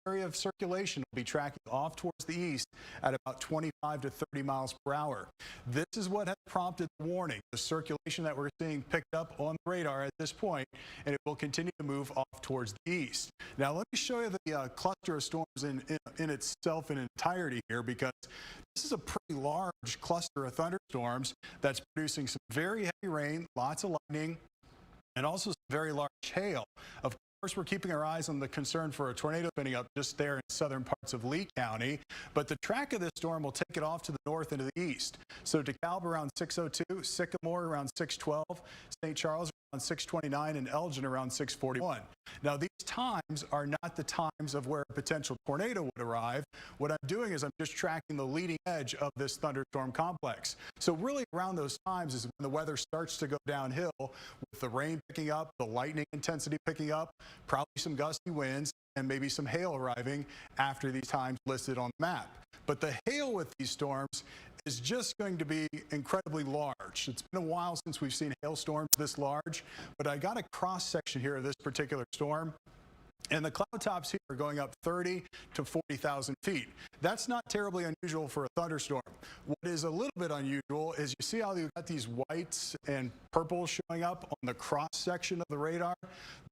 area of circulation will be tracking off towards the east at about 25 to 30 miles per hour. This is what has prompted the warning, the circulation that we're seeing picked up on the radar at this point, and it will continue to move off towards the east. Now, let me show you the cluster of storms in itself in entirety here, because this is a pretty large cluster of thunderstorms that's producing some very heavy rain, lots of lightning, and also some very large hail. Of course, we're keeping our eyes on the concern for a tornado spinning up just there in southern parts of Lee County, but the track of this storm will take it off to the north and to the east. So DeKalb around 6:02, Sycamore around 6:12, St. Charles around 6:29, and Elgin around 6:41. Now, these times are not the times of where a potential tornado would arrive. What I'm doing is I'm just tracking the leading edge of this thunderstorm complex. So really around those times is when the weather starts to go downhill, with the rain picking up, the lightning intensity picking up, probably some gusty winds, and maybe some hail arriving after these times listed on the map. But the hail with these storms is just going to be incredibly large. It's been a while since we've seen hailstorms this large, but I got a cross section here of this particular storm. And the cloud tops here are going up 30 to 40,000 feet. That's not terribly unusual for a thunderstorm. What is a little bit unusual is you see how you've got these whites and purples showing up on the cross section of the radar?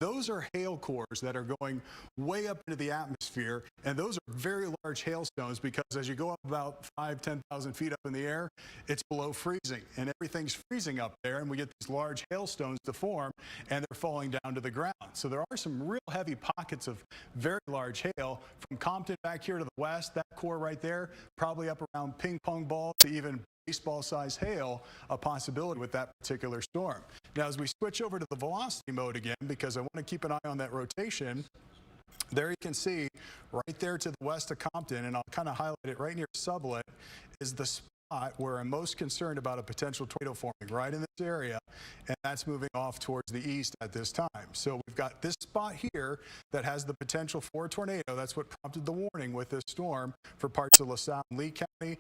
Those are hail cores that are going way up into the atmosphere, and those are very large hailstones, because as you go up about 10,000 feet up in the air, it's below freezing, and everything's freezing up there, and we get these large hailstones to form, and they're falling down to the ground. So there are some real heavy pockets of very large hail from Compton back here to the west. That core right there, probably up around ping pong ball to even baseball-sized hail, a possibility with that particular storm. Now, as we switch over to the velocity mode again, because I want to keep an eye on that rotation, there you can see right there to the west of Compton, and I'll kind of highlight it right near Sublette, is the spot where I'm most concerned about a potential tornado forming, right in this area, and that's moving off towards the east at this time. So we've got this spot here that has the potential for a tornado. That's what prompted the warning with this storm for parts of LaSalle and Lee County.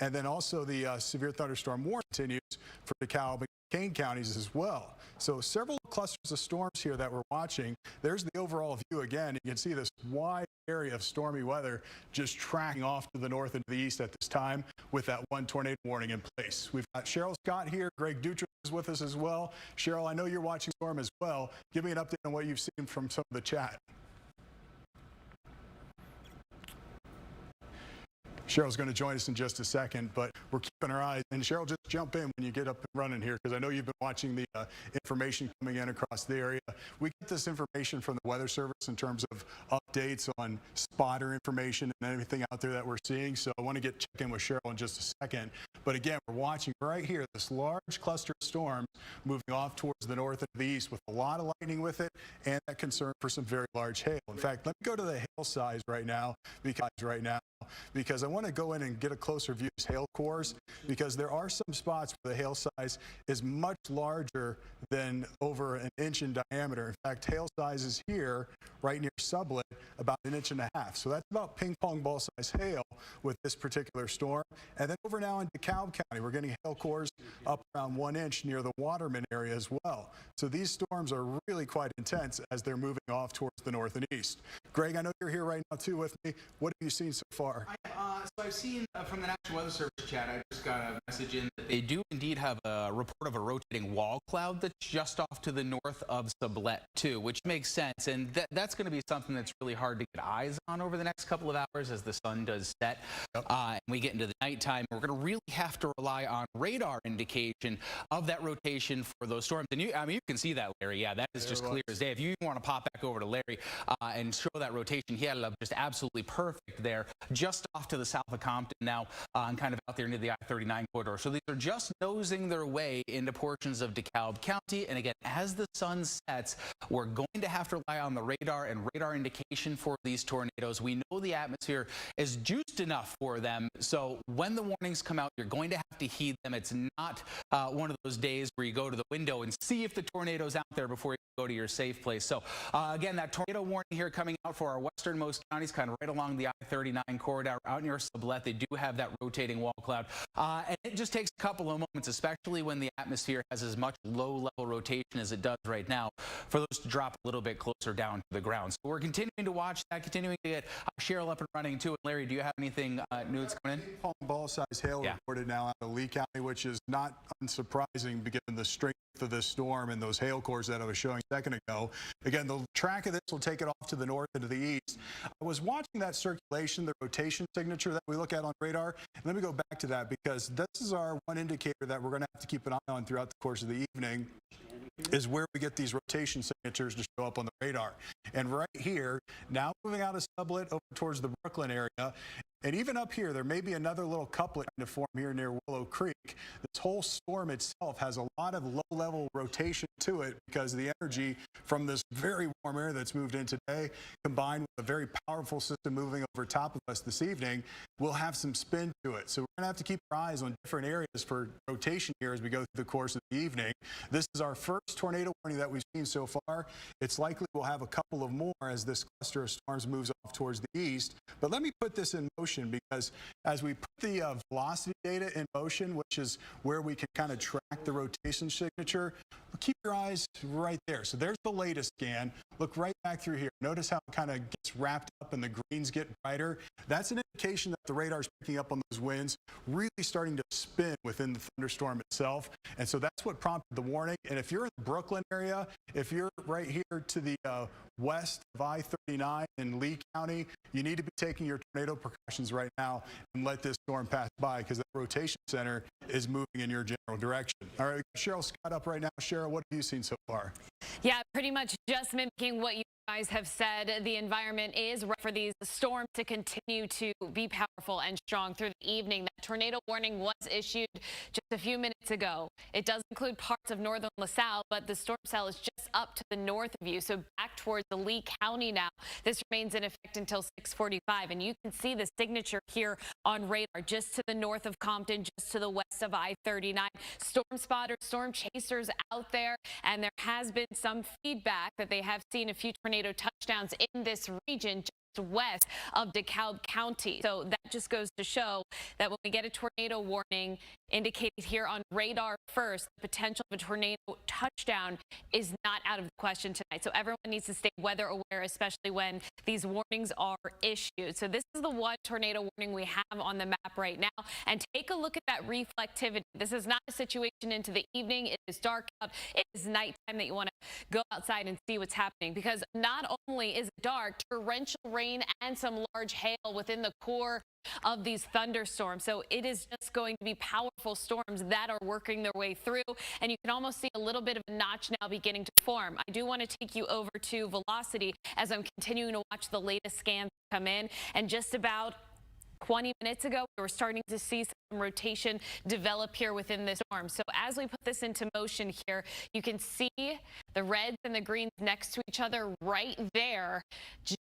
And then also the severe thunderstorm warning continues for DeKalb and Kane counties as well. So several clusters of storms here that we're watching. There's the overall view again. You can see this wide area of stormy weather just tracking off to the north and to the east at this time with that one tornado warning in place. We've got Cheryl Scott here. Greg Dutra is with us as well. Cheryl, I know you're watching storm as well. Give me an update on what you've seen from some of the chat. Cheryl's going to join us in just a second, but we're keeping our eyes. And Cheryl, just jump in when you get up and running here, because I know you've been watching the information coming in across the area. We get this information from the Weather Service in terms of updates on spotter information and everything out there that we're seeing. So I want to check in with Cheryl in just a second. But again, we're watching right here this large cluster of storms moving off towards the north and the east with a lot of lightning with it, and that concern for some very large hail. In fact, let me go to the hail size right now, because I want to go in and get a closer view of hail cores, because there are some spots where the hail size is much larger than over an inch in diameter. In fact, hail size is here right near Sublette about 1.5 inches. So that's about ping pong ball size hail with this particular storm. And then over now in DeKalb County, we're getting hail cores up around 1 inch near the Waterman area as well. So these storms are really quite intense as they're moving off towards the north and east. Greg, I know you're here right now too with me. What have you seen so far? So I've seen from the National Weather Service chat, I just got a message in that they do indeed have a report of a rotating wall cloud that's just off to the north of Sublette too, which makes sense. And that's going to be something that's really hard to get eyes on over the next couple of hours as the sun does set. Yep. And we get into the nighttime. We're going to really have to rely on radar indication of that rotation for those storms. And you can see that, Larry. Yeah, that is just clear as day. If you want to pop back over to Larry and show that rotation, he had it up just absolutely perfect there, just off to the south of Compton now, and kind of out there near the I-39 corridor. So these are just nosing their way into portions of DeKalb County. And again, as the sun sets, we're going to have to rely on the radar and radar indication for these tornadoes. We know the atmosphere is juiced enough for them. So when the warnings come out, you're going to have to heed them. It's not one of those days where you go to the window and see if the tornado's out there before you go to your safe place. So again, that tornado warning here coming out out for our westernmost counties, kind of right along the I-39 corridor out near Sublette. They do have that rotating wall cloud. And it just takes a couple of moments, especially when the atmosphere has as much low-level rotation as it does right now, for those to drop a little bit closer down to the ground. So we're continuing to watch that, continuing to get Cheryl up and running too. And Larry, do you have anything new that's coming in? Ping pong ball size hail reported now out of Lee County, which is not unsurprising given the strength of this storm and those hail cores that I was showing a second ago. Again, the track of this will take it off to the north and to the east. I was watching that circulation, the rotation signature that we look at on radar. Let me go back to that because this is our one indicator that we're going to have to keep an eye on throughout the course of the evening, is where we get these rotation signatures to show up on the radar. And right here, now moving out of Sublette over towards the Brooklyn area, and even up here, there may be another little couplet to form here near Willow Creek. This whole storm itself has a lot of low-level rotation to it because the energy from this very warm air that's moved in today, combined with a very powerful system moving over top of us this evening, will have some spin to it. So we're going to have to keep our eyes on different areas for rotation here as we go through the course of the evening. This is our first tornado warning that we've seen so far. It's likely we'll have a couple of more as this cluster of storms moves off towards the east. But let me put this in motion, because as we put the velocity data in motion, which is where we can kind of track the rotation signature, keep your eyes right there. So there's the latest scan. Look right back through here. Notice how it kind of gets wrapped up and the greens get brighter. That's an indication that the radar is picking up on those winds, really starting to spin within the thunderstorm itself. And so that's what prompted the warning. And if you're in the Brooklyn area, if you're right here to the west of I-39 in Lee County, you need to be taking your tornado precautions right now and let this storm pass by, because that rotation center is moving in your general direction. All right, Cheryl Scott up right now. Cheryl, what have you seen so far? Yeah, pretty much just mimicking what you guys have said. The environment is ready for these storms to continue to be powerful and strong through the evening. That tornado warning was issued just a few minutes ago. It does include parts of northern LaSalle, but the storm cell is just up to the north of you, so back towards the Lee County now. This remains in effect until 6:45, and you can see the signature here on radar just to the north of Compton, just to the west of I-39. Storm spotters, storm chasers out there, and there has been some feedback that they have seen a few tornado touchdowns in this region just west of DeKalb County. So that just goes to show that when we get a tornado warning indicated here on radar first, the potential of a tornado touchdown is not out of the question tonight. So everyone needs to stay weather aware, especially when these warnings are issued. So this is the one tornado warning we have on the map right now. And take a look at that reflectivity. This is not a situation into the evening. It is dark out. It is nighttime that you want to go outside and see what's happening, because not only is it dark, torrential rain and some large hail within the core of these thunderstorms. So it is just going to be powerful storms that are working their way through, and you can almost see a little bit of a notch now beginning to form. I do want to take you over to velocity as I'm continuing to watch the latest scans come in, and just about 20 minutes ago, we were starting to see some rotation develop here within this storm. So as we put this into motion here, you can see the reds and the greens next to each other right there,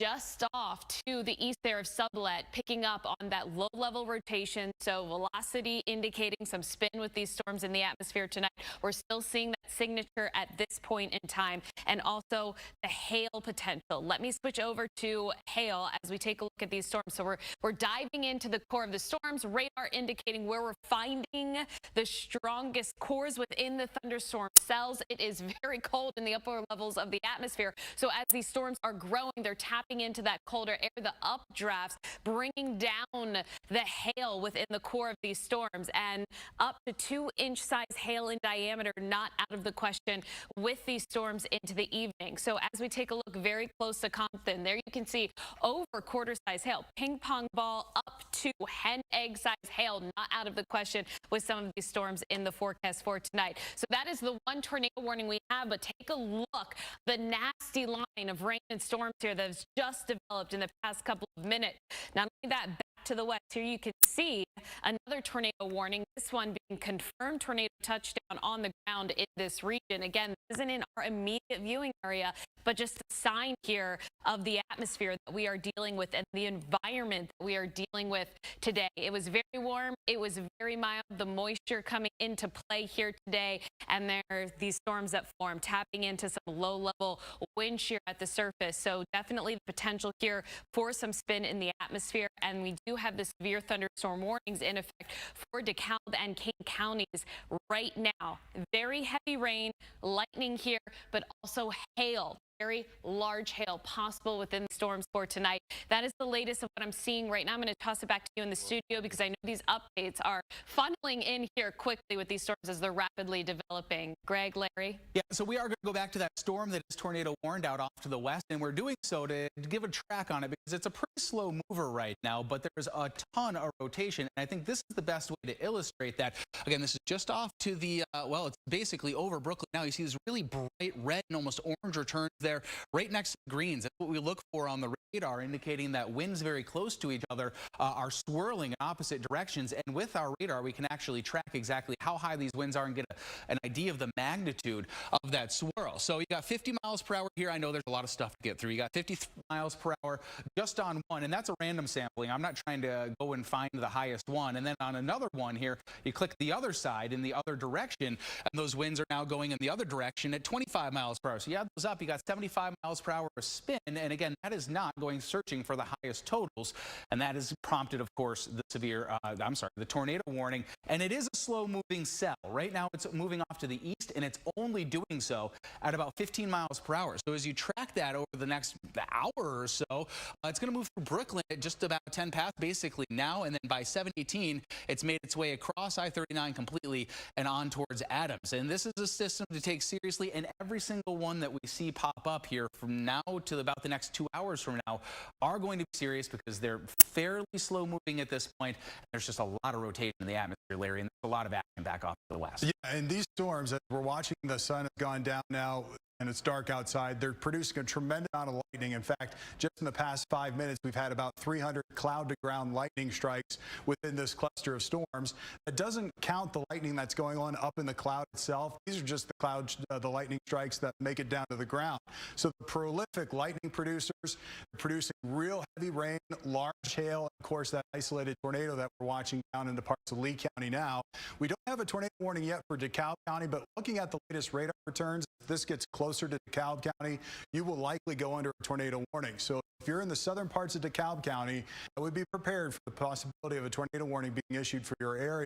just off to the east there of Sublette, picking up on that low-level rotation. So velocity indicating some spin with these storms in the atmosphere tonight. We're still seeing that signature at this point in time, and also the hail potential. Let me switch over to hail as we take a look at these storms. So we're diving into the core of the storms. Radar indicating where we're finding the strongest cores within the thunderstorm cells. It is very cold in the upper levels of the atmosphere. So as these storms are growing, they're tapping into that colder air, the updrafts, bringing down the hail within the core of these storms, and up to 2-inch size hail in diameter not out of the question with these storms into the evening. So as we take a look very close to Compton, there you can see over quarter-size hail, ping pong ball up to hen egg size hail not out of the question with some of these storms in the forecast for tonight. So that is the one tornado warning we have, but take a look, the nasty line of rain and storms here that has just developed in the past couple of minutes. Not only that, back to the west here you can see another tornado warning this one being confirmed tornado touchdown on the ground in this region. Again, this isn't in our immediate viewing area, but just a sign here of the atmosphere that we are dealing with and the environment that we are dealing with today. It was very warm. It was very mild. The moisture coming into play here today, and there are these storms that form, tapping into some low-level wind shear at the surface. So definitely the potential here for some spin in the atmosphere, and we do have the severe thunderstorm warnings in effect for DeKalb and Kane counties right now. Very heavy rain, lightning here, but also hail. Very large hail possible within the storms for tonight. That is the latest of what I'm seeing right now. I'm going to toss it back to you in the studio because I know these updates are funneling in here quickly with these storms as they're rapidly developing. Greg, Larry? Yeah, so we are going to go back to that storm that is tornado warned out off to the west, and we're doing so to give a track on it because it's a pretty slow mover right now, but there's a ton of rotation, and I think this is the best way to illustrate that. Again, this is just off to the, well, it's basically over Brooklyn now. You see these really bright red and almost orange returns there right next to the greens. That's what we look for on the radar, indicating that winds very close to each other are swirling in opposite directions. And with our radar, we can actually track exactly how high these winds are and get an idea of the magnitude of that swirl. So you got 50 miles per hour here. I know there's a lot of stuff to get through. You got 50 miles per hour just on one, and that's a random sampling. I'm not trying to go and find the highest one. And then on another one here, you click the other side in the other direction, and those winds are now going in the other direction at 25 miles per hour. So you add those up, you got 75 miles per hour of spin. And again, that is not going searching for the highest totals. And that has prompted, of course, the the tornado warning. And it is a slow moving cell. Right now, it's moving off to the east, and it's only doing so at about 15 miles per hour. So as you track that over the next hour or so, it's going to move through Brooklyn at just about 10 past basically now. And then by 7:18, it's made its way across I-39 completely and on towards Adams. And this is a system to take seriously. And every single one that we see pop up here from now to about the next 2 hours from now are going to be serious because they're fairly slow moving at this point. There's just a lot of rotation in the atmosphere, Larry, and there's a lot of action back off to the west. Yeah, and these storms, as we're watching, the sun has gone down now and it's dark outside. They're producing a tremendous amount of lightning. In fact, just in the past 5 minutes, we've had about 300 cloud-to-ground lightning strikes within this cluster of storms. That doesn't count the lightning that's going on up in the cloud itself. These are just the clouds, the lightning strikes that make it down to the ground. So the prolific lightning producers producing real heavy rain, large hail, and of course that isolated tornado that we're watching down into parts of Lee County now. We don't have a tornado warning yet for DeKalb County, but looking at the latest radar returns, if this gets closer to DeKalb County, you will likely go under a tornado warning. So if you're in the southern parts of DeKalb County, I would be prepared for the possibility of a tornado warning being issued for your area.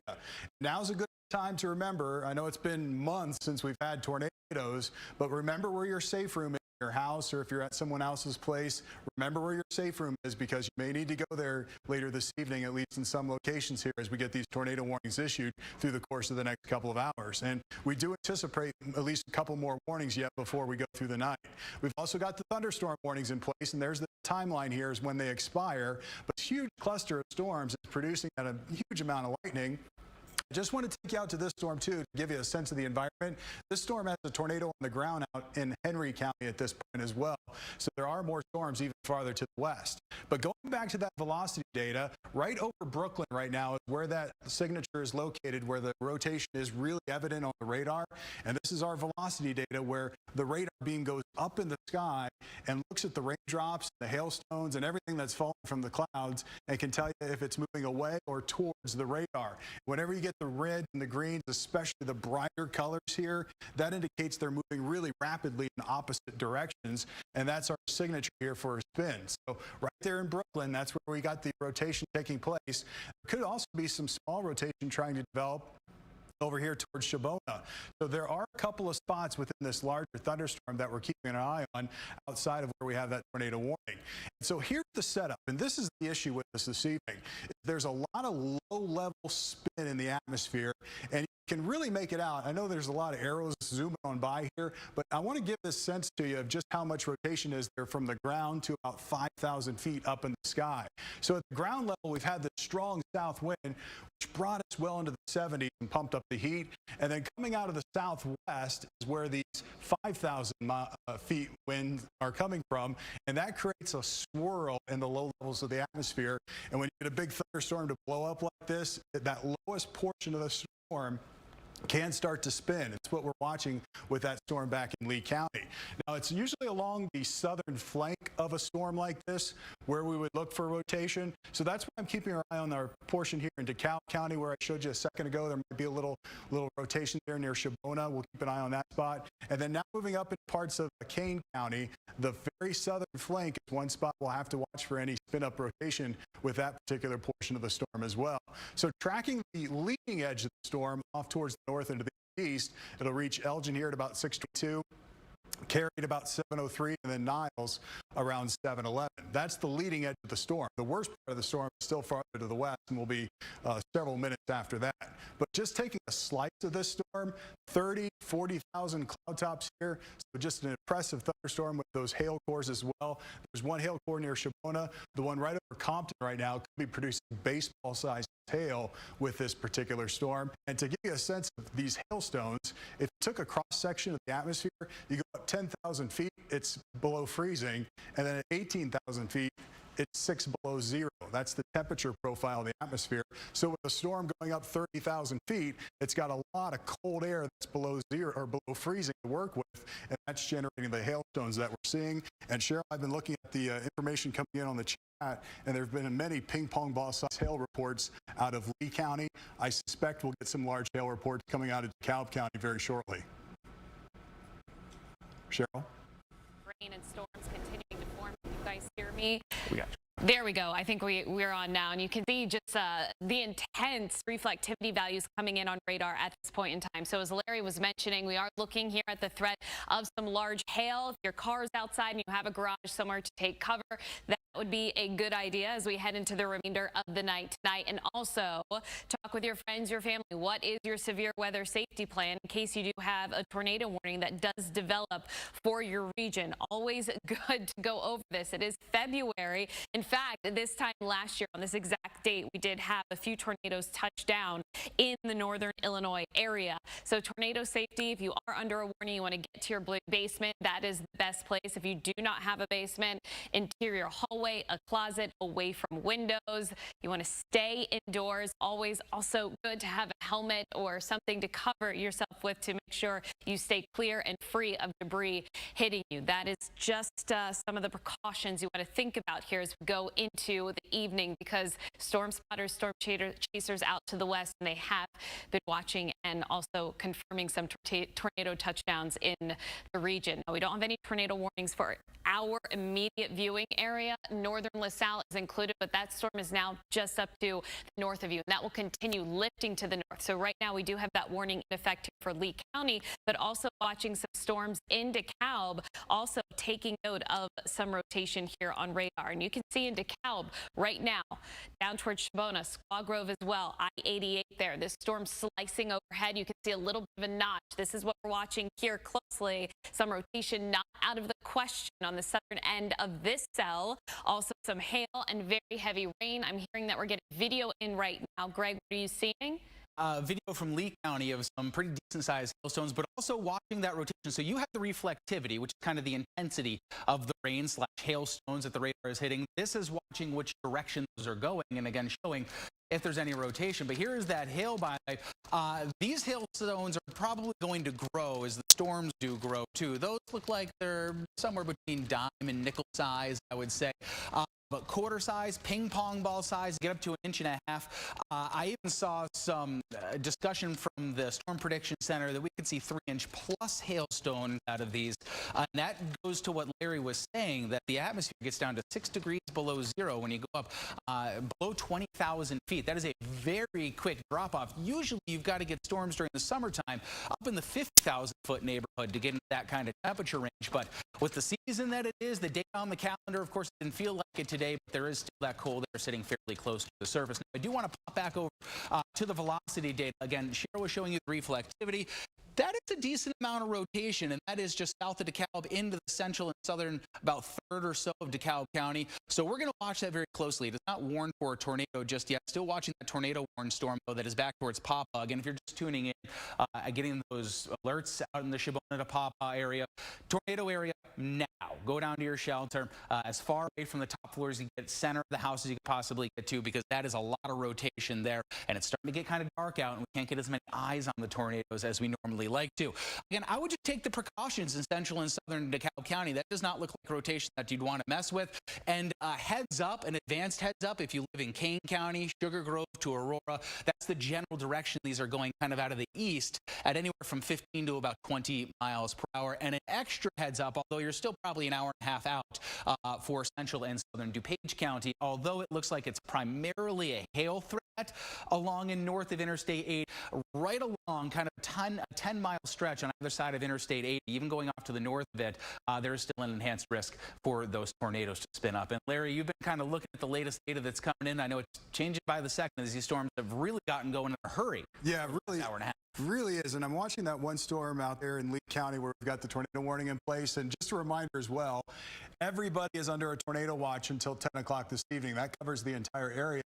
Now's a good time to remember. I know it's been months since we've had tornadoes, but remember where your safe room is. Your house, or if you're at someone else's place, remember where your safe room is because you may need to go there later this evening, at least in some locations here, as we get these tornado warnings issued through the course of the next couple of hours. And we do anticipate at least a couple more warnings yet before we go through the night. We've also got the thunderstorm warnings in place, and there's the timeline here is when they expire. But this huge cluster of storms is producing at a huge amount of lightning. I just want to take you out to this storm, too, to give you a sense of the environment. This storm has a tornado on the ground out in Henry County at this point as well. So there are more storms even farther to the west. But going back to that velocity data, right over Brooklyn right now is where that signature is located, where the rotation is really evident on the radar. And this is our velocity data where the radar beam goes up in the sky and looks at the raindrops, the hailstones, and everything that's falling from the clouds and can tell you if it's moving away or towards the radar. Whenever you get the red and the greens, especially the brighter colors here, that indicates they're moving really rapidly in opposite directions, and that's our signature here for a spin. So right there in Brooklyn, that's where we got the rotation taking place. There could also be some small rotation trying to develop over here towards Shabona. So there are a couple of spots within this larger thunderstorm that we're keeping an eye on outside of where we have that tornado warning. And so here's the setup, and this is the issue with this evening. There's a lot of low-level spin in the atmosphere, and you can really make it out. I know there's a lot of arrows zooming on by here, but I want to give this sense to you of just how much rotation is there from the ground to about 5,000 feet up in the sky. So at the ground level, we've had this strong south wind, which brought us well into the 70s and pumped up the heat. And then coming out of the southwest is where these 5,000 feet winds are coming from, and that creates a swirl in the low levels of the atmosphere. And when you get a big thunderstorm to blow up like this, that lowest portion of the storm can start to spin. It's what we're watching with that storm back in Lee County. Now, it's usually along the southern flank of a storm like this where we would look for rotation. So that's why I'm keeping our eye on our portion here in DeKalb County where I showed you a second ago. There might be a little rotation there near Shabbona. We'll keep an eye on that spot. And then now moving up in parts of Kane County, the very southern flank is one spot we'll have to watch for any spin-up rotation with that particular portion of the storm as well. So tracking the leading edge of the storm off towards the north and to the east, it'll reach Elgin here at about 6:22. Carried about 7:03, and then Niles around 7:11. That's the leading edge of the storm. The worst part of the storm is still farther to the west and will be several minutes after that. But just taking a slice of this storm, 30, 40,000 cloud tops here. So just an impressive thunderstorm with those hail cores as well. There's one hail core near Shabbona. The one right over Compton right now could be producing baseball-sized hail with this particular storm. And to give you a sense of these hailstones, if you took a cross-section of the atmosphere, you go up 10,000 feet, it's below freezing, and then at 18,000 feet, it's 6 below zero. That's the temperature profile of the atmosphere. So with a storm going up 30,000 feet, it's got a lot of cold air that's below zero or below freezing to work with, and that's generating the hailstones that we're seeing. And Cheryl, I've been looking at the information coming in on the chat, and there have been many ping pong ball size hail reports out of Lee County. I suspect we'll get some large hail reports coming out of DeKalb County very shortly. Cheryl? Rain and storms continuing to form. Can you guys hear me? We got you. There we go. I think we're on now, and you can see just the intense reflectivity values coming in on radar at this point in time. So as Larry was mentioning, we are looking here at the threat of some large hail. If your car is outside and you have a garage somewhere to take cover, that would be a good idea as we head into the remainder of the night tonight. And also talk with your friends, your family. What is your severe weather safety plan in case you do have a tornado warning that does develop for your region? Always good to go over this. It is February. In fact, this time last year on this exact date, we did have a few tornadoes touch down in the northern Illinois area. So tornado safety, if you are under a warning, you want to get to your basement, that is the best place. If you do not have a basement, interior hallway, a closet away from windows, you want to stay indoors. Always also good to have a helmet or something to cover yourself with to make sure you stay clear and free of debris hitting you. That is just some of the precautions you want to think about here as we go into the evening, because storm spotters, storm chasers out to the west, and they have been watching and also confirming some tornado touchdowns in the region. Now, we don't have any tornado warnings for our immediate viewing area. Northern LaSalle is included, but that storm is now just up to the north of you, and that will continue lifting to the north. So right now we do have that warning in effect for Lee County, but also watching some storms in DeKalb, also taking note of some rotation here on radar. And you can see in DeKalb right now, down towards Shabbona, Squaw Grove as well, I-88 there. This storm slicing overhead. You can see a little bit of a notch. This is what we're watching here closely. Some rotation not out of the question on the southern end of this cell. Also some hail and very heavy rain. I'm hearing that we're getting video in right now. Greg, what are you seeing? Video from Lee County of some pretty decent-sized hailstones, but also watching that rotation. So you have the reflectivity, which is kind of the intensity of the rain/hailstones that the radar is hitting. This is watching which direction those are going, and again showing if there's any rotation. But here is that hail by. These hailstones are probably going to grow as the storms do grow too. Those look like they're somewhere between dime and nickel size, I would say. But quarter size, ping pong ball size, get up to 1.5 inches. I even saw some discussion from the Storm Prediction Center that we could see 3-inch plus hailstone out of these. And that goes to what Larry was saying, that the atmosphere gets down to 6 degrees below zero when you go up below 20,000 feet. That is a very quick drop off. Usually you've got to get storms during the summertime up in the 50,000 foot neighborhood to get into that kind of temperature range. But with the season that it is, the date on the calendar, of course, it didn't feel like it today, but there is still that cold air sitting fairly close to the surface. Now, I do want to pop back over to the velocity data. Again, Cheryl was showing you the reflectivity. That is a decent amount of rotation, and that is just south of DeKalb into the central and southern, about third or so of DeKalb County. So we're going to watch that very closely. It is not warned for a tornado just yet. Still watching that tornado warning storm, though, that is back towards Papa. Again, if you're just tuning in, getting those alerts out in the Shibona to Papa area. Tornado area now. Go down to your shelter as far away from the top floors you get, center of the house as you can possibly get to, because that is a lot of rotation there, and it's starting to get kind of dark out, and we can't get as many eyes on the tornadoes as we normally like to. Again, I would just take the precautions in central and southern DeKalb County. That does not look like rotation that you'd want to mess with. And heads up, an advanced heads up, if you live in Kane County, Sugar Grove to Aurora, that's the general direction these are going, kind of out of the east at anywhere from 15 to about 20 miles per hour. And an extra heads up, although you're still probably an hour and a half out for central and southern DuPage County, although it looks like it's primarily a hail threat along and north of Interstate 80, right along kind of a 10-mile stretch on either side of Interstate 80, even going off to the north of it, there is still an enhanced risk for those tornadoes to spin up. And Larry, you've been kind of looking at the latest data that's coming in. I know it's changing by the second as these storms have really gotten going in a hurry. Yeah, really. Hour and a half. Really is, and I'm watching that one storm out there in Lee County where we've got the tornado warning in place. And just a reminder as well, everybody is under a tornado watch until 10 o'clock this evening. That covers the entire area.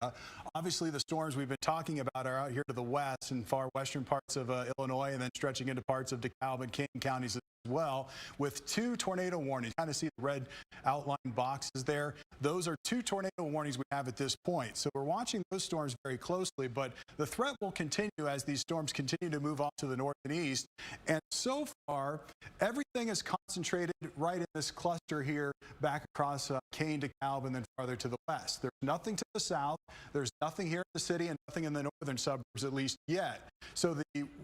Obviously, the storms we've been talking about are out here to the west and far western parts of Illinois, and then stretching into parts of DeKalb and King counties as well, with 2 tornado warnings. Kind of see the red outline boxes there. Those are 2 tornado warnings we have at this point. So we're watching those storms very closely, but the threat will continue as these storms continue to move off to the north and east. And so far, everything is concentrated right in this cluster here, back across Kane, DeKalb, and then farther to the west. There's nothing to the south. There's nothing here in the city, and nothing in the northern suburbs, at least yet. So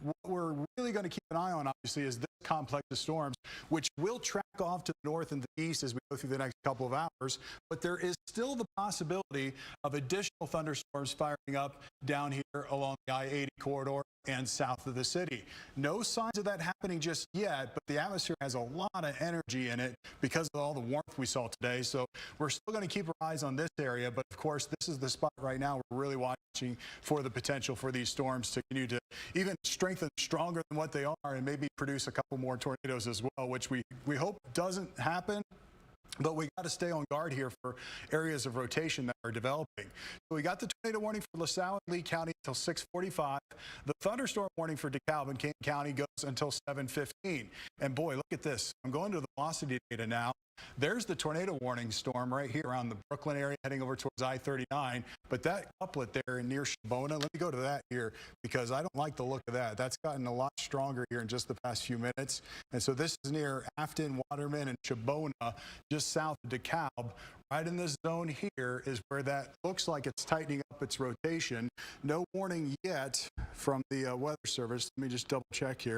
what we're really going to keep an eye on, obviously, is this complex of storms, which will track off to the north and the east as we go through the next couple of hours. But there is still the possibility of additional thunderstorms firing up down here along the I-80 corridor and south of the city. No signs of that happening just yet, but the atmosphere has a lot of energy in it because of all the warmth we saw today. So we're still going to keep our eyes on this area, but of course this is the spot right now we're really watching for the potential for these storms to continue to even strengthen stronger than what they are, and maybe produce a couple more tornadoes as well, which we hope doesn't happen. But we got to stay on guard here for areas of rotation that are developing. So we got the tornado warning for LaSalle and Lee County until 6:45. The thunderstorm warning for DeKalb and Kane County goes until 7:15. And boy, look at this. I'm going to the velocity data now. There's the tornado warning storm right here around the Brooklyn area heading over towards I-39. But that couplet there near Shibona, let me go to that here because I don't like the look of that. That's gotten a lot stronger here in just the past few minutes. And so this is near Afton, Waterman, and Shibona, just south of DeKalb. Right in this zone here is where that looks like it's tightening up its rotation. No warning yet from the Weather Service. Let me just double check here.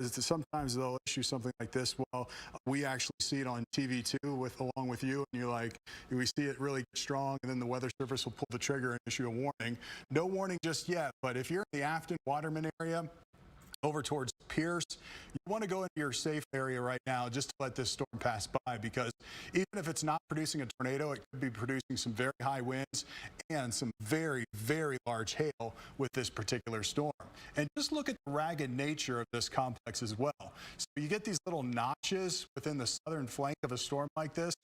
Sometimes they'll issue something like this. Well, we actually see it on TV too, along with you, and you're like, we see it really strong, and then the Weather Service will pull the trigger and issue a warning. No warning just yet, but if you're in the Afton, Waterman area, over towards Pierce, you want to go into your safe area right now just to let this storm pass by, because even if it's not producing a tornado, it could be producing some very high winds and some very, very large hail with this particular storm. And just look at the ragged nature of this complex as well. So you get these little notches within the southern flank of a storm like this.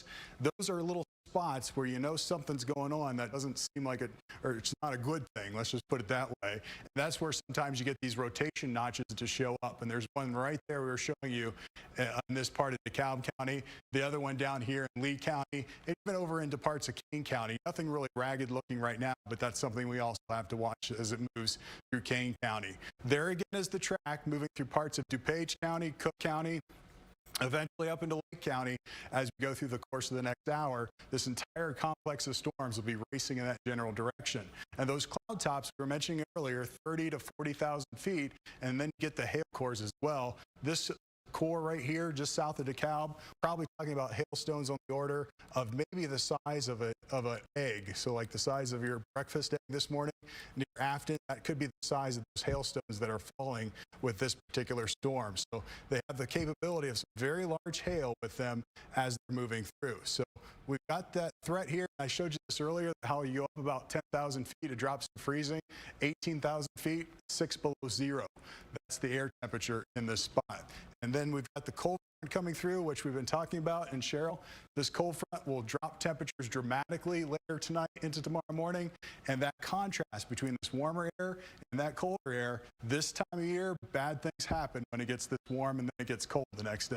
Those are little spots where you know something's going on that doesn't seem like it, or it's not a good thing. Let's just put it that way. And that's where sometimes you get these rotation notches to show up. And there's one right there we were showing you in this part of DeKalb County, the other one down here in Lee County, and even over into parts of Kane County. Nothing really ragged looking right now, but that's something we also have to watch as it moves through Kane County. There again is the track moving through parts of DuPage County, Cook County, eventually up into Lake County. As we go through the course of the next hour, this entire complex of storms will be racing in that general direction. And those cloud tops we were mentioning earlier, 30 to 40,000 feet, and then you get the hail cores as well. This core right here, just south of DeKalb, probably talking about hailstones on the order of maybe the size of an egg. So like the size of your breakfast egg this morning. near Afton. That could be the size of those hailstones that are falling with this particular storm. So they have the capability of some very large hail with them as they're moving through. So we've got that threat here. I showed you this earlier, how you go up about 10,000 feet, it drops to freezing. 18,000 feet, 6 below zero. That's the air temperature in this spot. And then we've got the cold front coming through, which we've been talking about. And Cheryl, this cold front will drop temperatures dramatically later tonight into tomorrow morning. And that contrast between this warmer air and that colder air, this time of year, bad things happen when it gets this warm and then it gets cold the next day.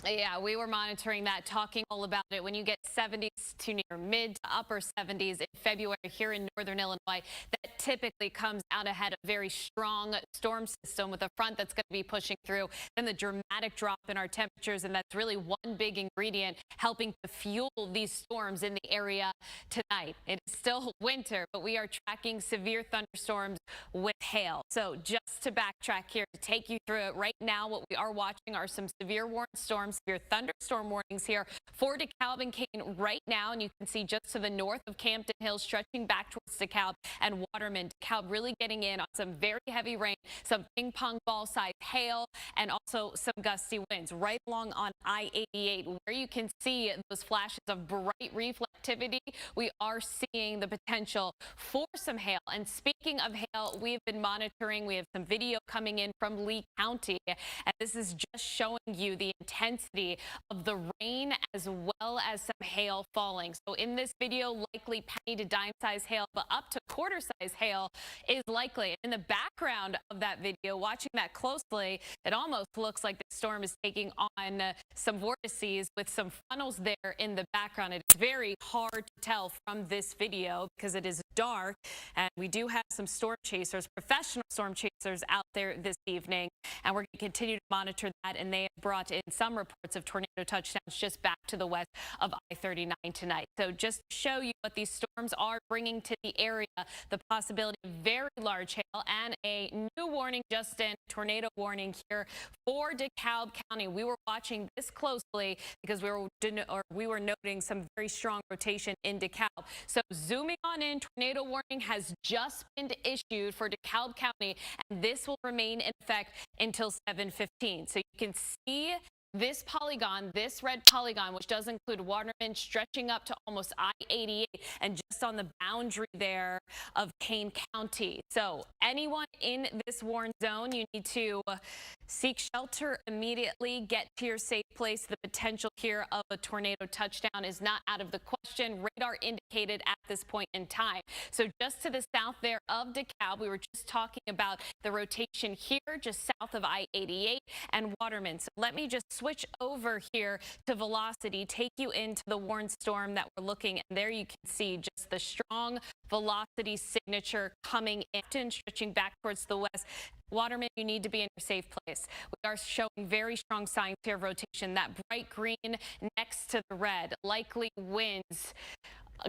Yeah, we were monitoring that, talking all about it. When you get 70s to near mid to upper 70s in February here in northern Illinois, that typically comes out ahead of a very strong storm system with a front that's going to be pushing through. Then the dramatic drop in our temperatures, and that's really one big ingredient helping to fuel these storms in the area tonight. It is still winter, but we are tracking severe thunderstorms with hail. So just to backtrack here, to take you through it right now, what we are watching are some severe warning storms, severe thunderstorm warnings here for DeKalb and Kane right now. And you can see just to the north of Campton Hills, stretching back towards DeKalb and Waterman. DeKalb really getting in on some very heavy rain, some ping pong ball size hail, and also some gusty winds right along on I-88, where you can see those flashes of bright reflectivity. We are seeing the potential for some hail. And speaking of hail, we have been monitoring. We have some video coming in from Lee County, and this is just showing you the intensity of the rain as well as some hail falling. So in this video, likely penny to dime size hail, but up to quarter size hail is likely. In the background of that video, watching that closely, it almost looks like the storm is taking on some vortices with some funnels there in the background. It's very hard to tell from this video because it is dark, and we do have some storm chasers, professional storm chasers out there this evening, and we're going to continue to monitor that. And they have brought in some reports of tornado touchdowns just back to the west of I-39 tonight. So just to show you what these storms are bringing to the area, the possibility of very large hail and a new warning just in, tornado warning here for DeKalb County. We were watching this closely because we were noting some very strong rotation in DeKalb. So zooming on in, tornado warning has just been issued for DeKalb County, and this will remain in effect until 7:15. So you can see this polygon, this red polygon, which does include Waterman, stretching up to almost I-88 and just on the boundary there of Kane County. So anyone in this warn zone, you need to seek shelter immediately, get to your safe place. The potential here of a tornado touchdown is not out of the question. Radar indicated at this point in time. So just to the south there of DeKalb, we were just talking about the rotation here just south of I-88 and Waterman. So let me just switch over here to velocity, take you into the warn storm that we're looking at. And there you can see just the strong velocity signature coming in, stretching back towards the west. Waterman, you need to be in your safe place. We are showing very strong signs here of rotation. That bright green next to the red, likely winds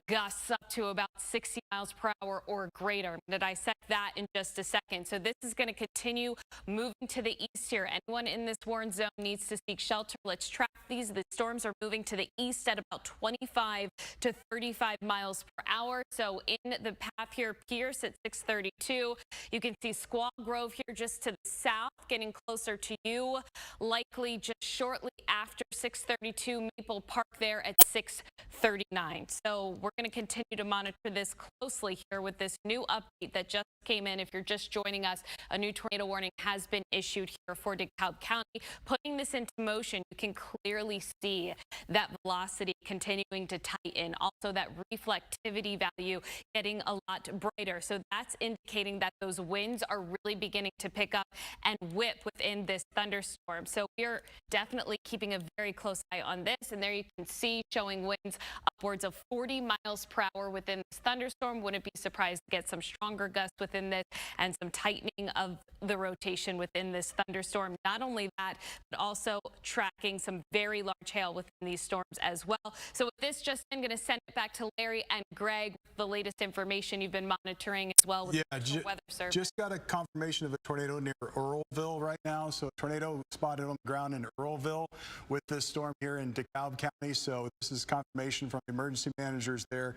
gusts up to about 60 miles per hour or greater. I'm going to dissect that in just a second. So this is going to continue moving to the east here. Anyone in this warn zone needs to seek shelter. Let's track these. The storms are moving to the east at about 25 to 35 miles per hour. So in the path here, Pierce at 632. You can see Squaw Grove here just to the south, getting closer to you, likely just shortly after 632. Maple Park there at 639. So we're going to continue to monitor this closely here with this new update that just came in. If you're just joining us, a new tornado warning has been issued here for DeKalb County. Putting this into motion, you can clearly see that velocity continuing to tighten. Also, that reflectivity value getting a lot brighter. So that's indicating that those winds are really beginning to pick up and whip within this thunderstorm. So we're definitely keeping a very close eye on this. And there you can see showing winds upwards of 40 miles per hour within this thunderstorm. Wouldn't be surprised to get some stronger gusts within this and some tightening of the rotation within this thunderstorm. Not only that, but also tracking some very large hail within these storms as well. So with this, just I'm going to send it back to Larry and Greg with the latest information you've been monitoring as well with the Weather Service. Just got a confirmation of a tornado near Earlville right now. So a tornado spotted on the ground in Earlville with this storm here in DeKalb County. So this is confirmation from the emergency managers there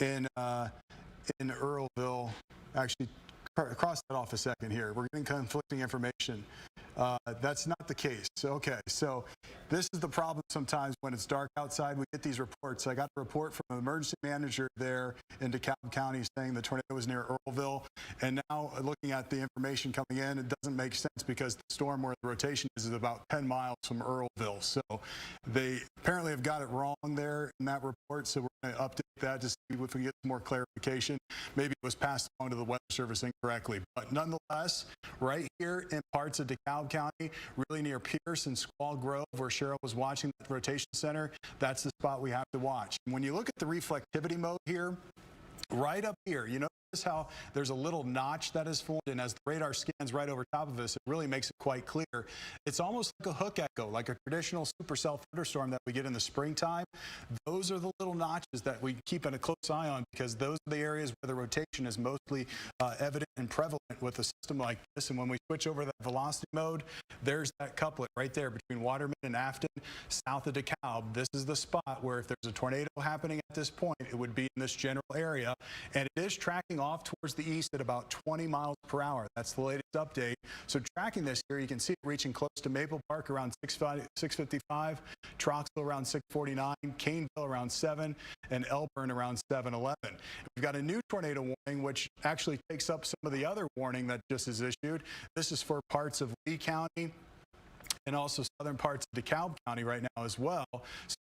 in Earlville. actually cross that off a second here. We're getting conflicting information. That's not the case. Okay, so this is the problem sometimes when it's dark outside. We get these reports. I got a report from an emergency manager there in DeKalb County saying the tornado was near Earlville. And now looking at the information coming in, it doesn't make sense because the storm where the rotation is about 10 miles from Earlville. So they apparently have got it wrong there in that report. So we're going to update that to see if we can get more clarification. Maybe it was passed along to the Weather Service incorrectly. But nonetheless, right here in parts of DeKalb County, really near Pierce and Squaw Grove, where Cheryl was watching the rotation center, that's the spot we have to watch. When you look at the reflectivity mode here, right up here, you notice how there's a little notch that is formed, and as the radar scans right over top of us, it really makes it quite clear. It's almost like a hook echo, like a traditional supercell thunderstorm that we get in the springtime. Those are the little notches that we keep a close eye on because those are the areas where the rotation is mostly evident and prevalent with a system like this. And when we switch over that velocity mode, there's that couplet right there between Waterman and Afton, south of DeKalb. This is the spot where if there's a tornado happening at this point, it would be in this general area. And it is tracking off towards the east at about 20 miles per hour. That's the latest update. So tracking this here, you can see it reaching close to Maple Park around 6:55, Troxville around 6:49, Caneville around 7, and Elburn around 7:11. We've got a new tornado warning, which actually takes up some of the other warning that just is issued. This is for parts of Lee County and also southern parts of DeKalb County right now as well.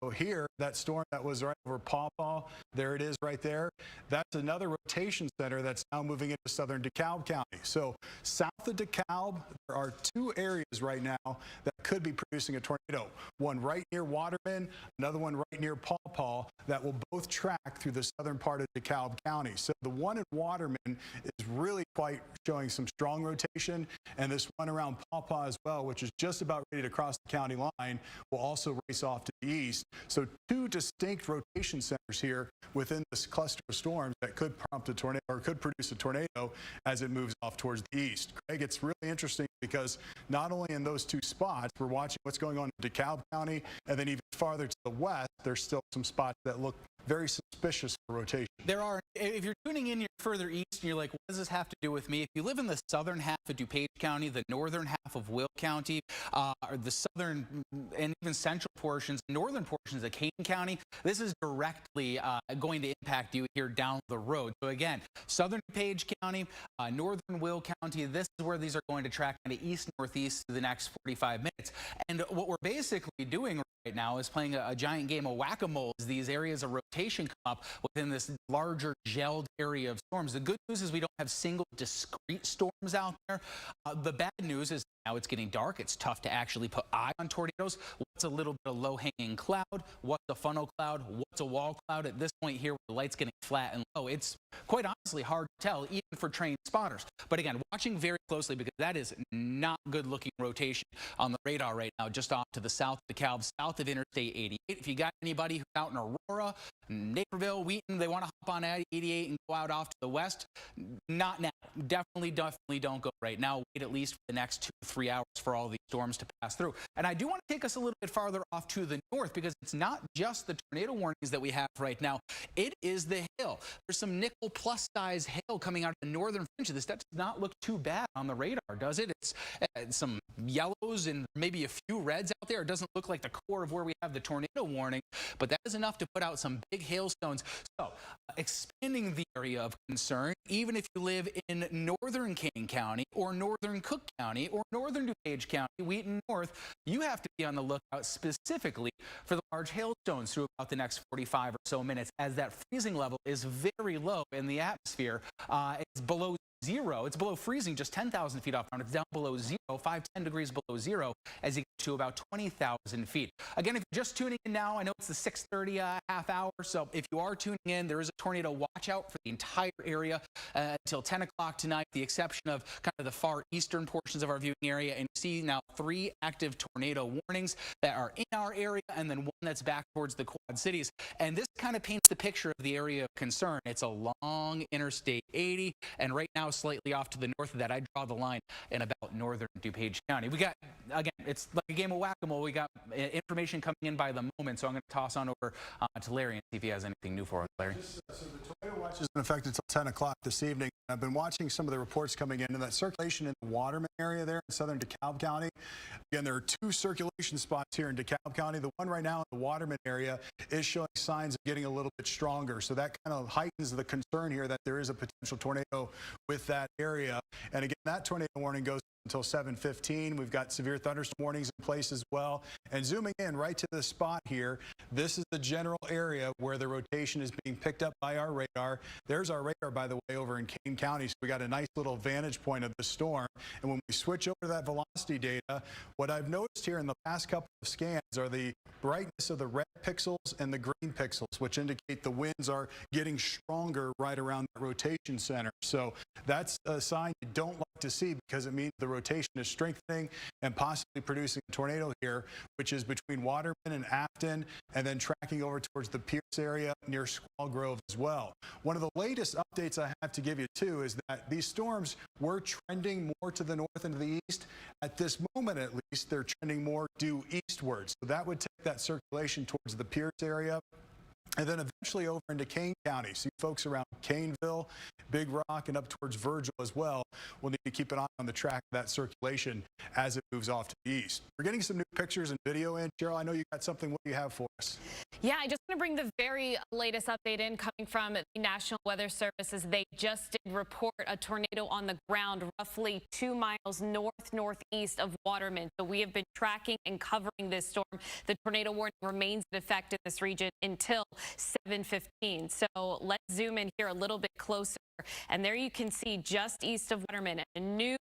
So here, that storm that was right over Paw Paw, there it is right there. That's another rotation center that's now moving into southern DeKalb County. So south of DeKalb, there are two areas right now that could be producing a tornado. One right near Waterman, another one right near Paw Paw that will both track through the southern part of DeKalb County. So the one in Waterman is really quite showing some strong rotation, and this one around Paw Paw as well, which is just about ready to cross the county line, will also race off to the east. So two distinct rotation centers here within this cluster of storms that could prompt a tornado or could produce a tornado as it moves off towards the east. Greg, it's really interesting because not only in those two spots, we're watching what's going on in DeKalb County, and then even farther to the west, there's still some spots that look very suspicious for rotation. There are, if you're tuning in, you're further east and you're like, what does this have to do with me? If you live in the southern half of DuPage County, the northern half of Will County, or the southern and even central portions, northern portions of Kane County, this is directly going to impact you here down the road. So again, southern DuPage County, northern Will County, this is where these are going to track kind of east-northeast for the next 45 minutes. And what we're basically doing right now is playing a giant game of whack-a-mole as these areas of rotation come up within this larger gelled area of storms. The good news is we don't have single discrete storms out there. The bad news is now it's getting dark. It's tough to actually put eye on tornadoes. What's a little bit of low-hanging cloud? What's a funnel cloud? What's a wall cloud? At this point here, where the light's getting flat and low, it's quite honestly hard to tell, even for trained spotters. But again, watching very closely because that is not good-looking rotation on the radar right now, just off to the south of DeKalb, south of Interstate 88. If you got anybody who's out in Aurora, Naperville, Wheaton, they want to hop on 88 and go out off to the west, not now. Definitely don't go right now. Wait at least for the next 2 to 3 hours for all these storms to pass through. And I do want to take us a little bit farther off to the north because it's not just the tornado warnings that we have right now. It is the hail. There's some nickel plus size hail coming out of the northern fringe of this. That does not look too bad on the radar, does it? It's some yellows and maybe a few reds out there. It doesn't look like the core of where we have the tornado warning, but that is enough to put out some big hailstones. So expanding the area of concern, even if you live in northern Kane County or northern Cook County or northern DuPage County, Wheaton North, you have to be on the lookout specifically for the large hailstones through about the next 45 or so minutes, as that freezing level is very low in the atmosphere. It's below zero. It's below freezing, just 10,000 feet off ground. It's down below zero, 5-10 degrees below zero as you get to about 20,000 feet. Again, if you're just tuning in now, I know it's the 6:30 half hour, so if you are tuning in, there is a tornado watch out for the entire area until 10 o'clock tonight, the exception of kind of the far eastern portions of our viewing area. And you see now 3 active tornado warnings that are in our area and then one that's back towards the Quad Cities. And this kind of paints the picture of the area of concern. It's along Interstate 80, and right now slightly off to the north of that, I draw the line in about northern DuPage County. We got, again, it's like a game of whack-a-mole. We got information coming in by the moment, so I'm going to toss on over to Larry and see if he has anything new for us. Larry? So the tornado watch Is in effect until 10 o'clock this evening. I've been watching some of the reports coming in, and that circulation in the Waterman area there in southern DeKalb County. Again, there are two circulation spots here in DeKalb County. The one right now in the Waterman area is showing signs of getting a little bit stronger. So that kind of heightens the concern here that there is a potential tornado with that area. And again, that tornado warning goes until 7:15. We've got severe thunderstorm warnings in place as well. And zooming in right to the spot here, this is the general area where the rotation is being picked up by our radar. There's our radar, by the way, over in Kane County. So we got a nice little vantage point of the storm. And when we switch over to that velocity data, what I've noticed here in the past couple of scans are the brightness of the red pixels and the green pixels, which indicate the winds are getting stronger right around the rotation center. So that's a sign you don't like to see, because it means the rotation is strengthening and possibly producing a tornado here, which is between Waterman and Afton, and then tracking over towards the Pierce area near Squaw Grove as well. One of the latest updates I have to give you too is that these storms were trending more to the north and to the east. At this moment, at least, they're trending more due eastward. So that would take that circulation towards the Pierce area, and then eventually over into Kane County. So you folks around Caneville, Big Rock, and up towards Virgil as well will need to keep an eye on the track of that circulation as it moves off to the east. We're getting some new pictures and video in. Cheryl, I know you got something. What do you have for us? Yeah, I just want to bring the very latest update in coming from the National Weather Service, as they just did report a tornado on the ground roughly 2 miles northeast of Waterman. So we have been tracking and covering this storm. The tornado warning remains in effect in this region until 7:15. So let's zoom in here a little bit closer. And there you can see just east of Waterman a new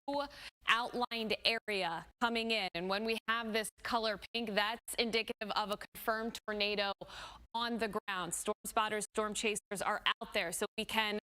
outlined area coming in. And when we have this color pink, that's indicative of a confirmed tornado on the ground. Storm spotters, storm chasers are out there, so we can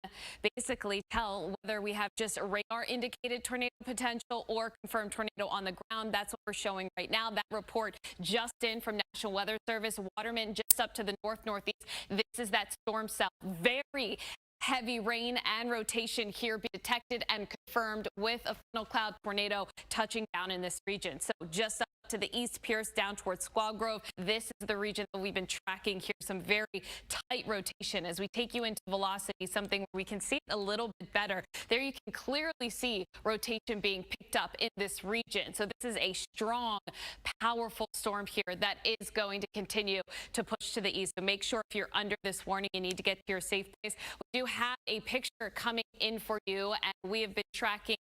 basically tell whether we have just a radar indicated tornado potential or confirmed tornado on the ground. That's what we're showing right now. That report just in from National Weather Service. Waterman just up to the northeast. This is that storm cell. Very heavy rain and rotation here be detected and confirmed with a funnel cloud tornado touching down in this region. So just up to the east, Pierce down towards Squaw Grove. This is the region that we've been tracking here. Some very tight rotation as we take you into velocity, something where we can see it a little bit better. There you can clearly see rotation being picked up in this region. So this is a strong, powerful storm here that is going to continue to push to the east. So make sure if you're under this warning, you need to get to your safe place. We do have a picture coming in for you, and we have been tracking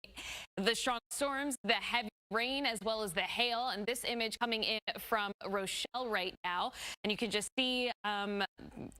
the strong storms, the heavy rain, as well as the hail. And this image coming in from Rochelle right now, and you can just see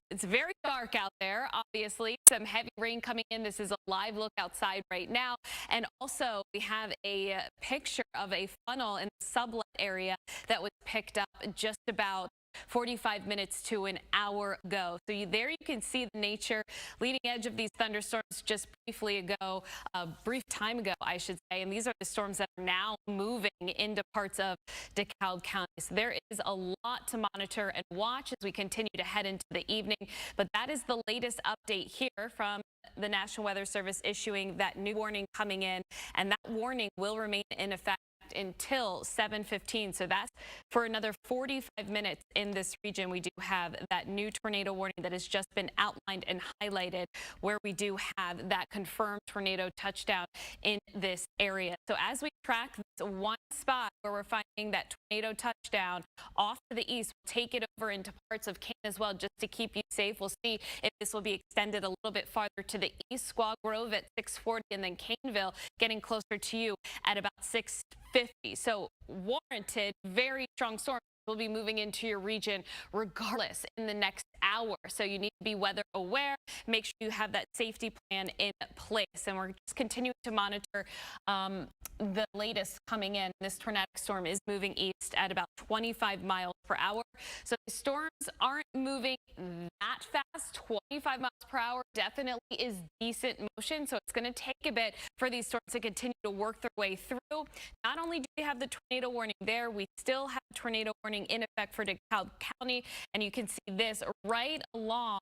it's very dark out there. Obviously, some heavy rain coming in. This is a live look outside right now. And also we have a picture of a funnel in the sublet area that was picked up just about 45 minutes to an hour ago. So there you can see the nature leading edge of these thunderstorms just briefly ago, a brief time ago, I should say. And these are the storms that are now moving into parts of DeKalb County. So there is a lot to monitor and watch as we continue to head into the evening. But that is the latest update here from the National Weather Service issuing that new warning coming in. And that warning will remain in effect until 7:15. So that's for another 45 minutes in this region. We do have that new tornado warning that has just been outlined and highlighted, where we do have that confirmed tornado touchdown in this area. So as we track this one spot where we're finding that tornado touchdown off to the east, we'll take it over into parts of Kane as well, just to keep you safe. We'll see if this will be extended a little bit farther to the east. Squaw Grove at 6:40, and then Caneville getting closer to you at about 6:50. So warranted, very strong storm will be moving into your region regardless in the next hour. So you need to be weather aware. Make sure you have that safety plan in place. And we're just continuing to monitor the latest coming in. This tornadic storm is moving east at about 25 miles per hour. So the storms aren't moving that fast. 25 miles per hour definitely is decent motion. So it's going to take a bit for these storms to continue to work their way through. Not only do we have the tornado warning there, we still have a tornado warning in effect for DeKalb County. And you can see this right along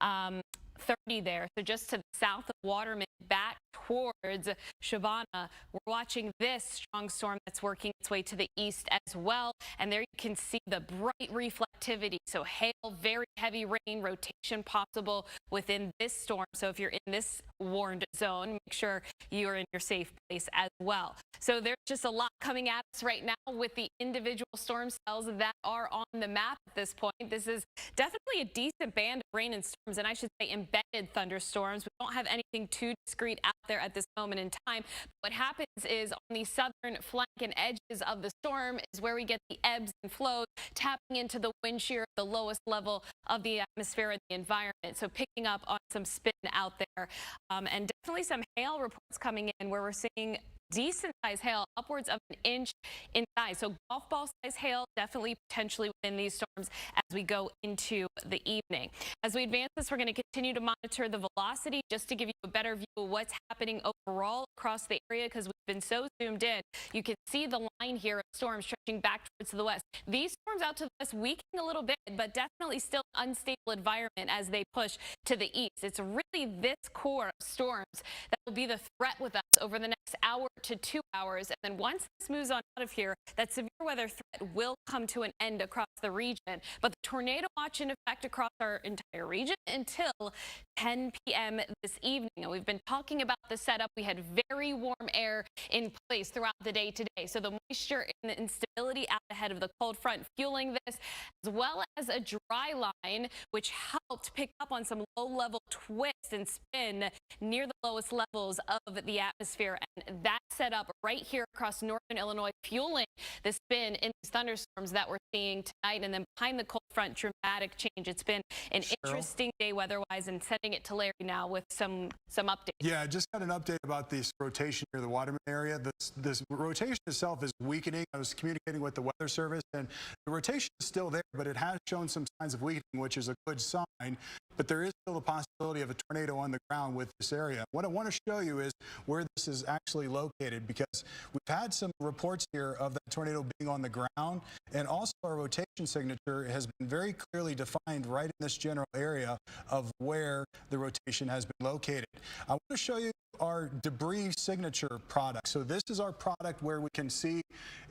30 there. So just to the south of Waterman, back towards Shavana, we're watching this strong storm that's working its way to the east as well. And there you can see the bright reflect activity. So hail, very heavy rain, rotation possible within this storm. So if you're in this warned zone, make sure you're in your safe place as well. So there's just a lot coming at us right now with the individual storm cells that are on the map at this point. This is definitely a decent band of rain and storms, and I should say embedded thunderstorms. We don't have anything too discrete out there at this moment in time. What happens is on the southern flank and edges of the storm is where we get the ebbs and flows tapping into the wind shear at the lowest level of the atmosphere and the environment. So picking up on some spin out there, and definitely some hail reports coming in where we're seeing decent size hail, upwards of an inch in size. So golf ball size hail definitely potentially within these storms as we go into the evening. As we advance this, we're going to continue to monitor the velocity just to give you a better view of what's happening overall across the area, because we've been so zoomed in. You can see the line here of storms stretching back towards the west. These storms out to the west weakening a little bit, but definitely still unstable environment as they push to the east. It's really this core of storms that will be the threat with us over the next hour to 2 hours. And then once this moves on out of here, that severe weather threat will come to an end across the region. But the tornado watch in effect across our entire region until 10 p.m. this evening. And we've been talking about the setup. We had very warm air in place throughout the day today. So the moisture and the instability out ahead of the cold front fueling this, as well as a dry line, which helped pick up on some low-level twist and spin near the lowest levels of the atmosphere. And that set up right here across northern Illinois, fueling the spin in these thunderstorms that we're seeing tonight. And then behind the cold front, dramatic change. It's been an interesting day weather-wise, and sending it to Larry now with some updates. Yeah, I just got an update about this rotation near the Waterman area. This rotation itself is weakening. I was communicating with the Weather Service, and the rotation is still there, but it has shown some signs of weakening, which is a good sign. But there is still the possibility of a tornado on the ground with this area. What I want to show you is where this is actually located, because we've had some reports here of that tornado being on the ground, and also our rotation signature has been very clearly defined right in this general area of where the rotation has been located. I want to show you our debris signature product. So this is our product where we can see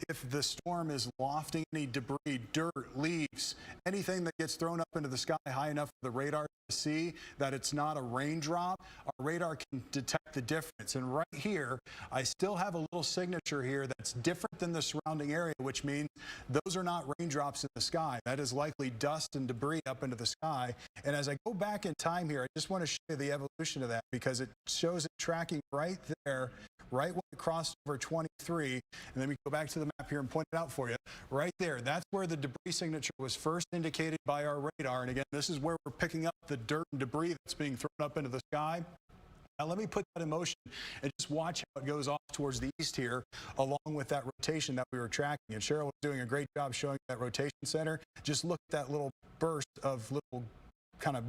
if the storm is lofting any debris, dirt, leaves, anything that gets thrown up into the sky high enough for the radar to see that it's not a raindrop. Our radar can detect the difference. And right here, I still have a little signature here that's different than the surrounding area, which means those are not raindrops in the sky. That is likely dust and debris up into the sky. And as I go back in time here, I just want to show you the evolution of that, because it shows it tracking right there, right when it crossed over 23. And then we go back to the map here and point it out for you. Right there, that's where the debris signature was first indicated by our radar. And again, this is where we're picking up the dirt and debris that's being thrown up into the sky. Now let me put that in motion and just watch how it goes off towards the east here, along with that rotation that we were tracking. And Cheryl was doing a great job showing that rotation center. Just look at that little burst of little kind of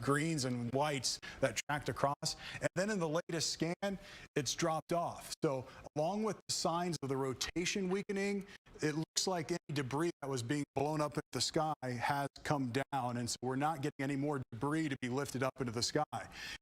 greens and whites that tracked across. And then in the latest scan, it's dropped off. So along with the signs of the rotation weakening, it looks like any debris that was being blown up into the sky has come down, and so we're not getting any more debris to be lifted up into the sky.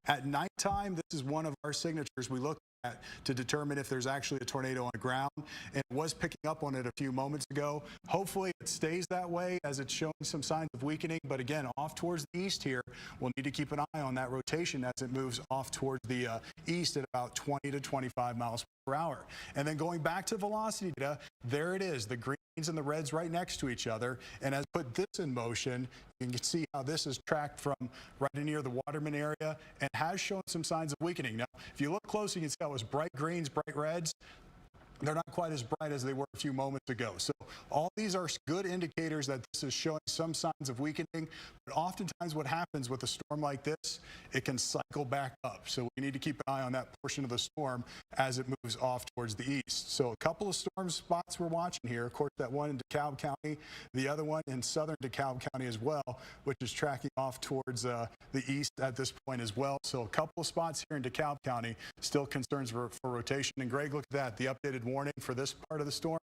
At nighttime, this is one of our signatures we look at to determine if there's actually a tornado on the ground, and it was picking up on it a few moments ago. Hopefully it stays that way as it's showing some signs of weakening, but again, off towards the east here, we'll need to keep an eye on that rotation as it moves off towards the east at about 20 to 25 miles per hour. And then going back to velocity data, there it is, the greens and the reds right next to each other. And as I put this in motion, you can see how this is tracked from right near the Waterman area and has shown some signs of weakening. Now, if you look close, you can see how it was bright greens, bright reds. They're not quite as bright as they were a few moments ago. So all these are good indicators that this is showing some signs of weakening. But oftentimes what happens with a storm like this, it can cycle back up. So we need to keep an eye on that portion of the storm as it moves off towards the east. So a couple of storm spots we're watching here. Of course, that one in DeKalb County, the other one in southern DeKalb County as well, which is tracking off towards the east at this point as well. So a couple of spots here in DeKalb County, still concerns for rotation. And Greg, look at that, the updated warning for this part of the storm,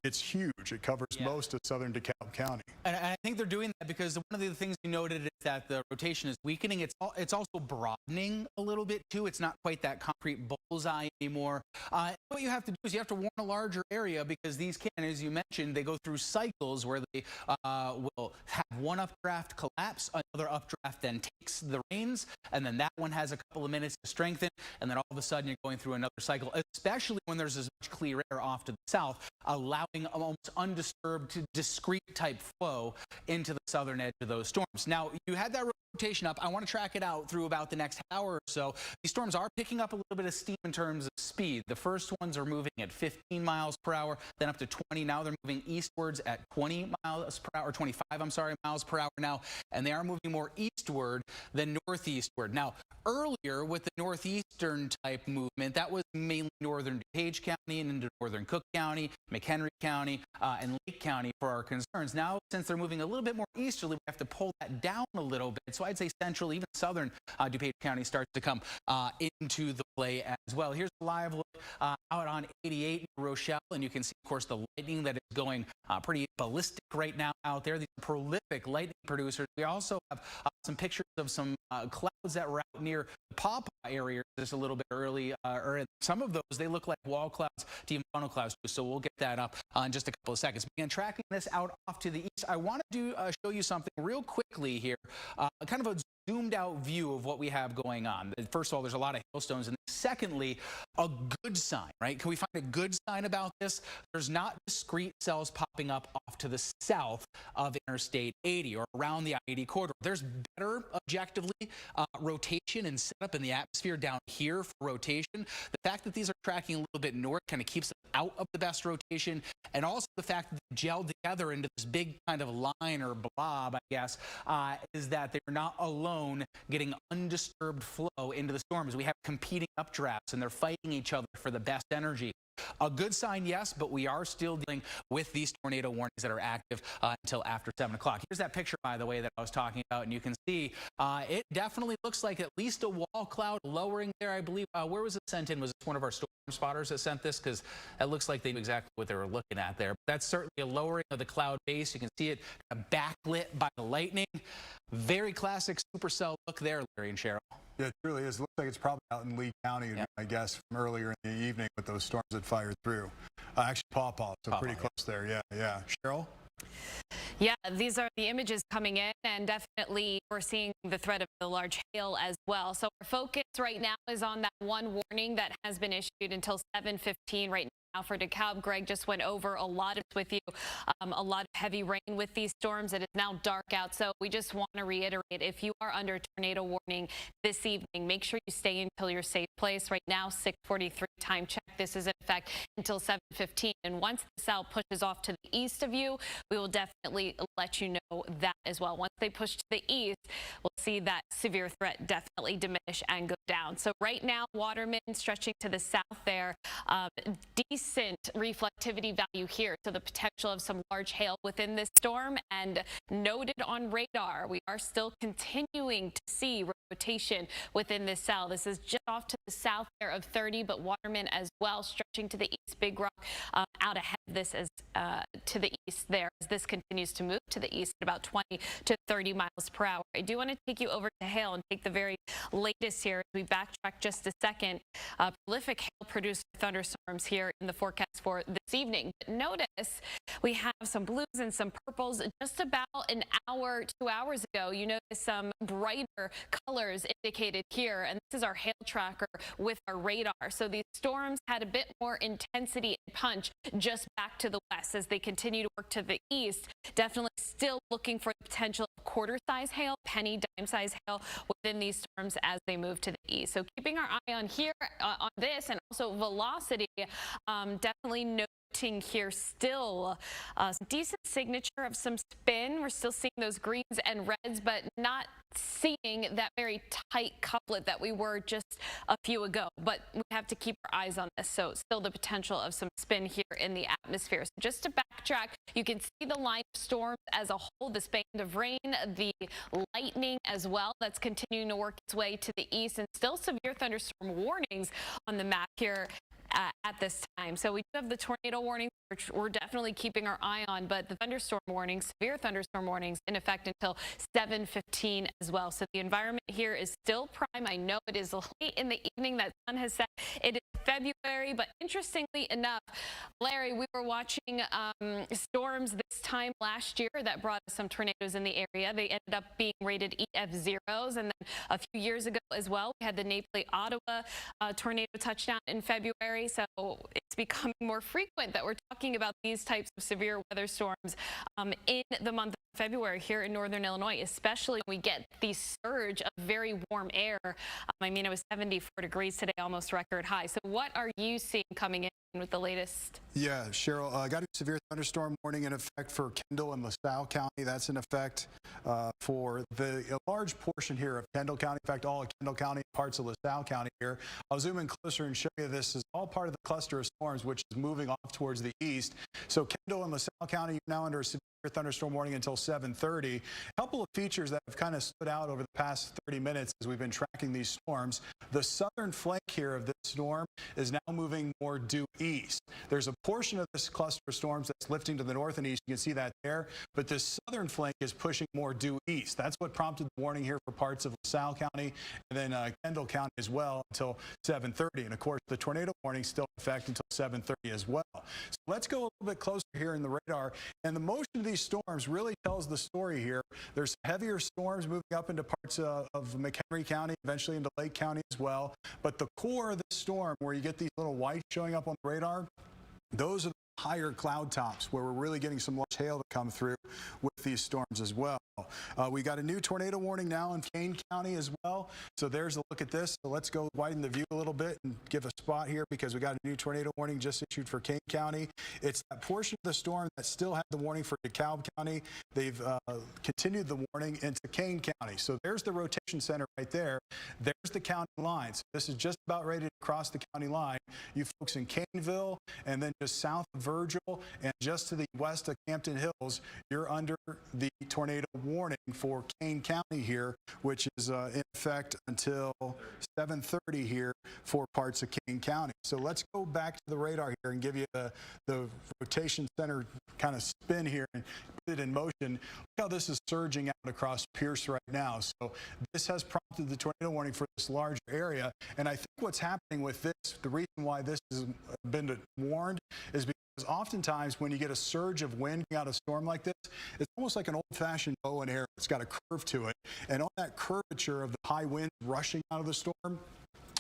it's huge. It covers most of southern DeKalb County. And I think they're doing that because one of the things you noted is that the rotation is weakening. It's also broadening a little bit too. It's not quite that concrete bullseye anymore. What you have to do is you have to warn a larger area because these can, as you mentioned, they go through cycles where they will have one updraft collapse, another updraft then takes the reins, and then that one has a couple of minutes to strengthen, and then all of a sudden you're going through another cycle, especially when there's as much clear air off to the south, allowing almost undisturbed, discrete type flow into the southern edge of those storms. Now, you had that rotation up. I want to track it out through about the next hour or so. These storms are picking up a little bit of steam in terms of speed. The first ones are moving at 15 miles per hour, then up to 20. Now they're moving eastwards at 20 miles per hour, 25, I'm sorry, miles per hour now, and they are moving more eastward than northeastward. Now, earlier with the northeastern type movement, that was mainly northern DuPage County and into northern Cook County, McHenry County, and Lake County for our concerns. Now, since they're moving a little bit more easterly, we have to pull that down a little bit. So I'd say central, even southern DuPage County starts to come into the play as well. Here's a live look out on 88 in Rochelle, and you can see, of course, the lightning that is going pretty ballistic right now out there. These are prolific lightning producers. We also have some pictures of some clouds that were out near the Pawpaw area just a little bit early, or some of those, they look like wall clouds to even funnel clouds too, so we'll get that up in just a couple of seconds. Again, tracking this out off to the east, I want to show you something real quickly here, kind of a zoomed out view of what we have going on. First of all, there's a lot of hailstones, and secondly, a good sign, right? Can we find a good sign about this? There's not discrete cells popping up off to the south of Interstate 80 or around the I-80 corridor. There's better, objectively, rotation and setup in the atmosphere down here for rotation. The fact that these are tracking a little bit north kind of keeps them out of the best rotation, and also the fact that they gelled together into this big kind of line or blob, I guess, is that they're not alone getting undisturbed flow into the storms. We have competing updrafts, and they're fighting each other for the best energy. A good sign, yes, but we are still dealing with these tornado warnings that are active until after 7 o'clock. Here's that picture, by the way, that I was talking about, and you can see it definitely looks like at least a wall cloud lowering there, I believe. Where was it sent in? Was it one of our storm spotters that sent this? Because it looks like they knew exactly what they were looking at there. But that's certainly a lowering of the cloud base. You can see it backlit by the lightning. Very classic supercell look there, Larry and Cheryl. Yeah, it truly is. It looks like it's probably out in Lee County, I guess, from earlier in the evening with those storms that fired through. Actually, Pawpaw, so pretty close there. Yeah. Cheryl? Yeah, these are the images coming in, and definitely we're seeing the threat of the large hail as well. So our focus right now is on that one warning that has been issued until 7:15 right now for DeKalb. Greg just went over a lot of it with you, a lot of heavy rain with these storms. It is now dark out, so we just want to reiterate, if you are under tornado warning this evening, make sure you stay until your safe place. Right now, 6:43 time check. This is in effect until 7:15, and once the cell pushes off to the east of you, we will definitely let you know that as well. Once they push to the east, we'll see that severe threat definitely diminish and go down. So right now, Waterman stretching to the south there, decent reflectivity value here, so the potential of some large hail within this storm, and noted on radar, we are still continuing to see rotation within this cell. This is just off to the south there of 30, but Waterman as well, stretching to the east. Big Rock out ahead of this as to the east there, as this continues to move to the east at about 20 to 30 miles per hour. I do want to take you over to hail and take the very latest here as we backtrack just a second. Prolific hail producer thunderstorms here in the forecast for this evening. But notice we have some blues and some purples. Just about an hour, 2 hours ago, you notice some brighter colors indicated here, and this is our hail tracker with our radar. So these storms had a bit more intensity and punch just back to the west as they continue to work to the east. Definitely still looking for the potential of quarter-size hail, penny dime-size hail within these storms as they move to the east. So keeping our eye on here, on this, and also velocity, definitely noting here still some decent signature of some spin. We're still seeing those greens and reds, but not seeing that very tight couplet that we were just a few ago. But we have to keep our eyes on this. So still the potential of some spin here in the atmosphere. So just to backtrack, you can see the line of storms as a whole, this band of rain, the lightning as well, that's continuing to work its way to the east, and still severe thunderstorm warnings on the map here at this time. So we do have the tornado warning, which we're definitely keeping our eye on, but the thunderstorm warnings, severe thunderstorm warnings, in effect until 7:15 as well. So the environment here is still prime. I know it is late in the evening. That sun has set. It is February, but interestingly enough, Larry, we were watching storms this time last year that brought us some tornadoes in the area. They ended up being rated EF0s, and then a few years ago as well, we had the Naples-Ottawa tornado touchdown in February. So it's becoming more frequent that we're talking about these types of severe weather storms in the month of February here in northern Illinois, especially when we get the surge of very warm air. I mean, it was 74 degrees today, almost record high. So what are you seeing coming in with the latest? Yeah, Cheryl, got a severe thunderstorm warning in effect for Kendall and LaSalle County. That's in effect for a large portion here of Kendall County. In fact, all of Kendall County, parts of LaSalle County here. I'll zoom in closer and show you this is all part of the cluster of storms, which is moving off towards the east. So Kendall and LaSalle County are now under a severe thunderstorm warning until 7:30. A couple of features that have kind of stood out over the past 30 minutes as we've been tracking these storms. The southern flank here of this storm is now moving more due east. There's a portion of this cluster of storms that's lifting to the north and east. You can see that there. But this southern flank is pushing more due east. That's what prompted the warning here for parts of LaSalle County and then Kendall County as well until 7:30. And of course, the tornado warning is still in effect until 7:30 as well. So let's go a little bit closer here in the radar. And the motion of these storms really tells the story here. There's heavier storms moving up into parts of McHenry County, eventually into Lake County as well. But the core of the storm, where you get these little whites showing up on the radar, those are the higher cloud tops where we're really getting some large hail to come through with these storms as well. We got a new tornado warning now in Kane County as well. So there's a look at this. So let's go widen the view a little bit and give a spot here because we got a new tornado warning just issued for Kane County. It's that portion of the storm that still had the warning for DeKalb County. They've continued the warning into Kane County. So there's the rotation center right there. There's the county line. So this is just about ready to cross the county line. You folks in Caneville and then just south of Virgil and just to the west of Campton Hills, you're under the tornado warning for Kane County here, which is in effect until 7:30 here for parts of Kane County. So let's go back to the radar here and give you the rotation center kind of spin here and put it in motion. Look how this is surging out across Pierce right now. So this has prompted the tornado warning for this larger area. And I think what's happening with this, the reason why this has been warned is because oftentimes when you get a surge of wind coming out of a storm like this, it's almost like an old-fashioned bow and arrow. It's got a curve to it. And on that curvature of the high wind rushing out of the storm,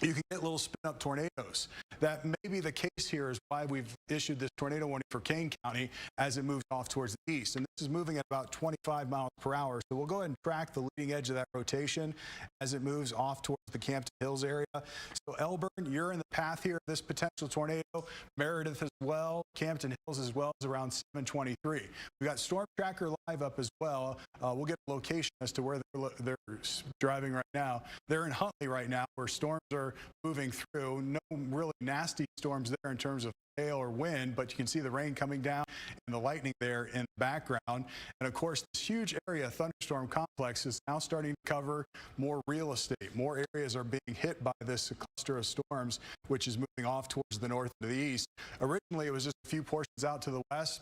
you can get little spin-up tornadoes. That may be the case here is why we've issued this tornado warning for Kane County as it moves off towards the east. And this is moving at about 25 miles per hour. So we'll go ahead and track the leading edge of that rotation as it moves off towards the Campton Hills area. So Elburn, you're in the path here of this potential tornado. Meredith as well. Campton Hills as well is around 723. We've got Storm Tracker Live up as well. We'll get a location as to where they're driving right now. They're in Huntley right now where storms are moving through. No really nasty storms there in terms of hail or wind, but you can see the rain coming down and the lightning there in the background. And of course, this huge area thunderstorm complex is now starting to cover more real estate. More areas are being hit by this cluster of storms, which is moving off towards the north and the east. Originally, it was just a few portions out to the west.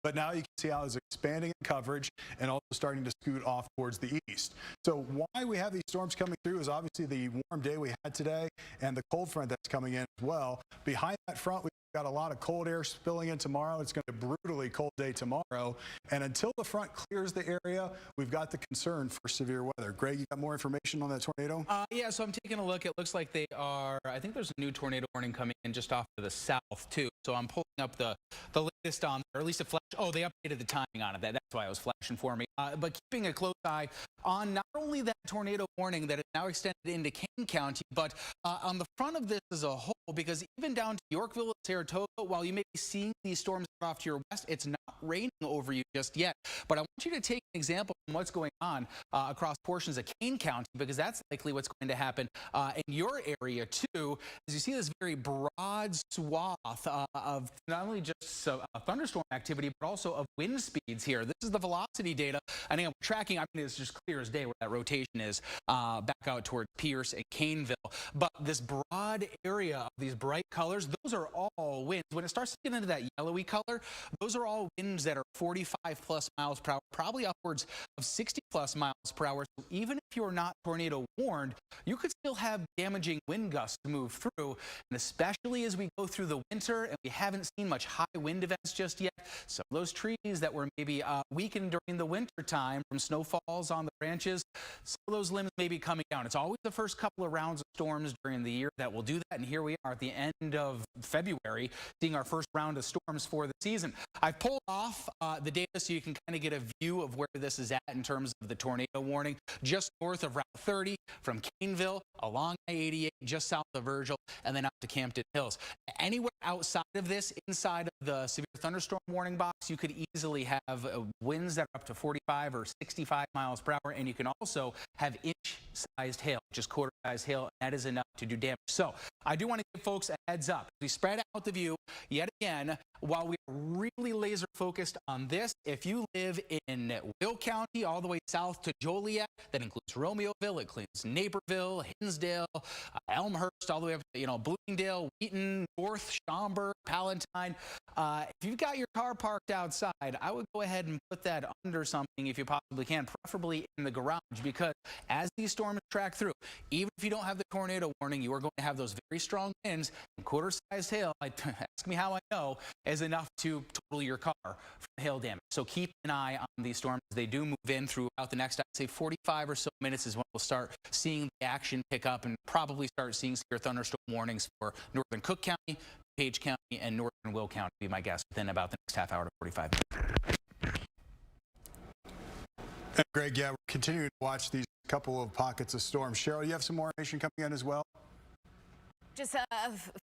But now you can see how it's expanding in coverage and also starting to scoot off towards the east. So why we have these storms coming through is obviously the warm day we had today and the cold front that's coming in as well. Behind that front, we've got a lot of cold air spilling in tomorrow. It's going to be a brutally cold day tomorrow. And until the front clears the area, we've got the concern for severe weather. Greg, you got more information on that tornado? Yeah, so I'm taking a look. It looks like they are, I think there's a new tornado warning coming in just off to the south, too. So I'm pulling up the latest on there, or at least a flash. Oh, they updated the timing on it. That's why it was flashing for me. But keeping a close eye on not only that tornado warning that is now extended into Kane County, but on the front of this as a whole, because even down to Yorkville and Saratoga, while you may be seeing these storms off to your west, it's not raining over you just yet. But I want want you to take an example from what's going on across portions of Kane County, because that's likely what's going to happen in your area too. As you see this very broad swath of not only just thunderstorm activity, but also of wind speeds here. This is the velocity data. I think I'm tracking. I mean, it's just clear as day where that rotation is back out towards Pierce and Caneville. But this broad area of these bright colors, those are all winds. When it starts to get into that yellowy color, those are all winds that are 45+ miles per hour, probably upwards of 60+ miles per hour. So even if you're not tornado warned, you could still have damaging wind gusts move through. And especially as we go through the winter and we haven't seen much high wind events just yet, some of those trees that were maybe weakened during the winter time from snowfalls on the branches, some of those limbs may be coming down. It's always the first couple of rounds of storms during the year that will do that. And here we are at the end of February, seeing our first round of storms for the season. I've pulled off the data so you can kind of get a view of where this is at in terms of the tornado warning. Just north of Route 30 from Caneville, along I-88, just south of Virgil, and then out to Campton Hills. Anywhere outside of this, inside of the severe thunderstorm warning box, you could easily have winds that are up to 45 or 65 miles per hour, and you can also have inch-sized hail, just quarter-sized hail, and that is enough to do damage. So I do want to give folks a heads up. We spread out the view yet again. While we are really laser focused on this, if you live in Will County all the way south to Joliet, that includes Romeoville, it includes Naperville, Hinsdale, Elmhurst, all the way up to Bloomingdale, Wheaton, North, Schaumburg, Palatine. If you've got your car parked outside, I would go ahead and put that under something if you possibly can, preferably in the garage, because as these storms track through, even if you don't have the tornado warning, you are going to have those very strong winds and quarter-sized hail. Ask me how I know, is enough to total your car from hail damage. So keep an eye on these storms as they do move in throughout the next, I'd say 45 or so minutes is when we'll start seeing the action pick up and probably start seeing severe thunderstorm warnings for northern Cook County, Page County, and northern Will County, be my guess, within about the next half hour to 45 minutes. And Greg, yeah, we're continuing to watch these couple of pockets of storms. Cheryl, you have some more information coming in as well? Just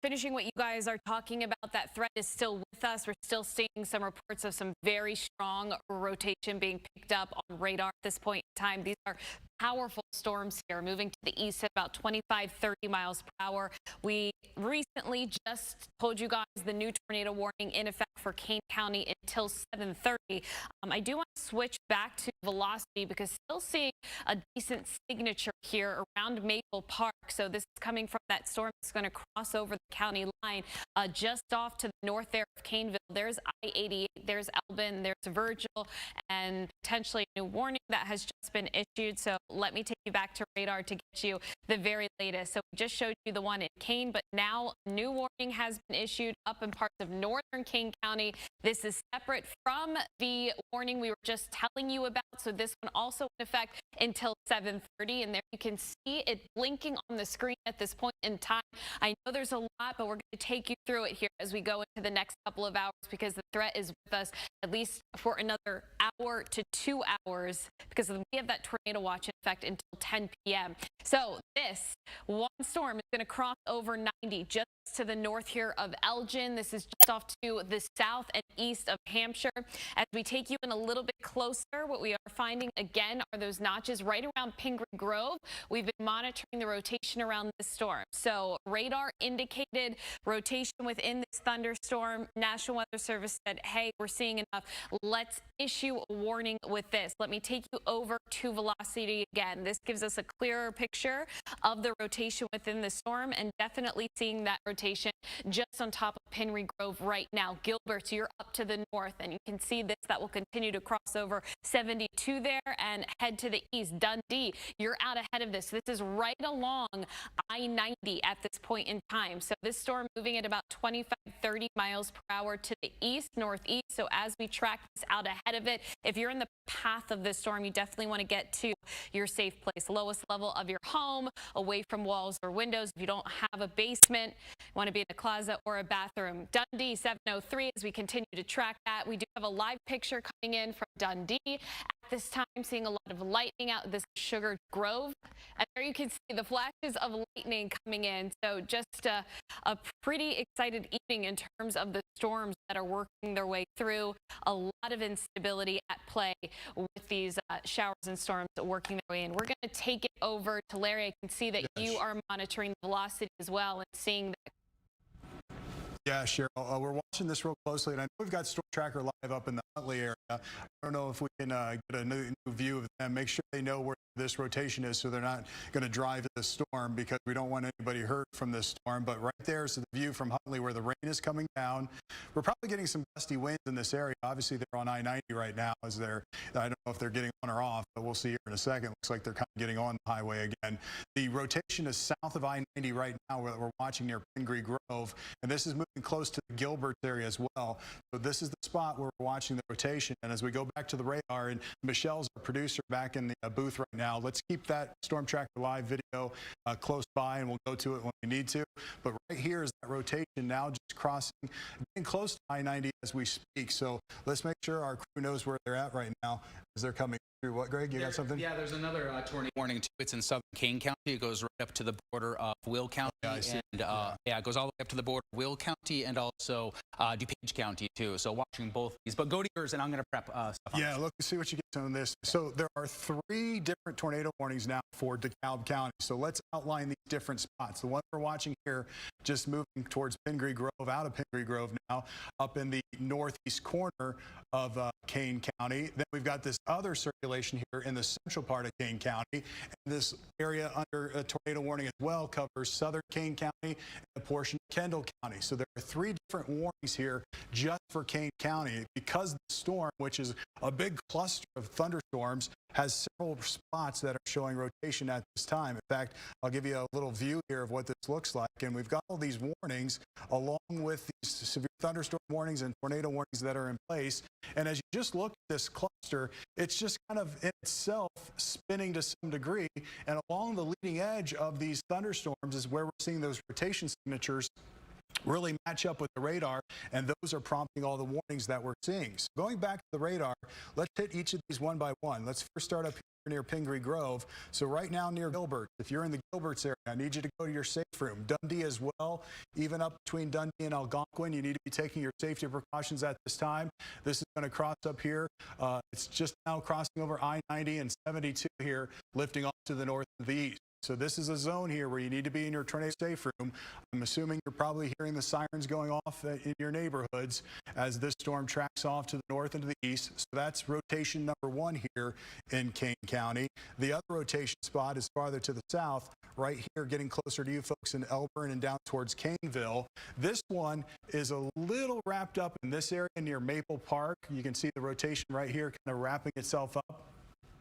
finishing what you guys are talking about, that threat is still with us. We're still seeing some reports of some very strong rotation being picked up on radar at this point in time. These are powerful storms here, moving to the east at about 25-30 miles per hour. We recently just told you guys the new tornado warning in effect for Kane County until 7:30. I do want to switch back to velocity because still seeing a decent signature here around Maple Park. So this is coming from that storm that's going to cross over the county line just off to the north there of Caneville. There's I-88, there's Elbin, there's Virgil, and potentially a new warning that has just been issued. So let me take you back to radar to get you the very latest. So we just showed you the one in Kane, but now a new warning has been issued up in parts of northern Kane County. This is separate from the warning we were just telling you about. So this one also in effect until 7:30, and there you can see it blinking on the screen at this point in time. I know there's a lot, but we're going to take you through it here as we go into the next couple of hours, because the threat is with us at least for another hour to 2 hours, because we have that tornado watch in effect until 10 p.m. So this one storm is going to cross over 90 just to the north here of Elgin. This is just off to the south and east of Hampshire. As we take you in a little bit closer, what we are finding again are those notches right around Pingree Grove. We've been monitoring the rotation around this storm. So radar indicated rotation within this thunderstorm. National Weather Service said, hey, we're seeing enough. Let's issue a warning with this. Let me take you over to velocity again. This gives us a clearer picture of the rotation within the storm, and definitely seeing that rotation just on top of Pingree Grove right now. Gilbert, you're up to the north, and you can see this, that will continue to cross over 72 there and head to the east. Dundee, you're out ahead of this. This is right along I-90 at this point in time. So this storm moving at about 25-30 miles per hour to the east, northeast. So as we track this out ahead of it, if you're in the path of this storm, you definitely want to get to your safe place, lowest level of your home, away from walls or windows. If you don't have a basement, you want to be in a closet or a bathroom. Dundee 703, as we continue to track that, we do have a live picture coming in from Dundee. At this time, seeing a lot of lightning out. This is Sugar Grove. And there you can see the flashes of lightning coming in. So just a pretty excited evening in terms of the storms that are working their way through. A lot of instability at play with these showers and storms working their way in. We're going to take it over to Larry. I can see that you are monitoring the velocity as well and seeing that. Yeah, Cheryl, we're watching this real closely, and I know we've got Storm Tracker live up in the Huntley area. I don't know if we can get a new view of them, make sure they know where this rotation is so they're not going to drive the storm, because we don't want anybody hurt from this storm. But right there is the view from Huntley where the rain is coming down. We're probably getting some gusty winds in this area. Obviously, they're on I-90 right now. I don't know if they're getting on or off, but we'll see here in a second. Looks like they're kind of getting on the highway again. The rotation is south of I-90 right now, where we're watching near Pingree Grove, and this is moving close to the Gilbert area as well. So this is the spot where we're watching the rotation. And as we go back to the radar, and Michelle's our producer back in the booth right now, let's keep that Storm Tracker live video close by, and we'll go to it when we need to. But right here is that rotation now just crossing, getting close to I-90 as we speak. So let's make sure our crew knows where they're at right now as they're coming through. What, Greg? You got something? Yeah, there's another tornado warning too. It's in southern Kane County. It goes right up to the border of Will County, and it goes all the way up to the border of Will County and also DuPage County too. So watching both these. But go to yours, and I'm going to prep stuff. Yeah, look, see what you get on this. So there are 3 different tornado warnings now for DeKalb County. So let's outline these different spots. The one we're watching here, just moving towards Pingree Grove, out of Pingree Grove now, up in the northeast corner of Kane County. Then we've got this other circulation here in the central part of Kane County. And this area under a tornado warning as well covers southern Kane County and a portion of Kendall County. So there are 3 different warnings here just for Kane County, because the storm, which is a big cluster of thunderstorms, has several spots that are showing rotation at this time. In fact, I'll give you a little view here of what this looks like. And we've got all these warnings along with these severe thunderstorm warnings and tornado warnings that are in place. And as you just look at this cluster, it's just kind of in itself spinning to some degree. And along the leading edge of these thunderstorms is where we're seeing those rotation signatures really match up with the radar, and those are prompting all the warnings that we're seeing. So going back to the radar, let's hit each of these one by one. Let's first start up here near Pingree Grove. So right now near Gilbert, if you're in the Gilbert's area, I need you to go to your safe room. Dundee as well, even up between Dundee and Algonquin, you need to be taking your safety precautions at this time. This is going to cross up here. It's just now crossing over I-90 and 72 here, lifting off to the north and the east. So this is a zone here where you need to be in your tornado safe room. I'm assuming you're probably hearing the sirens going off in your neighborhoods as this storm tracks off to the north and to the east. So that's rotation number 1 here in Kane County. The other rotation spot is farther to the south, right here, getting closer to you folks in Elburn and down towards Caneville. This one is a little wrapped up in this area near Maple Park. You can see the rotation right here kind of wrapping itself up.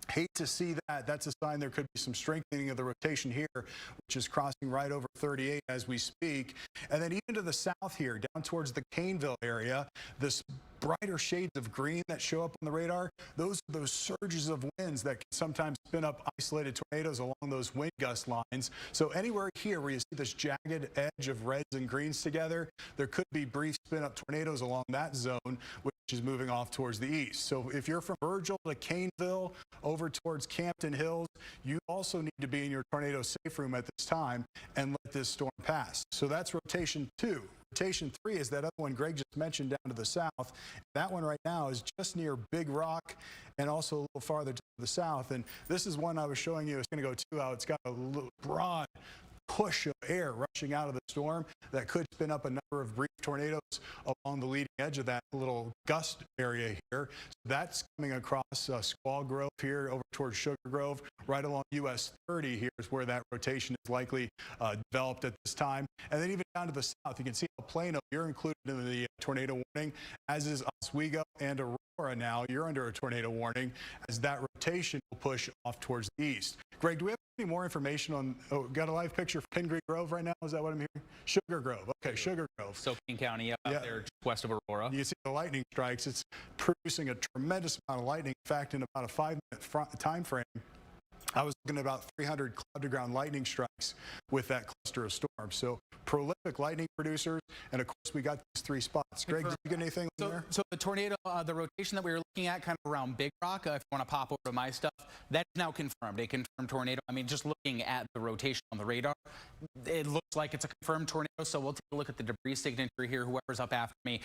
Hate to see that. That's a sign there could be some strengthening of the rotation here, which is crossing right over 38 as we speak. And then even to the south here, down towards the Caneville area, this brighter shades of green that show up on the radar, those are those surges of winds that can sometimes spin up isolated tornadoes along those wind gust lines. So anywhere here where you see this jagged edge of reds and greens together, there could be brief spin up tornadoes along that zone, which is moving off towards the east. So if you're from Virgil to Caneville over towards Campton Hills, you also need to be in your tornado safe room at this time and let this storm pass. So that's rotation 2. Rotation 3 is that other one Greg just mentioned down to the south. That one right now is just near Big Rock and also a little farther to the south. And this is one I was showing you. It's going to go 2 out. It's got a little broad push of air rushing out of the storm that could spin up a number of brief tornadoes along the leading edge of that little gust area here. So that's coming across Squaw Grove here over towards Sugar Grove, right along US 30 here is where that rotation is likely developed at this time. And then even down to the south, you can see how Plano, you're included in the tornado warning, as is Oswego and Aurora now. You're under a tornado warning as that rotation will push off towards the east. Greg, do we have any more information on, got a live picture of Pingree Grove right now? Is that what I'm hearing? Sugar Grove. Okay, Sugar Grove. So Kane County out there just west of Aurora. You see the lightning strikes. It's producing a tremendous amount of lightning. In fact, in about a 5-minute time frame, I was looking at about 300 cloud-to-ground lightning strikes with that cluster of storms. So prolific lightning producers, and of course we got these 3 spots. Greg, did you get anything on there? So the tornado, the rotation that we were looking at kind of around Big Rock, if you want to pop over to my stuff, that's now confirmed. A confirmed tornado. I mean, just looking at the rotation on the radar, it looks like it's a confirmed tornado. So we'll take a look at the debris signature here. Whoever's up after me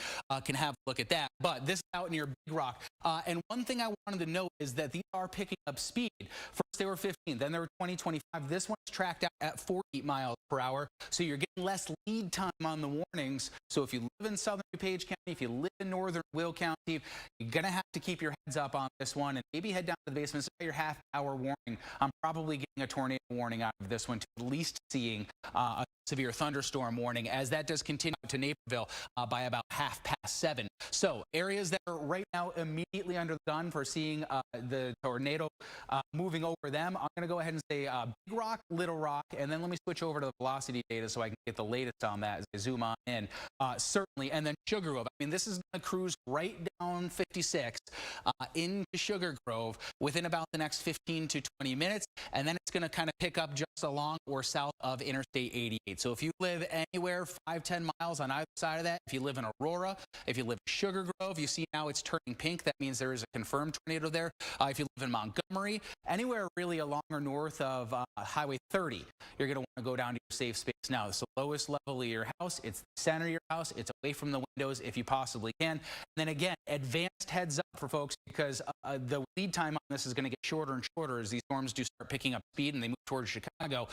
can have a look at that. But this is out near Big Rock. And one thing I wanted to note is that these are picking up speed. First they were 15, then they were 20, 25. This one's tracked out at 40 miles per hour. So you're getting less lead time on the warnings. So if you live in southern DuPage County, if you live in northern Will County, you're going to have to keep your heads up on this one and maybe head down to the basement. Say your half-hour warning. I'm probably getting a tornado warning out of this one, to at least seeing a severe thunderstorm warning, as that does continue to Naperville by about 7:30. So areas that are right now immediately under the gun for seeing the tornado moving over them, I'm going to go ahead and say Big Rock, Little Rock, and then let me switch over to the velocity data so I can get the latest on that as I zoom on in. Certainly, and then Sugar Grove. I mean, this is going to cruise right down 56 into Sugar Grove within about the next 15 to 20 minutes, and then it's going to kind of pick up just along or south of Interstate 88. So if you live anywhere 5-10 miles on either side of that, if you live in Aurora, if you live in Sugar Grove, you see now it's turning pink. That means there is a confirmed tornado there. If you live in Montgomery, anywhere really along or north of Highway 30, you're going to want to go down to your safe space now. It's the lowest level of your house. It's the center of your house. It's away from the windows if you possibly can. And then again, advanced heads up for folks, because the lead time on this is going to get shorter and shorter as these storms do start picking up speed and they move towards Chicago.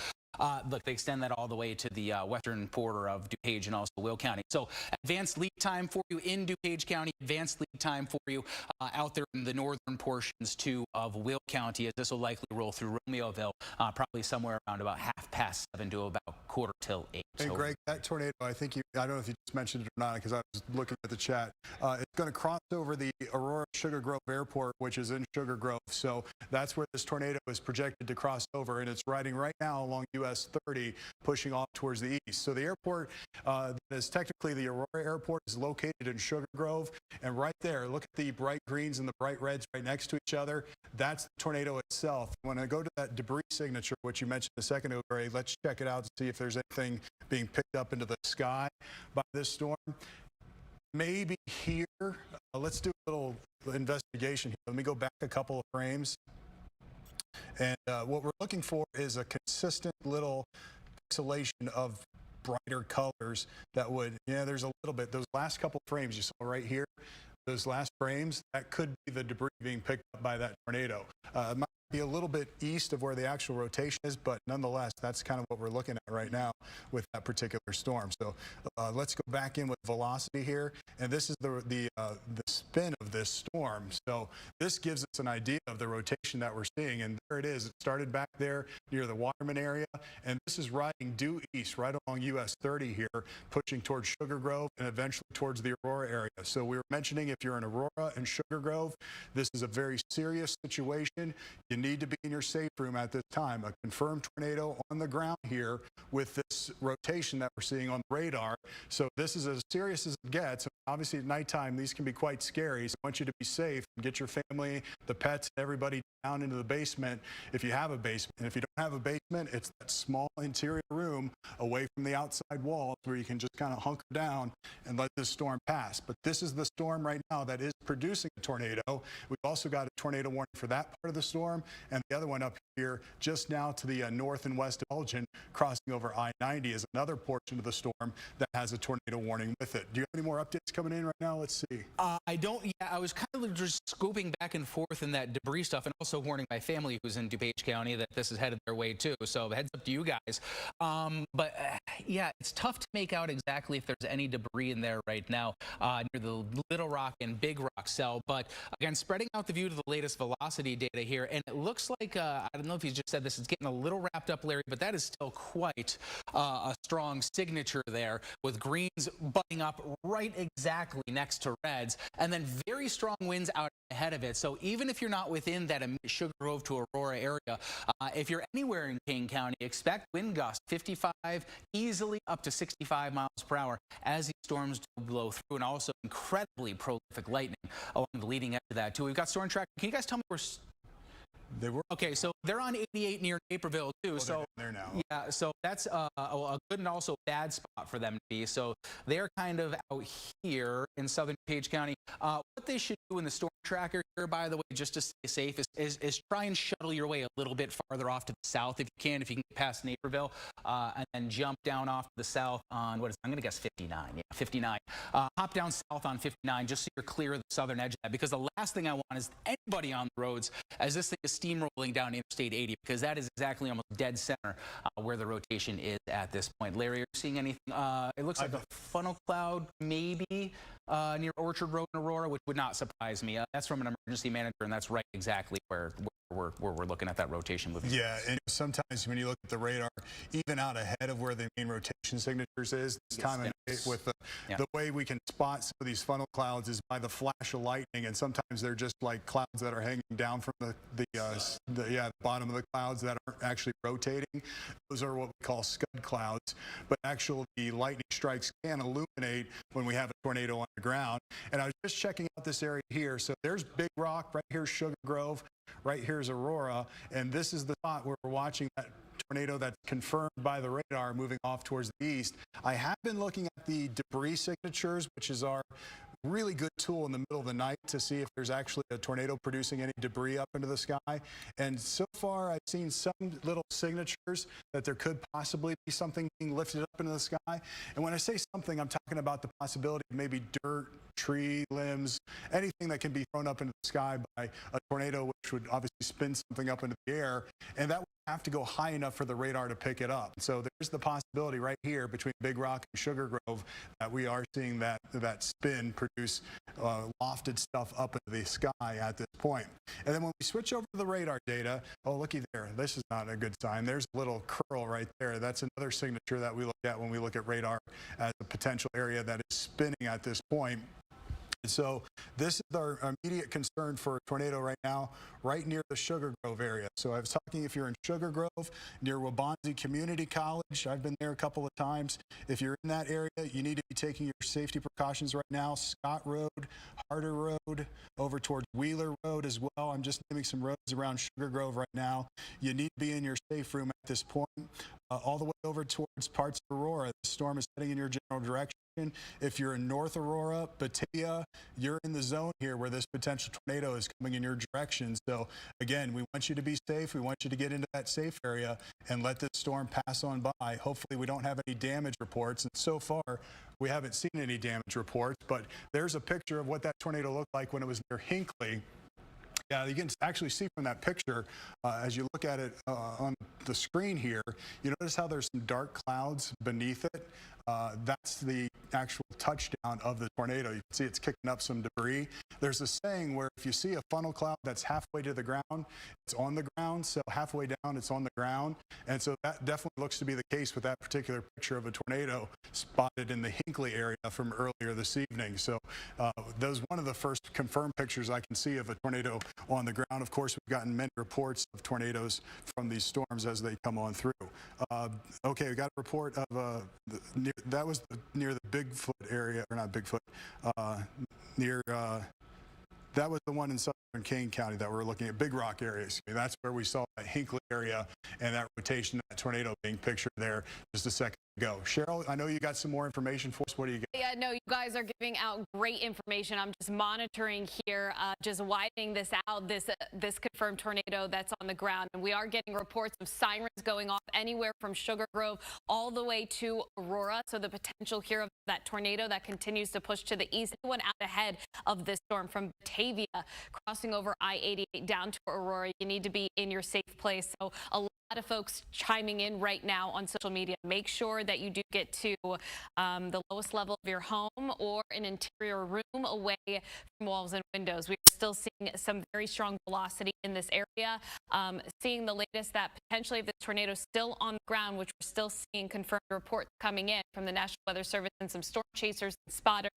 Look, they extend that all the way to the western border of DuPage and also Will County. So advanced lead time for you in DuPage County, advanced lead time for you out there in the northern portions too of Will County, as this will likely roll through Romeoville probably somewhere around about 7:30 to about 7:45. And Greg, that tornado, I don't know if you just mentioned it or not, because I was looking at the chat. It's going to cross over the Aurora Sugar Grove Airport, which is in Sugar Grove. So that's where this tornado is projected to cross over, and it's riding right now along US 30, pushing off towards the east. So the airport that is technically the Aurora Airport is located in Sugar Grove, and right there, look at the bright greens and the bright reds right next to each other. That's the tornado itself. When I go to that debris signature, which you mentioned a second ago, Greg, let's check it out to see if there's anything being picked up into the sky by this storm. Maybe here. Let's do a little investigation here. Let me go back a couple of frames. And what we're looking for is a consistent little pixelation of brighter colors that would, there's a little bit. Those last couple frames you saw right here, those last frames, that could be the debris being picked up by that tornado. It might be a little bit east of where the actual rotation is, but nonetheless, that's kind of what we're looking at right now with that particular storm. So let's go back in with velocity here, and this is the spin of this storm. So this gives us an idea of the rotation that we're seeing, and there it is. It started back there near the Waterman area, and this is riding due east right along US 30 here, pushing towards Sugar Grove and eventually towards the Aurora area. So we were mentioning if you're in Aurora and Sugar Grove, this is a very serious situation. You need to be in your safe room at this time. A confirmed tornado on the ground here with this rotation that we're seeing on the radar. So this is as serious as it gets. Obviously at nighttime, these can be quite scary. So I want you to be safe and get your family, the pets, everybody down into the basement if you have a basement. And if you don't have a basement, it's that small interior room away from the outside walls where you can just kind of hunker down and let this storm pass. But this is the storm right now that is producing a tornado. We've also got a tornado warning for that part of the storm, and the other one up here just now to the north and west of Elgin, crossing over I-90, is another portion of the storm that has a tornado warning with it. Do you have any more updates coming in right now? Let's see. I don't. Yeah, I was kind of just scoping back and forth in that debris stuff, and also warning my family who's in DuPage County that this is headed their way too. So heads up to you guys. Yeah, it's tough to make out exactly if there's any debris in there right now near the Little Rock and Big Rock cell. But again, spreading out the view to the latest velocity data here, and it looks like I don't know if you just said this, it's getting a little wrapped up, Larry, but that is still quite a strong signature there, with greens butting up right exactly next to reds, and then very strong winds out ahead of it. So even if you're not within that Sugar Grove to Aurora area, if you're anywhere in King County, expect wind gusts 55, easily up to 65 miles per hour as these storms blow through, and also incredibly prolific lightning along the leading edge of that too. We've got storm track. Can you guys tell me where They were Okay, so they're on 88 near Naperville too. So there now. yeah, so that's a good and also bad spot for them to be. So they're kind of out here in southern Page County. What they should do in the storm tracker here, by the way, just to stay safe, is try and shuttle your way a little bit farther off to the south if you can get past Naperville, and then jump down off to the south on, what is, I'm going to guess 59. Yeah, 59. Hop down south on 59 just so you're clear of the southern edge of that, because the last thing I want is anybody on the roads as this thing is steamrolling down Interstate 80, because that is exactly almost dead center where the rotation is at this point. Larry, are you seeing anything? It looks like a funnel cloud maybe near Orchard Road in Aurora, which would not surprise me. That's from an emergency manager, and that's right exactly where we're looking at that rotation moving. Yeah, and sometimes when you look at the radar, even out ahead of where the main rotation signatures is, this time of day with the way we can spot some of these funnel clouds is by the flash of lightning, and sometimes they're just like clouds that are hanging down from the bottom of the clouds that aren't actually rotating. Those are what we call scud clouds, but actually the lightning strikes can illuminate when we have a tornado on the ground. And I was just checking out this area here. So there's Big Rock, right here's Sugar Grove, right here's Aurora, and this is the spot where we're watching that tornado that's confirmed by the radar moving off towards the east. I have been looking at the debris signatures, which is our really good tool in the middle of the night to see if there's actually a tornado producing any debris up into the sky. And so far, I've seen some little signatures that there could possibly be something being lifted up into the sky. And when I say something, I'm talking about the possibility of maybe dirt, tree limbs, anything that can be thrown up into the sky by a tornado, which would obviously spin something up into the air. And that would have to go high enough for the radar to pick it up. So there's the possibility right here between Big Rock and Sugar Grove that we are seeing that spin produce lofted stuff up into the sky at this point. And then when we switch over to the radar data, oh, looky there, this is not a good sign. There's a little curl right there. That's another signature that we look at when we look at radar as a potential area that is spinning at this point. And so this is our immediate concern for a tornado right now, right near the Sugar Grove area. So I was talking, if you're in Sugar Grove, near Waubonsie Community College, I've been there a couple of times. If you're in that area, you need to be taking your safety precautions right now. Scott Road, Harder Road, over towards Wheeler Road as well. I'm just naming some roads around Sugar Grove right now. You need to be in your safe room at this point. All the way over towards parts of Aurora. The storm is heading in your general direction. If you're in North Aurora, Batavia, you're in the zone here where this potential tornado is coming in your direction. So again, we want you to be safe. We want you to get into that safe area and let this storm pass on by. Hopefully we don't have any damage reports. And so far, we haven't seen any damage reports, but there's a picture of what that tornado looked like when it was near Hinckley. Yeah, you can actually see from that picture, as you look at it on the screen here, you notice how there's some dark clouds beneath it. That's the actual touchdown of the tornado. You can see it's kicking up some debris. There's a saying where if you see a funnel cloud that's halfway to the ground, it's on the ground. So halfway down, it's on the ground. And so that definitely looks to be the case with that particular picture of a tornado spotted in the Hinckley area from earlier this evening. So that was one of the first confirmed pictures I can see of a tornado on the ground. Of course, we've gotten many reports of tornadoes from these storms as they come on through. Okay, we got a report of that was near the Bigfoot area, or not Bigfoot, near that was the one in southern Kane County that we're looking at, Big Rock area. That's where we saw that Hinckley area and that rotation, that tornado being pictured there just a second ago. Cheryl, I know you got some more information for us. What do you get? Yeah, no, you guys are giving out great information. I'm just monitoring here, just widening this out, this confirmed tornado that's on the ground. And we are getting reports of sirens going off anywhere from Sugar Grove all the way to Aurora. So the potential here of that tornado that continues to push to the east. Anyone out ahead of this storm from Batavia crossing over I-88 down to Aurora, you need to be in your safe place. So a lot of folks chiming in right now on social media. Make sure that you do get to the lowest level of your home or an interior room away from walls and windows. We're still seeing some very strong velocity in this area. Seeing the latest that potentially if this tornado is still on the ground, which we're still seeing confirmed reports coming in from the National Weather Service and some storm chasers and spotters,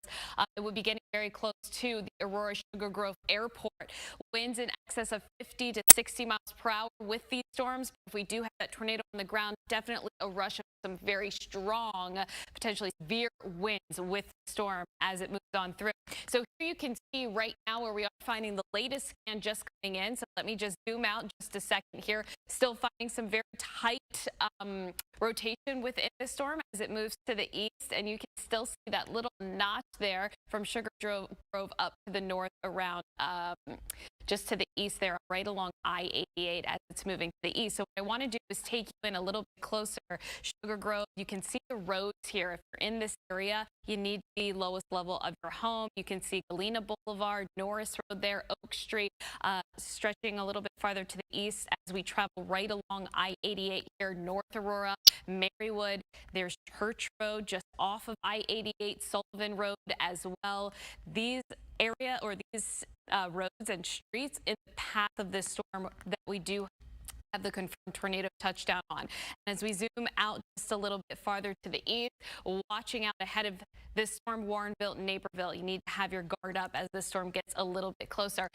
it would be getting very close to the Aurora Sugar Grove Airport. Winds in excess of 50 to 60 miles per hour with these storms. If we we do have that tornado on the ground. Definitely a rush of some very strong, potentially severe winds with the storm as it moves on through. So here you can see right now where we are finding the latest scan just coming in. So let me just zoom out just a second here. Still finding some very tight rotation within the storm as it moves to the east, and you can still see that little notch there from Sugar Grove up to the north around just to the east there, right along I-88 as it's moving to the east. So what I want to do is take you in a little bit closer. Sugar Grove, you can see the roads here. If you're in this area, you need the lowest level of your home. You can see Galena Boulevard, Norris Road there, Oak Street, stretching a little bit farther to the east as we travel right along I-88 here, North Aurora, Marywood. There's Church Road just off of I-88, Sullivan Road as well. These roads and streets in the path of this storm that we do have the confirmed tornado touchdown on. And as we zoom out just a little bit farther to the east, watching out ahead of this storm, Warrenville, Naperville, you need to have your guard up as the storm gets a little bit closer.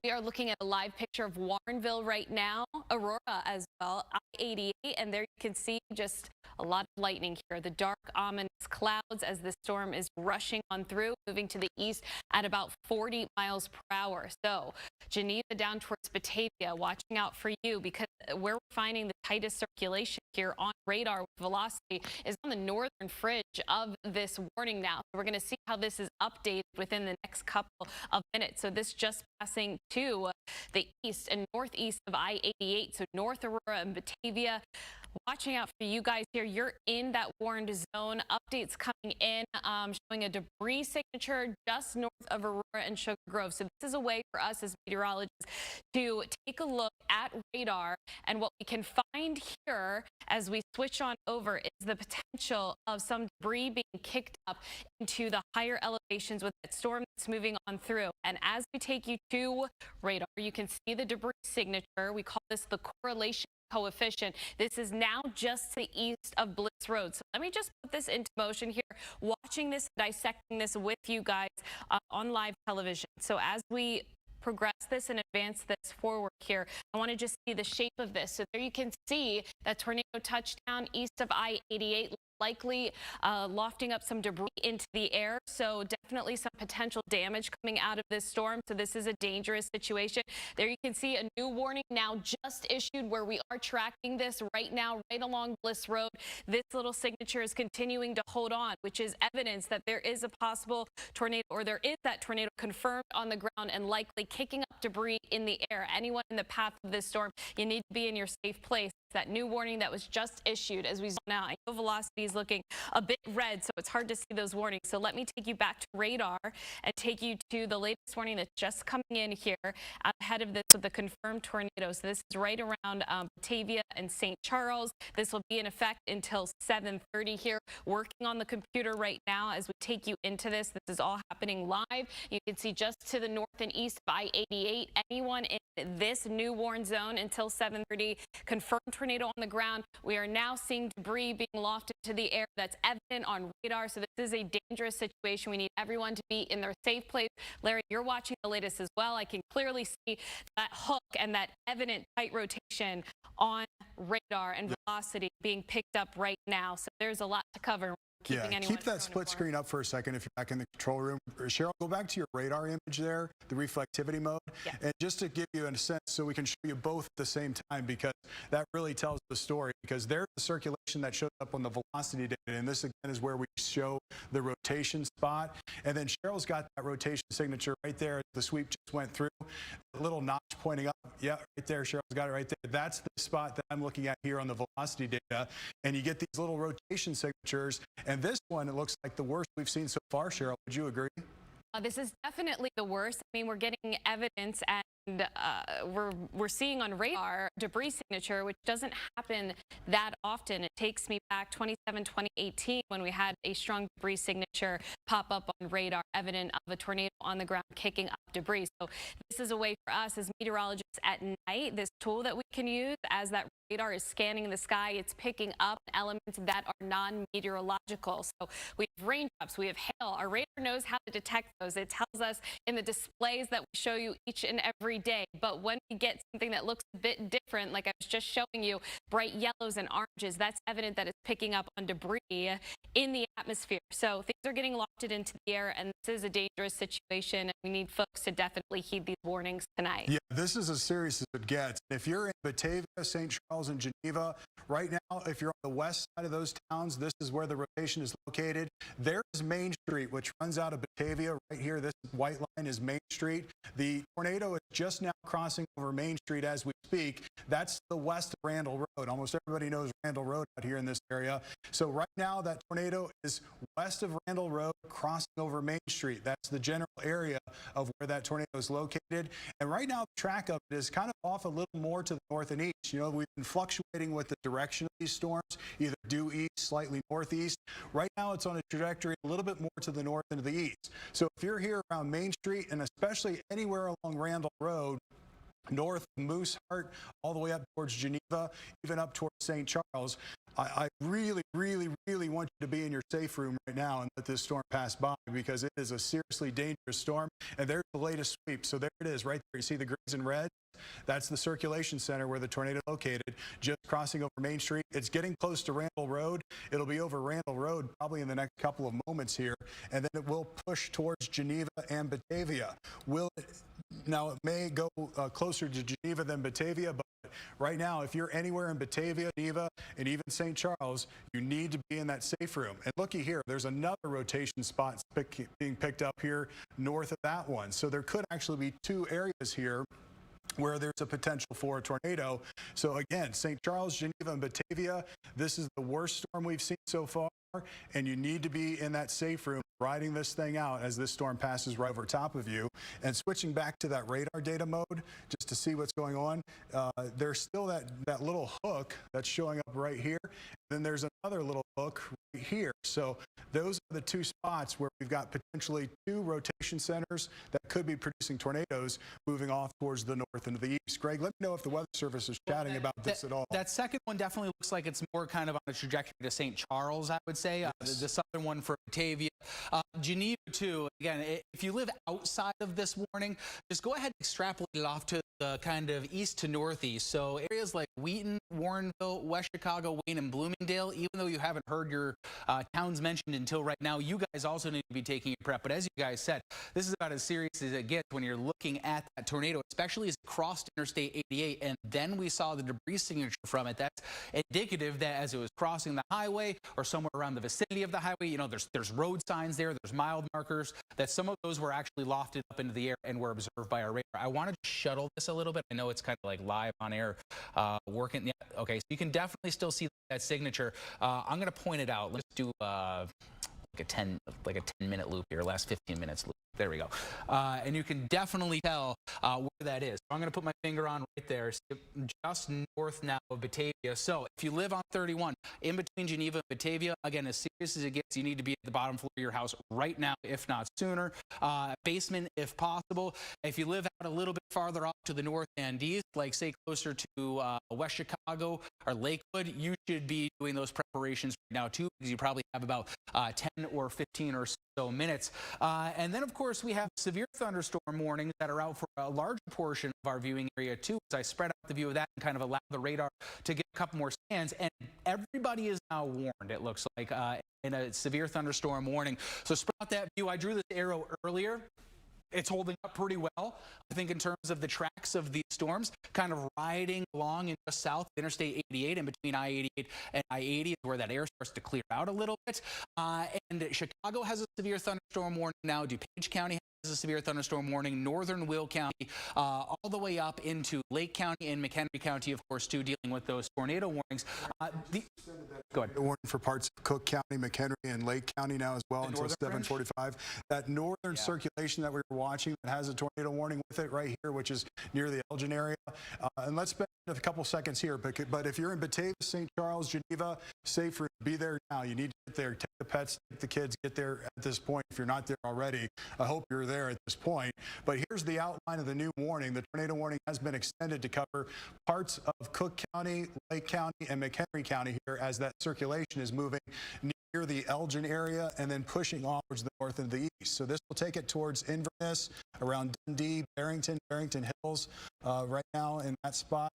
We are looking at a live picture of Warrenville right now, Aurora as well, I-88, and there you can see just a lot of lightning here. The dark, ominous clouds as the storm is rushing on through, moving to the east at about 40 miles per hour. So Geneva down towards Batavia, watching out for you, because where we're finding the tightest circulation here on radar with velocity is on the northern fringe of this warning now. So we're going to see how this is updated within the next couple of minutes. So this just passing to the east and northeast of I-88, so North Aurora and Batavia. Watching out for you guys here. You're in that warned zone. Updates coming in showing a debris signature just north of Aurora and Sugar Grove. So this is a way for us as meteorologists to take a look at radar, and what we can find here as we switch on over is the potential of some debris being kicked up into the higher elevations with that storm that's moving on through. And as we take you to radar, you can see the debris signature. We call this the correlation coefficient. This is now just to the east of Bliss Road. So let me just put this into motion here, watching this, dissecting this with you guys on live television. So as we progress this and advance this forward here, I want to just see the shape of this. So there you can see that tornado touchdown east of I-88, likely lofting up some debris into the air. So definitely some potential damage coming out of this storm. So this is a dangerous situation. There you can see a new warning now just issued where we are tracking this right now, right along Bliss Road. This little signature is continuing to hold on, which is evidence that there is a possible tornado, or there is that tornado confirmed on the ground and likely kicking up debris in the air. Anyone in the path of this storm, you need to be in your safe place. That new warning that was just issued as we zoom out. I know velocity is looking a bit red, so it's hard to see those warnings. So let me take you back to radar and take you to the latest warning that's just coming in here ahead of this with the confirmed tornadoes. So this is right around Batavia and St. Charles. This will be in effect until 7:30 here. Working on the computer right now as we take you into this. This is all happening live. You can see just to the north and east of I-88. Anyone in this new warn zone until 7:30. Confirmed tornado on the ground. We are now seeing debris being lofted to the air. That's evident on radar. So this is a dangerous situation. We need everyone to be in their safe place. Larry, you're watching the latest as well. I can clearly see that hook and that evident tight rotation on radar and velocity being picked up right now. So there's a lot to cover. Keep that split screen up for a second if you're back in the control room. Cheryl, go back to your radar image there, the reflectivity mode. Yeah. And just to give you a sense so we can show you both at the same time, because that really tells the story, because there's the circulation that shows up on the velocity data, and this again is where we show the rotation spot. And then Cheryl's got that rotation signature right there. The sweep just went through. A little notch pointing up. Yeah, right there. Cheryl's got it right there. That's the spot that I'm looking at here on the velocity data. And you get these little rotation signatures. And this one, it looks like the worst we've seen so far, Cheryl. Would you agree? This is definitely the worst. I mean, we're getting evidence, and we're seeing on radar debris signature, which doesn't happen that often. It takes me back 2018 when we had a strong debris signature pop up on radar, evident of a tornado on the ground kicking up debris. So this is a way for us as meteorologists at night, this tool that we can use as that radar is scanning the sky, it's picking up elements that are non-meteorological. So we have raindrops, we have hail. Our radar knows how to detect those. It tells us in the displays that we show you each and every every day. But when we get something that looks a bit different, like I was just showing you, bright yellows and oranges, that's evident that it's picking up on debris in the atmosphere. So things are getting lofted into the air, and this is a dangerous situation. And we need folks to definitely heed these warnings tonight. Yeah, this is as serious as it gets. If you're in Batavia, St. Charles, and Geneva, right now, if you're on the west side of those towns, this is where the rotation is located. There is Main Street, which runs out of Batavia. Right here, this white line is Main Street. The tornado is just now crossing over Main Street as we speak. That's the west of Randall Road. Almost everybody knows Randall Road out here in this area. So right now, that tornado is west of Randall Road, crossing over Main Street. That's the general area of where that tornado is located. And right now, the track of it is kind of off a little more to the north and east. You know, we've been fluctuating with the direction of these storms, either due east, slightly northeast. Right now, it's on a trajectory a little bit more to the north and to the east. So if you're here around Main Street, and especially anywhere along Randall Road, north of Mooseheart, all the way up towards Geneva, even up towards St. Charles, I really, really, really want you to be in your safe room right now and let this storm pass by, because it is a seriously dangerous storm. And there's the latest sweep. So there it is right there. You see the greens and reds? That's the circulation center where the tornado located, just crossing over Main Street. It's getting close to Randall Road. It'll be over Randall Road probably in the next couple of moments here, and then it will push towards Geneva and Batavia. Now, it may go closer to Geneva than Batavia, but right now, if you're anywhere in Batavia, Geneva, and even St. Charles, you need to be in that safe room. And looky here, there's another rotation spot being picked up here north of that one. So there could actually be two areas here where there's a potential for a tornado. So again, St. Charles, Geneva, and Batavia, this is the worst storm we've seen so far, and you need to be in that safe room riding this thing out as this storm passes right over top of you. And switching back to that radar data mode, just to see what's going on, there's still that little hook that's showing up right here. Then there's another little hook right here. So those are the two spots where we've got potentially two rotation centers that could be producing tornadoes moving off towards the north and the east. Greg, let me know if the Weather Service is chatting about this at all. That second one definitely looks like it's more kind of on a trajectory to St. Charles, I would say. Yes. The southern one for Batavia. Geneva, too. Again, if you live outside of this warning, just go ahead and extrapolate it off to the kind of east to northeast. So areas like Wheaton, Warrenville, West Chicago, Wayne, and Bloomingdale, even though you haven't heard your towns mentioned until right now, you guys also need to be taking your prep. But as you guys said, this is about as serious as it gets when you're looking at that tornado, especially as it crossed Interstate 88, and then we saw the debris signature from it. That's indicative that as it was crossing the highway or somewhere around the vicinity of the highway, you know, there's road signs there, there's mild markers, that some of those were actually lofted up into the air and were observed by our radar. I wanted to shuttle this a little bit. I know it's kind of like live on air working. Yeah, okay, so you can definitely still see that signature. I'm going to point it out. Let's do like a 10-minute loop here, last 15 minutes loop. There we go. And you can definitely tell where that is. So I'm going to put my finger on right there, just north now of Batavia. So if you live on 31, in between Geneva and Batavia, again, as serious as it gets, you need to be at the bottom floor of your house right now, if not sooner. Basement, if possible. If you live out a little bit farther off to the north and east, like say closer to West Chicago or Lakewood, you should be doing those preparations right now too, because you probably have about 10 or 15 or so minutes. And then, of course, we have severe thunderstorm warnings that are out for a large portion of our viewing area too. As I spread out the view of that and kind of allow the radar to get a couple more scans, and everybody is now warned, it looks like, in a severe thunderstorm warning. So spread out that view. I drew this arrow earlier. It's holding up pretty well, I think, in terms of the tracks of these storms, kind of riding along in just south of Interstate 88, and between I-88 and I-80 is where that air starts to clear out a little bit. And Chicago has a severe thunderstorm warning now. DuPage County has a severe thunderstorm warning. Northern Will County, all the way up into Lake County and McHenry County, of course, too, dealing with those tornado warnings. Go ahead. Warning for parts of Cook County, McHenry, and Lake County now as well until 7:45. That northern circulation that we were watching that has a tornado warning with it right here, which is near the Elgin area. And let's spend a couple seconds here. But if you're in Batavia, St. Charles, Geneva, safe room, be there now. You need to get there. Take the pets, take the kids, get there at this point. If you're not there already, I hope you're there at this point. But here's the outline of the new warning. The tornado warning has been extended to cover parts of Cook County, Lake County, and McHenry County here as that circulation is moving near the Elgin area and then pushing off towards the north and the east. So this will take it towards Inverness, around Dundee, Barrington Hills right now in that spot.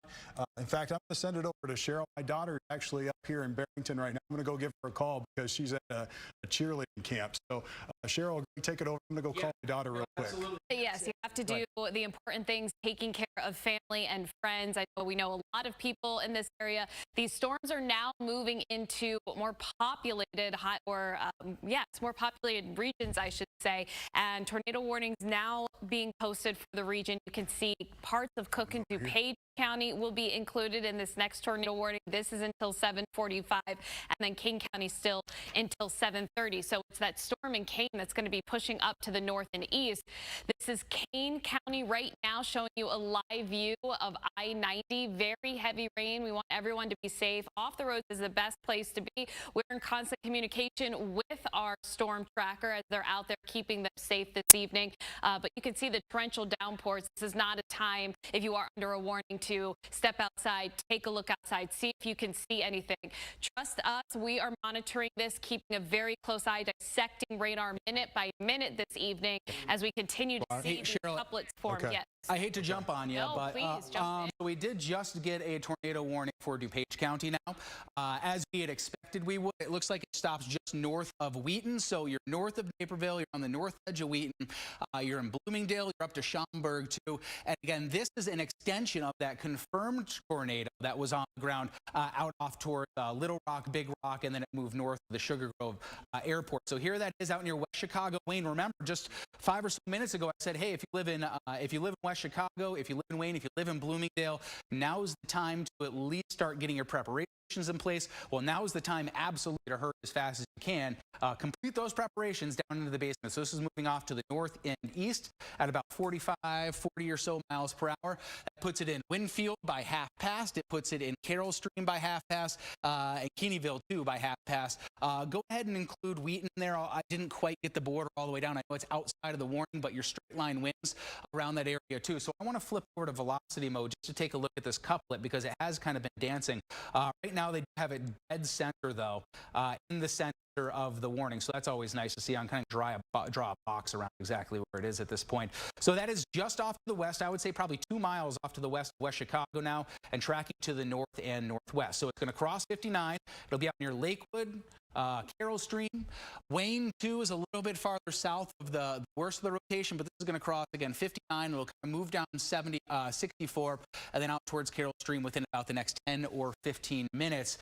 In fact, I'm going to send it over to Cheryl. My daughter is actually up here in Barrington right now. I'm going to go give her a call because she's at a cheerleading camp. So, Cheryl, take it over. I'm going to go call my daughter real quick. Absolutely. Yes, you have to do the important things, taking care of family and friends. We know a lot of people in this area. These storms are now moving into more populated, more populated regions, I should say. And tornado warnings now being posted for the region. You can see parts of Cook and DuPage County will be included in this next tornado warning. This is until 7:45, and then Kane County still until 7:30. So it's that storm in Kane that's going to be pushing up to the north and east. This is Kane County right now, showing you a live view of I-90. Very heavy rain. We want everyone to be safe. Off the roads is the best place to be. We're in constant communication with our storm tracker as they're out there keeping them safe this evening. But you can see the torrential downpours. This is not a time, if you are under a warning, to step outside, take a look outside, see if you can see anything. Trust us, we are monitoring this, keeping a very close eye, dissecting radar minute by minute this evening as we continue to see these couplets form. Okay. Yes. I hate to jump on you, No, but please, jump in. we did just get a tornado warning for DuPage County now. As we had expected we would. It looks like it stops just north of Wheaton. So you're north of Naperville, you're on the north edge of Wheaton, you're in Bloomingdale, you're up to Schaumburg too. And again, this is an extension of that confirmed tornado that was on the ground out off toward Little Rock, Big Rock, and then it moved north of the Sugar Grove Airport. So here that is out near West Chicago. Wayne, remember just 5 or so minutes ago I said, hey, if you live in West Chicago, if you live in Wayne, if you live in Bloomingdale, now is the time to at least start getting your preparations in place. Well, now is the time absolutely to hurry as fast as you can. Complete those preparations down into the basement. So this is moving off to the north and east at about 45, 40 or so miles per hour. That puts it in Winfield by half past. It puts it in Carroll Stream by half past, and Keeneyville too by half past. Go ahead and include Wheaton there. I didn't quite get the border all the way down. I know it's outside of the warning, but your straight line winds around that area too. So I want to flip over to velocity mode just to take a look at this couplet because it has kind of been dancing. Right now they have it dead center though, in the center of the warning. So that's always nice to see. I'm kind of draw a box around exactly where it is at this point. So that is just off to the west. I would say probably 2 miles off to the west of West Chicago now and tracking to the north and northwest. So it's going to cross 59. It'll be out near Lakewood, Carroll Stream. Wayne too is a little bit farther south of the worst of the rotation, but this is going to cross again 59. It'll kind of move down 64 and then out towards Carroll Stream within about the next 10 or 15 minutes.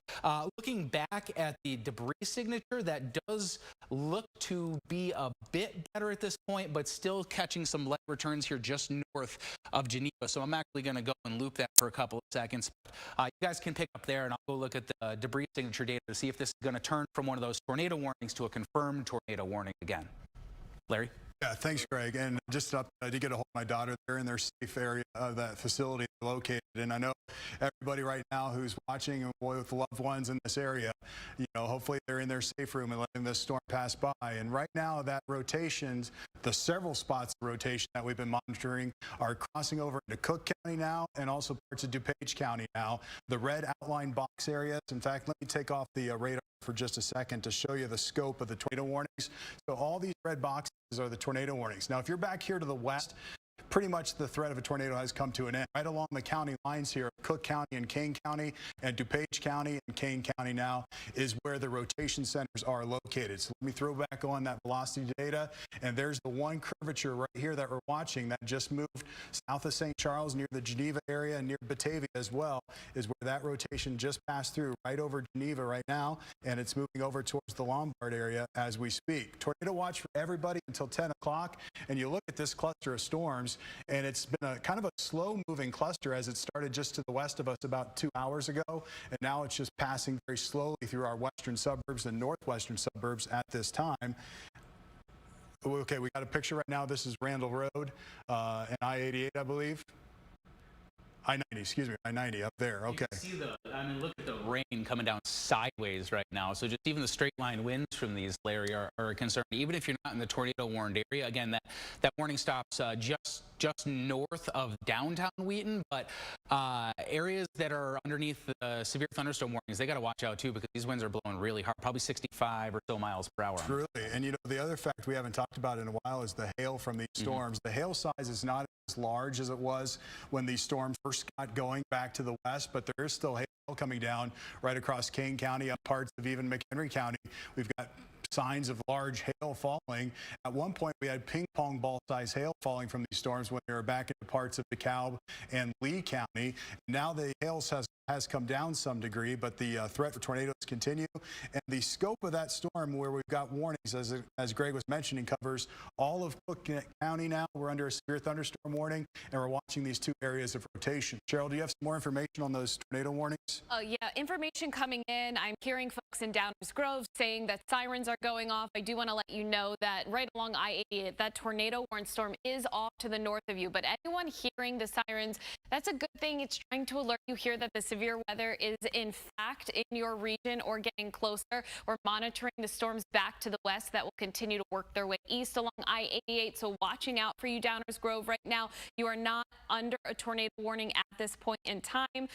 Looking back at the debris signature, that does look to be a bit better at this point, but still catching some light returns here just north of Geneva. So I'm actually going to go and loop that for a couple of seconds. You guys can pick up there and I'll go look at the debris signature data to see if this is going to turn from one of those tornado warnings to a confirmed tornado warning again. Larry? Yeah, thanks, Greg. And just I did get a hold of my daughter. They're in their safe area of that facility located. And I know everybody right now who's watching and with loved ones in this area, hopefully they're in their safe room and letting this storm pass by. And right now that rotations, the several spots of rotation that we've been monitoring are crossing over into Cook County now and also parts of DuPage County now. The red outline box areas. In fact, let me take off the radar for just a second to show you the scope of the tornado warnings. So all these red boxes are the tornado warnings. Now, if you're back here to the west, pretty much the threat of a tornado has come to an end. Right along the county lines here, Cook County and Kane County and DuPage County and Kane County now is where the rotation centers are located. So let me throw back on that velocity data. And there's the one curvature right here that we're watching that just moved south of St. Charles near the Geneva area and near Batavia as well, is where that rotation just passed through right over Geneva right now. And it's moving over towards the Lombard area as we speak. Tornado watch for everybody until 10 o'clock. And you look at this cluster of storms, and it's been a kind of a slow-moving cluster as it started just to the west of us about 2 hours ago, and now it's just passing very slowly through our western suburbs and northwestern suburbs at this time. Okay, we got a picture right now. This is Randall Road and I-88, I believe. I-90, excuse me, I-90 up there. Okay. You can see look at the rain coming down sideways right now. So just even the straight line winds from these, Larry, are a concern. Even if you're not in the tornado warned area, again, that warning stops just north of downtown Wheaton, but areas that are underneath the severe thunderstorm warnings, they got to watch out too, because these winds are blowing really hard, probably 65 or so miles per hour. Truly. And you know, the other fact we haven't talked about in a while is the hail from these storms. The hail size is not as large as it was when these storms first got going back to the west, but there is still hail coming down right across Kane County, up parts of even McHenry County. We've got signs of large hail falling. At one point, we had ping pong ball size hail falling from these storms when they were back into parts of DeKalb and Lee County. Now the hail has come down some degree, but the threat for tornadoes continue. And the scope of that storm, where we've got warnings, as Greg was mentioning, covers all of Cook County now. We're under a severe thunderstorm warning, and we're watching these two areas of rotation. Cheryl, do you have some more information on those tornado warnings? Yeah, information coming in. I'm hearing folks in Downers Grove saying that sirens are going off. I do want to let you know that right along I-80, that tornado warning storm is off to the north of you. But anyone hearing the sirens, that's a good thing. It's trying to alert you here that the severe weather is in fact in your region or getting closer. We're monitoring the storms back to the west that will continue to work their way east along I-88. So watching out for you, Downers Grove. Right now, you are not under a tornado warning at this point in time.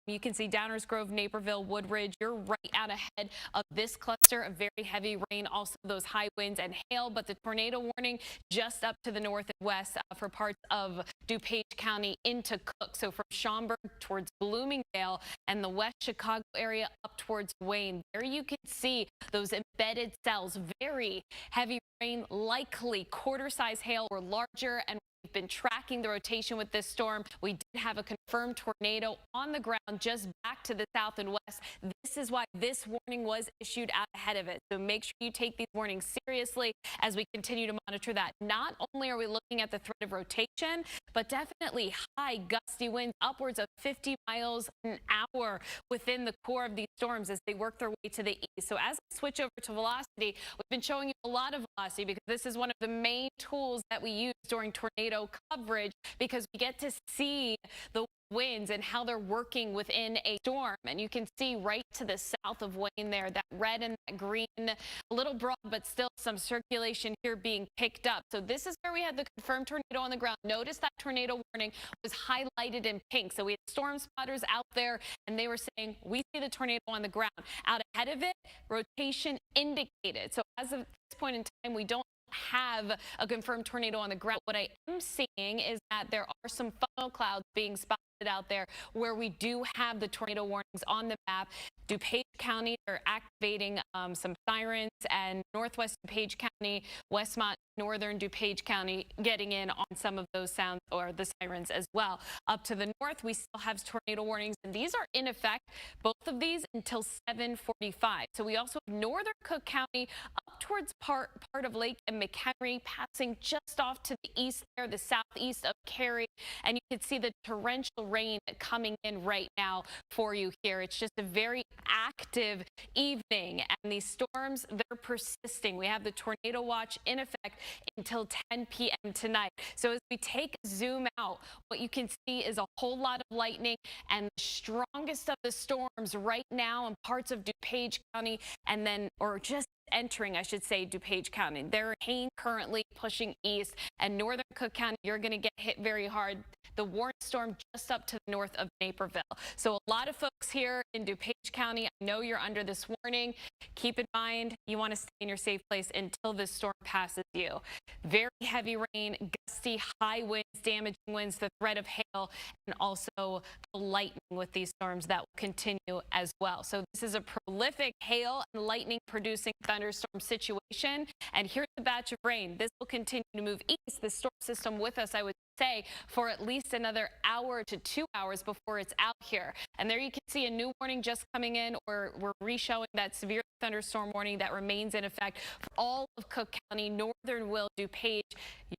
You can see Downers Grove, Naperville, Woodridge. You're right out ahead of this cluster of very heavy rain, also those high winds and hail, but the tornado warning just up to the north and west for parts of DuPage County into Cook. So from Schaumburg towards Bloomingdale and the West Chicago area up towards Wayne. There you can see those embedded cells, very heavy rain, likely quarter-size hail or larger, and we've been tracking the rotation with this storm. We did have a confirmed tornado on the ground just back to the south and west. This is why this warning was issued out ahead of it. So make sure you take these warnings seriously as we continue to monitor that. Not only are we looking at the threat of rotation, but definitely high gusty winds upwards of 50 miles an hour within the core of these storms as they work their way to the east. So as I switch over to velocity, we've been showing you a lot of velocity because this is one of the main tools that we use during tornado coverage, because we get to see the winds and how they're working within a storm. And you can see right to the south of Wayne there, that red and that green, a little broad, but still some circulation here being picked up. So this is where we had the confirmed tornado on the ground. Notice that tornado warning was highlighted in pink. So we had storm spotters out there, and they were saying, we see the tornado on the ground. Out ahead of it, rotation indicated. So as of this point in time, we don't have a confirmed tornado on the ground. What I am seeing is that there are some funnel clouds being spotted out there where we do have the tornado warnings on the map. DuPage County are activating some sirens, and northwest DuPage County, Westmont, northern DuPage County getting in on some of those sounds or the sirens as well. Up to the north, we still have tornado warnings, and these are in effect, both of these, until 7:45. So we also have northern Cook County up towards part of Lake and McHenry, passing just off to the east there, the southeast of Cary, and you can see the torrential rain coming in right now for you here. It's just a very active evening, and these storms, they're persisting. We have the tornado watch in effect until 10 p.m. tonight. So as we take a zoom out, what you can see is a whole lot of lightning, and the strongest of the storms right now in parts of DuPage County, and then, or just entering, I should say, DuPage County. They're currently pushing east, and northern Cook County, you're going to get hit very hard. The warning storm just up to the north of Naperville. So a lot of folks here in DuPage County, I know you're under this warning. Keep in mind, you want to stay in your safe place until this storm passes you. Very heavy rain, gusty, high winds, damaging winds, the threat of hail, and also the lightning with these storms that will continue as well. So this is a prolific hail and lightning producing thunderstorm situation. And here's the batch of rain. This will continue to move east. The storm system with us, I would say, for at least another hour to 2 hours before it's out here. And there you can see a new warning just coming in, or we're re-showing that severe thunderstorm warning that remains in effect for all of Cook County, northern Will, DuPage.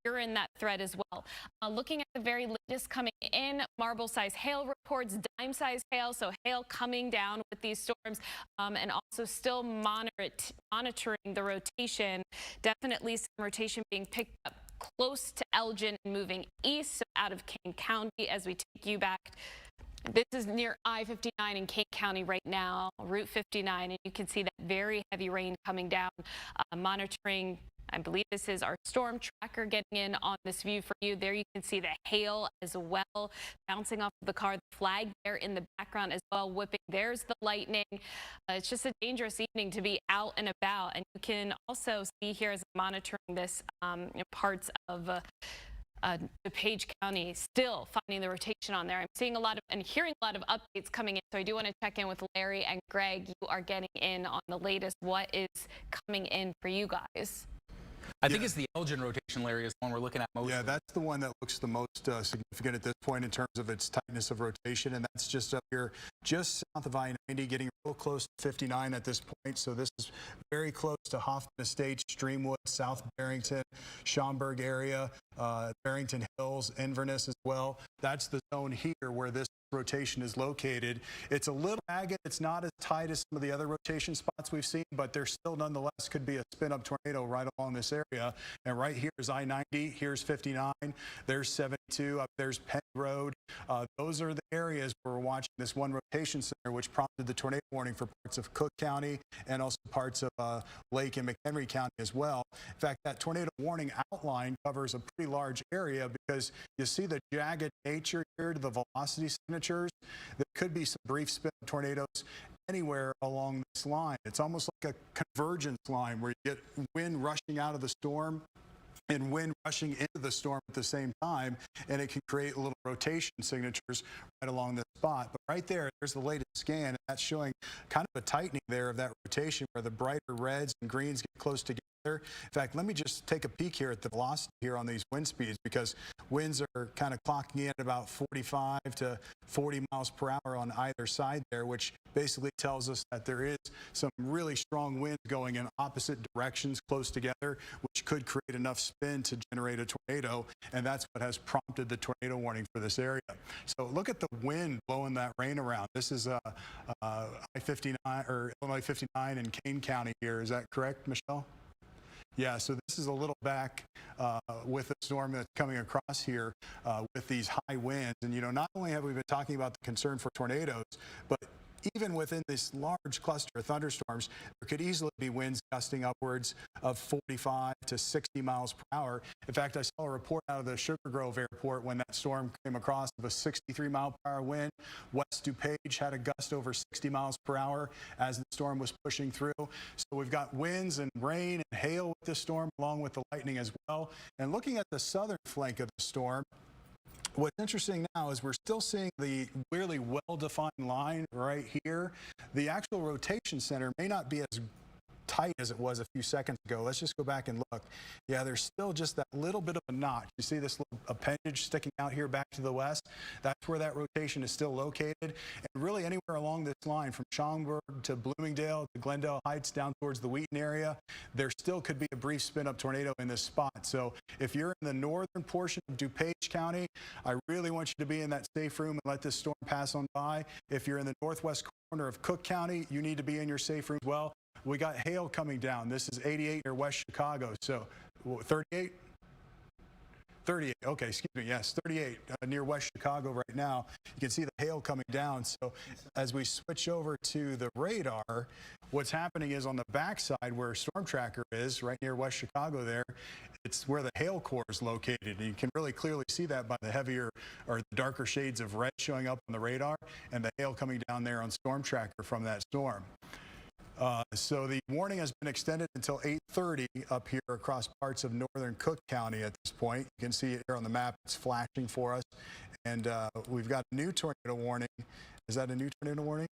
You're in that threat as well. Looking at the very latest coming in, marble-size hail reports, dime-size hail, so hail coming down with these storms, and also still monitoring the rotation. Definitely some rotation being picked up close to Elgin and moving east, so out of Kane County as we take you back This is near I-59 in Kane County right now, Route 59, and you can see that very heavy rain coming down. Monitoring, I believe this is our storm tracker getting in on this view for you. There you can see the hail as well, bouncing off of the car. The flag there in the background as well, whipping. There's the lightning. It's just a dangerous evening to be out and about. And you can also see here as I'm monitoring this parts of DuPage County still finding the rotation on there. I'm seeing a lot of and hearing a lot of updates coming in, so I do want to check in with Larry and Greg. You are getting in on the latest. What is coming in for you guys? I think it's the Elgin rotation, Larry, is the one we're looking at most. Yeah, that's the one that looks the most significant at this point in terms of its tightness of rotation, and that's just up here, just south of I-90, getting real close to 59 at this point. So this is very close to Hoffman Estates, Streamwood, South Barrington, Schaumburg area, Barrington Hills, Inverness as well. That's the zone here where this rotation is located. It's a little ragged. It's not as tight as some of the other rotation spots we've seen, but there still nonetheless could be a spin-up tornado right along this area. And right here is I-90. Here's 59. There's 72. Up there's Penn Road. Those are the areas where we're watching this one rotation center, which prompted the tornado warning for parts of Cook County and also parts of Lake and McHenry County as well. In fact, that tornado warning outline covers a pretty large area because you see the jagged nature here to the velocity signatures. There could be some brief spin tornadoes anywhere along this line. It's almost like a convergence line where you get wind rushing out of the storm and wind rushing into the storm at the same time, and it can create little rotation signatures right along this spot. But right there, there's the latest scan, and that's showing kind of a tightening there of that rotation where the brighter reds and greens get close together. In fact, let me just take a peek here at the velocity here on these wind speeds, because winds are kind of clocking in at about 45 to 40 miles per hour on either side there, which basically tells us that there is some really strong winds going in opposite directions close together, which could create enough spin to generate a tornado, and that's what has prompted the tornado warning for this area. So look at the wind blowing that rain around. This is I-59 or Illinois 59 in Kane County here. Is that correct, Michelle? Yeah, so this is a little back with the storm that's coming across here with these high winds. And, you know, not only have we been talking about the concern for tornadoes, but even within this large cluster of thunderstorms, there could easily be winds gusting upwards of 45 to 60 miles per hour. In fact, I saw a report out of the Sugar Grove Airport when that storm came across of a 63-mile-per-hour wind. West DuPage had a gust over 60 miles per hour as the storm was pushing through. So we've got winds and rain and hail with this storm, along with the lightning as well. And looking at the southern flank of the storm, what's interesting now is we're still seeing the really well-defined line right here. The actual rotation center may not be as tight as it was a few seconds ago. Let's just go back and look. Yeah, there's still just that little bit of a notch. You see this little appendage sticking out here back to the west? That's where that rotation is still located. And really anywhere along this line from Schaumburg to Bloomingdale to Glendale Heights down towards the Wheaton area, there still could be a brief spin-up tornado in this spot. So if you're in the northern portion of DuPage County, I really want you to be in that safe room and let this storm pass on by. If you're in the northwest corner of Cook County, you need to be in your safe room as well. We got hail coming down. This is 88 near West Chicago. So 38? 38. Okay, excuse me. Yes, 38 near West Chicago right now. You can see the hail coming down. So as we switch over to the radar, what's happening is on the backside where Storm Tracker is, right near West Chicago there, it's where the hail core is located. And you can really clearly see that by the heavier or the darker shades of red showing up on the radar and the hail coming down there on Storm Tracker from that storm. So the warning has been extended until 8:30 up here across parts of northern Cook County at this point. You can see it here on the map. It's flashing for us. And we've got a new tornado warning. Is that a new tornado warning?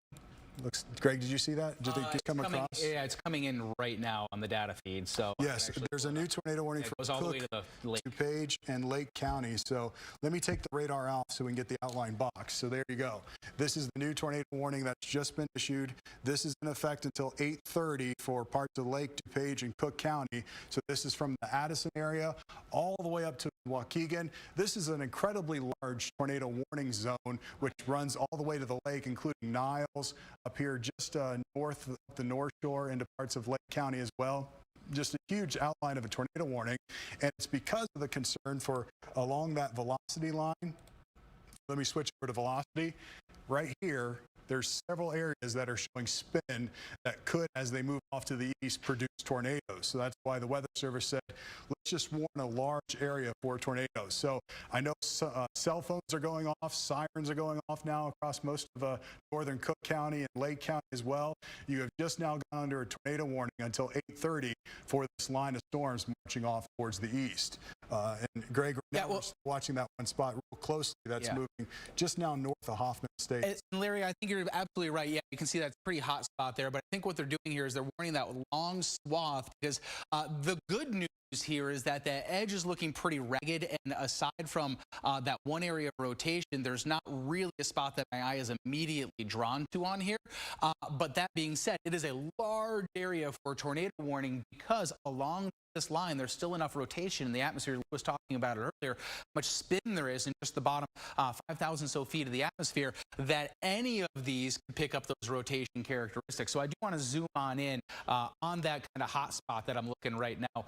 Looks, Greg, did you see that? Did they come across? Yeah, it's coming in right now on the data feed. So yes, there's a new tornado warning for Cook, DuPage, and Lake County. So let me take the radar off so we can get the outline box. So there you go. This is the new tornado warning that's just been issued. This is in effect until 8:30 for parts of Lake, DuPage, and Cook County. So this is from the Addison area all the way up to Waukegan. This is an incredibly large tornado warning zone, which runs all the way to the lake, including Niles, up here just north of the North Shore into parts of Lake County as well. Just a huge outline of a tornado warning, and it's because of the concern for along that velocity line Let me switch over to velocity. Right here, there's several areas that are showing spin that could, as they move off to the east, produce tornadoes. So that's why the Weather Service said, let's just warn a large area for tornadoes. So I know cell phones are going off, sirens are going off now across most of northern Cook County and Lake County as well. You have just now gone under a tornado warning until 8:30 for this line of storms marching off towards the east. And Greg, we're watching that one spot real closely. That's moving just now north of Hoffman Estates. And Larry, I think you're absolutely right. Yeah, you can see that's a pretty hot spot there. But I think what they're doing here is they're warning that long swath because the good news here is that the edge is looking pretty ragged, and aside from that one area of rotation, there's not really a spot that my eye is immediately drawn to on here. But that being said, it is a large area for tornado warning because along this line, there's still enough rotation in the atmosphere. Lou was talking about it earlier, how much spin there is in just the bottom 5,000 so feet of the atmosphere, that any of these can pick up those rotation characteristics. So I do want to zoom on in on that kind of hot spot that I'm looking right now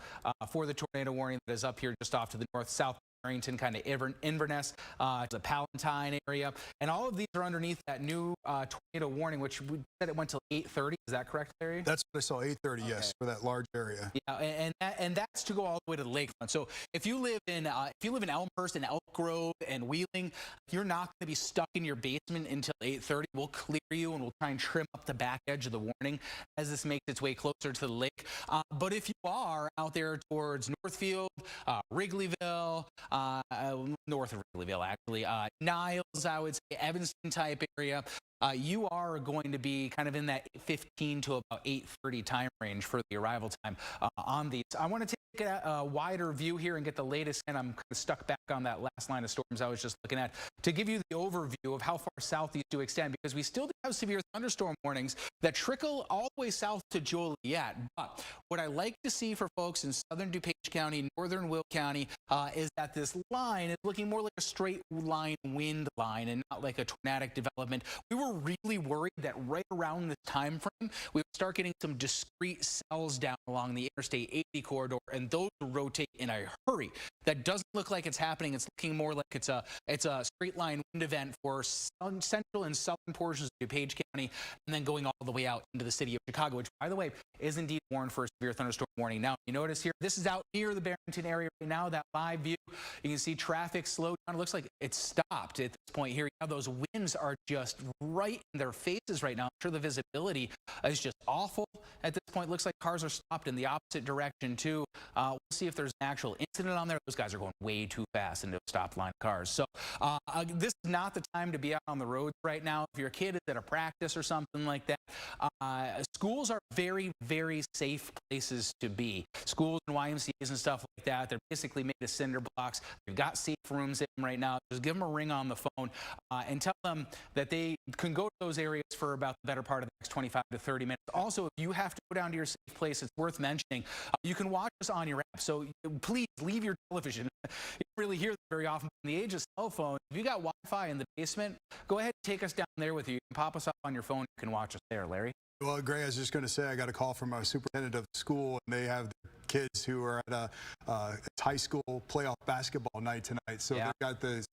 for the tornado warning that is up here just off to the north-south. Barrington, kind of Inverness, the Palatine area, and all of these are underneath that new tornado warning, which we said it went till 8:30. Is that correct, Larry? That's what I saw, 8:30. Okay. Yes, for that large area. Yeah, and that's to go all the way to the lakefront. So if you live in Elmhurst and Elk Grove and Wheeling, you're not going to be stuck in your basement until 8:30. We'll clear you and we'll try and trim up the back edge of the warning as this makes its way closer to the lake. But if you are out there towards Northfield, Wrigleyville, north of Wrigleyville, actually, Niles, I would say, Evanston type area, you are going to be kind of in that 15 to about 8:30 time range for the arrival time on these. I want to take a wider view here and get the latest, and I'm kind of stuck back on that last line of storms I was just looking at to give you the overview of how far south these do extend, because we still have severe thunderstorm warnings that trickle all the way south to Joliet. But what I like to see for folks in southern DuPage County, northern Will County, is that this line is looking more like a straight line wind line and not like a tornadic development. We were really worried that right around this time frame, we would start getting some discrete cells down along the Interstate 80 corridor, and those rotate in a hurry. That doesn't look like it's happening. It's looking more like it's a straight line wind event for central and southern portions of DuPage County, and then going all the way out into the city of Chicago, which, by the way, is indeed warned for a severe thunderstorm warning. Now, you notice here, this is out near the Barrington area right now, that live view. You can see traffic slowed down. It looks like it's stopped at this point here. Now, those winds are just right in their faces right now. I'm sure the visibility is just awful at this point. It looks like cars are stopped in the opposite direction, too. We'll see if there's an actual incident on there. Those guys are going way too fast into a stopped line of cars. So this is not the time to be out on the roads right now. If your kid is at a practice or something like that, schools are very, very safe places to be. Schools and YMCAs and stuff like that, they're basically made of cinder blocks. They've got safe rooms in them right now. Just give them a ring on the phone and tell them that they can go to those areas for about the better part of the next 25 to 30 minutes. Also, if you have to go down to your safe place, it's worth mentioning, you can watch us on your app. So please leave your television. You don't really hear that very often. In the age of cell phones, if you got Wi-Fi in the basement, go ahead and take us down there with you. You can pop us up on your phone. You can watch us there, Larry. Well, Gray, I was just going to say I got a call from a superintendent of the school, and they have kids who are at a high school playoff basketball night tonight. So they've got the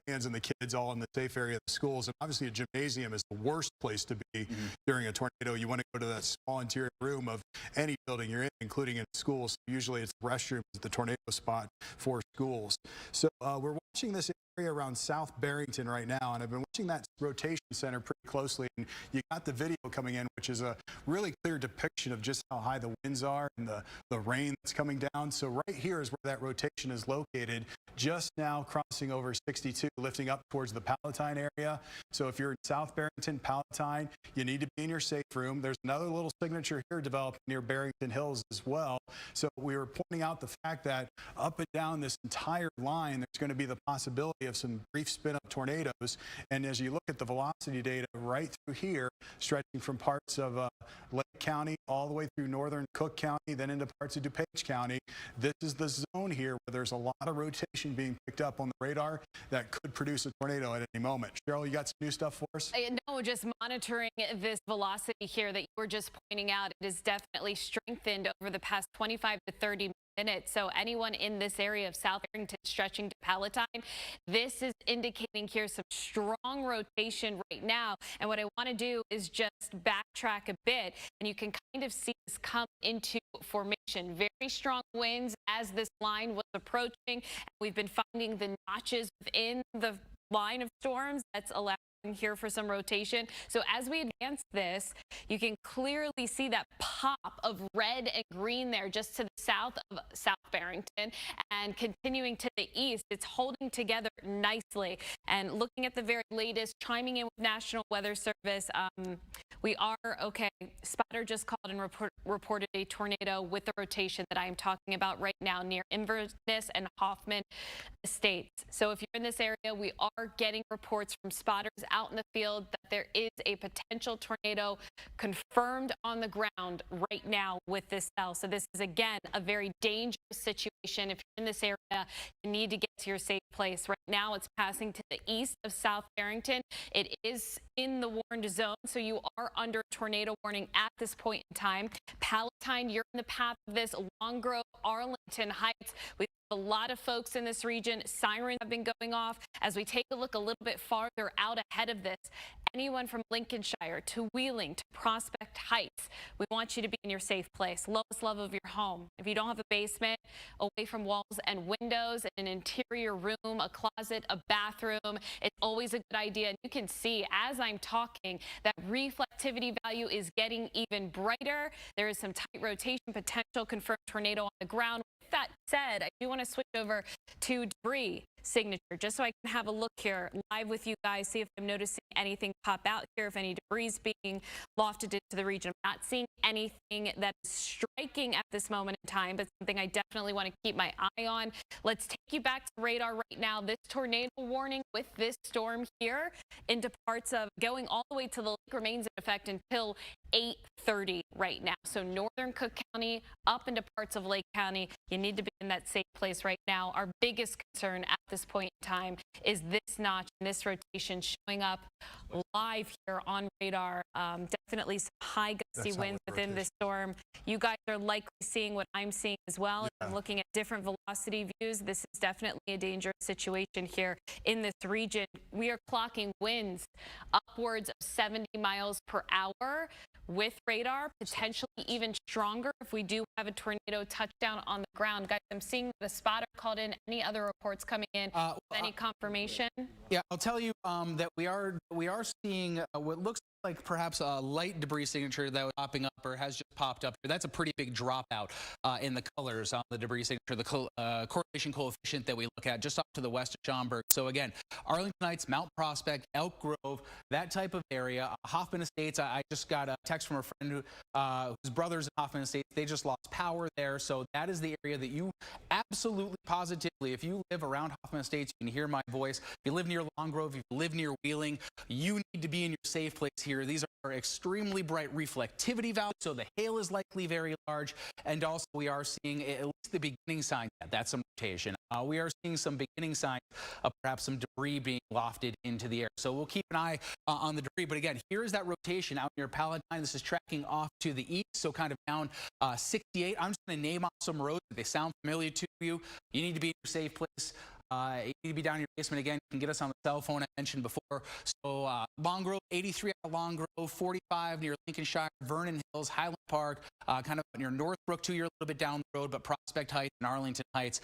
fans and the kids all in the safe area of the schools. And obviously a gymnasium is the worst place to be during a tornado. You want to go to that small interior room of any building you're in, including in schools. Usually it's restrooms at the tornado spot for schools. So we're watching this area around South Barrington right now, and I've been watching that rotation center pretty closely, and you got the video coming in, which is a really clear depiction of just how high the winds are and the rain that's coming down. So right here is where that rotation is located, just now crossing over 62, lifting up towards the Palatine area. So if you're in South Barrington, Palatine, you need to be in your safe room. There's another little signature here developed near Barrington Hills as well. So we were pointing out the fact that up and down this entire line, there's going to be the possibility of some brief spin-up tornadoes. And as you look at the velocity data right through here, stretching from parts of Lake County all the way through northern Cook County, then into parts of DuPage County, this is the zone here where there's a lot of rotation being picked up on the radar that could produce a tornado at any moment. Cheryl, you got some new stuff for us? No, just monitoring this velocity here that you were just pointing out. It is definitely strengthened over the past 25 to 30 minutes. minutes. So anyone in this area of South Barrington stretching to Palatine, this is indicating here some strong rotation right now. And what I want to do is just backtrack a bit, and you can kind of see this come into formation. Very strong winds as this line was approaching. We've been finding the notches within the line of storms that's allowing here for some rotation. So as we advance this, you can clearly see that pop of red and green there just to the south of South Barrington, and continuing to the east, it's holding together nicely. And looking at the very latest, chiming in with National Weather Service, we are okay. Spotter just called and reported a tornado with the rotation that I am talking about right now near Inverness and Hoffman Estates. So if you're in this area, we are getting reports from spotters out in the field that there is a potential tornado confirmed on the ground right now with this cell. So this is, again, a very dangerous situation. If you're in this area, you need to get to your safe place. Right now, it's passing to the east of South Barrington. It is in the warned zone, so you are under tornado warning at this point in time. Palatine, you're in the path of this. Long Grove, Arlington Heights. We have a lot of folks in this region. Sirens have been going off. As we take a look a little bit farther out ahead of this, anyone from Lincolnshire to Wheeling to Prospect Heights, we want you to be in your safe place. Lowest level of your home. If you don't have a basement, away from walls and windows, an interior room, a closet, a bathroom, it's always a good idea. And you can see as I'm talking that reflectivity value is getting even brighter. There is some tight rotation potential, confirmed tornado on the ground. With that said, I do want to switch over to debris signature just so I can have a look here live with you guys, see if I'm noticing anything pop out here, if any debris is being lofted into the region. I'm not seeing anything that is striking at this moment in time, but something I definitely want to keep my eye on. Let's take you back to radar right now. This tornado warning with this storm here into parts of going all the way to the lake remains in effect until 8:30 right now. So northern Cook County up into parts of Lake County, you need to be in that safe place right now. Our biggest concern at this point in time is this notch and this rotation showing up live here on radar. Definitely some high gusty winds within this storm. You guys are likely seeing what I'm seeing as well. Yeah. I'm looking at different velocity views. This is definitely a dangerous situation here in this region. We are clocking winds upwards of 70 miles per hour with radar, potentially even stronger if we do have a tornado touchdown on the ground. Guys, I'm seeing the spotter called in. Any other reports coming in? Any confirmation? Yeah, I'll tell you that we are seeing what looks like perhaps a light debris signature that was popping up or has just popped up. That's a pretty big dropout in the colors on the debris signature, the correlation coefficient that we look at just off to the west of Schaumburg. So again, Arlington Heights, Mount Prospect, Elk Grove, that type of area. Hoffman Estates, I just got a text from a friend whose brother's in Hoffman Estates. They just lost power there. So that is the area that you absolutely positively, if you live around Hoffman Estates, you can hear my voice. If you live near Long Grove, if you live near Wheeling, you need to be in your safe place here. These are extremely bright reflectivity values, so the hail is likely very large, and also we are seeing at least the beginning signs. That's some rotation. We are seeing some beginning signs of perhaps some debris being lofted into the air. So we'll keep an eye on the debris. But again, here is that rotation out near Palatine. This is tracking off to the east, so kind of down 68. I'm just going to name off some roads. If they sound familiar to you, you need to be in your safe place. You need to be down in your basement. Again, you can get us on the cell phone I mentioned before. So Long Grove, 83 out of Long Grove, 45 near Lincolnshire, Vernon Hills, Highland Park, kind of near Northbrook too. You're a little bit down the road, but Prospect Heights and Arlington Heights.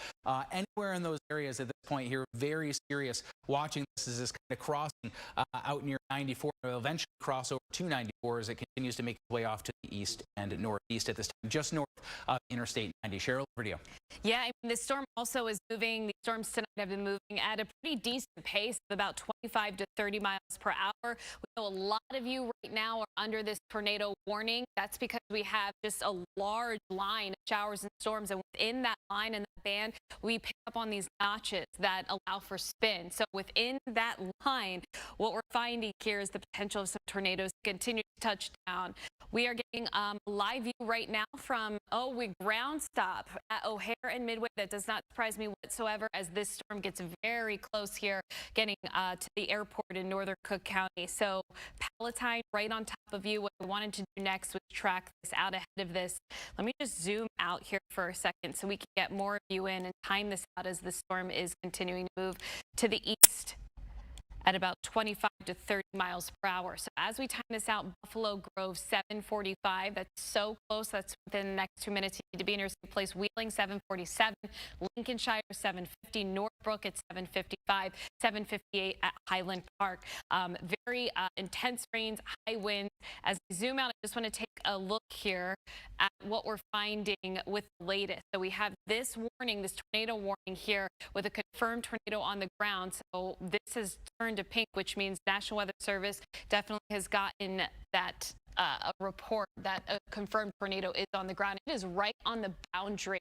Anywhere in those areas at this point here, very serious. Watching this as this kind of crossing out near 94. Will eventually cross over to 94 as it continues to make its way off to the east and northeast at this time, just north of Interstate 90. Cheryl, over to you. Yeah, I mean, this storm also is moving. The storms tonight have been moving at a pretty decent pace of about 25 to 30 miles per hour. We know a lot of you right now are under this tornado warning. That's because we have just a large line of showers and storms, and within that line and that band, we pick up on these notches that allow for spin. So within that line, what we're finding here is the potential of some tornadoes to continue to touch down. We are getting a live view right now from, we ground stop at O'Hare and Midway. That does not surprise me whatsoever, as this storm gets very close here, getting to the airport in northern Cook County. So Palatine right on top of you. What I wanted to do next was track this out ahead of this. Let me just zoom out here for a second so we can get more of you in and time this out as the storm is continuing to move to the east at about 25 to 30 miles per hour. So as we time this out, Buffalo Grove 745, that's so close. That's within the next 2 minutes. You need to be in your safe place. Wheeling 747, Lincolnshire 750, Northbrook at 755, 758 at Highland Park. Very intense rains, high winds. As we zoom out, I just want to take a look here at what we're finding with the latest. So we have this warning, this tornado warning here with a confirmed tornado on the ground. So this has turned to pink, which means National Weather Service definitely has gotten that a report that a confirmed tornado is on the ground. It is right on the boundary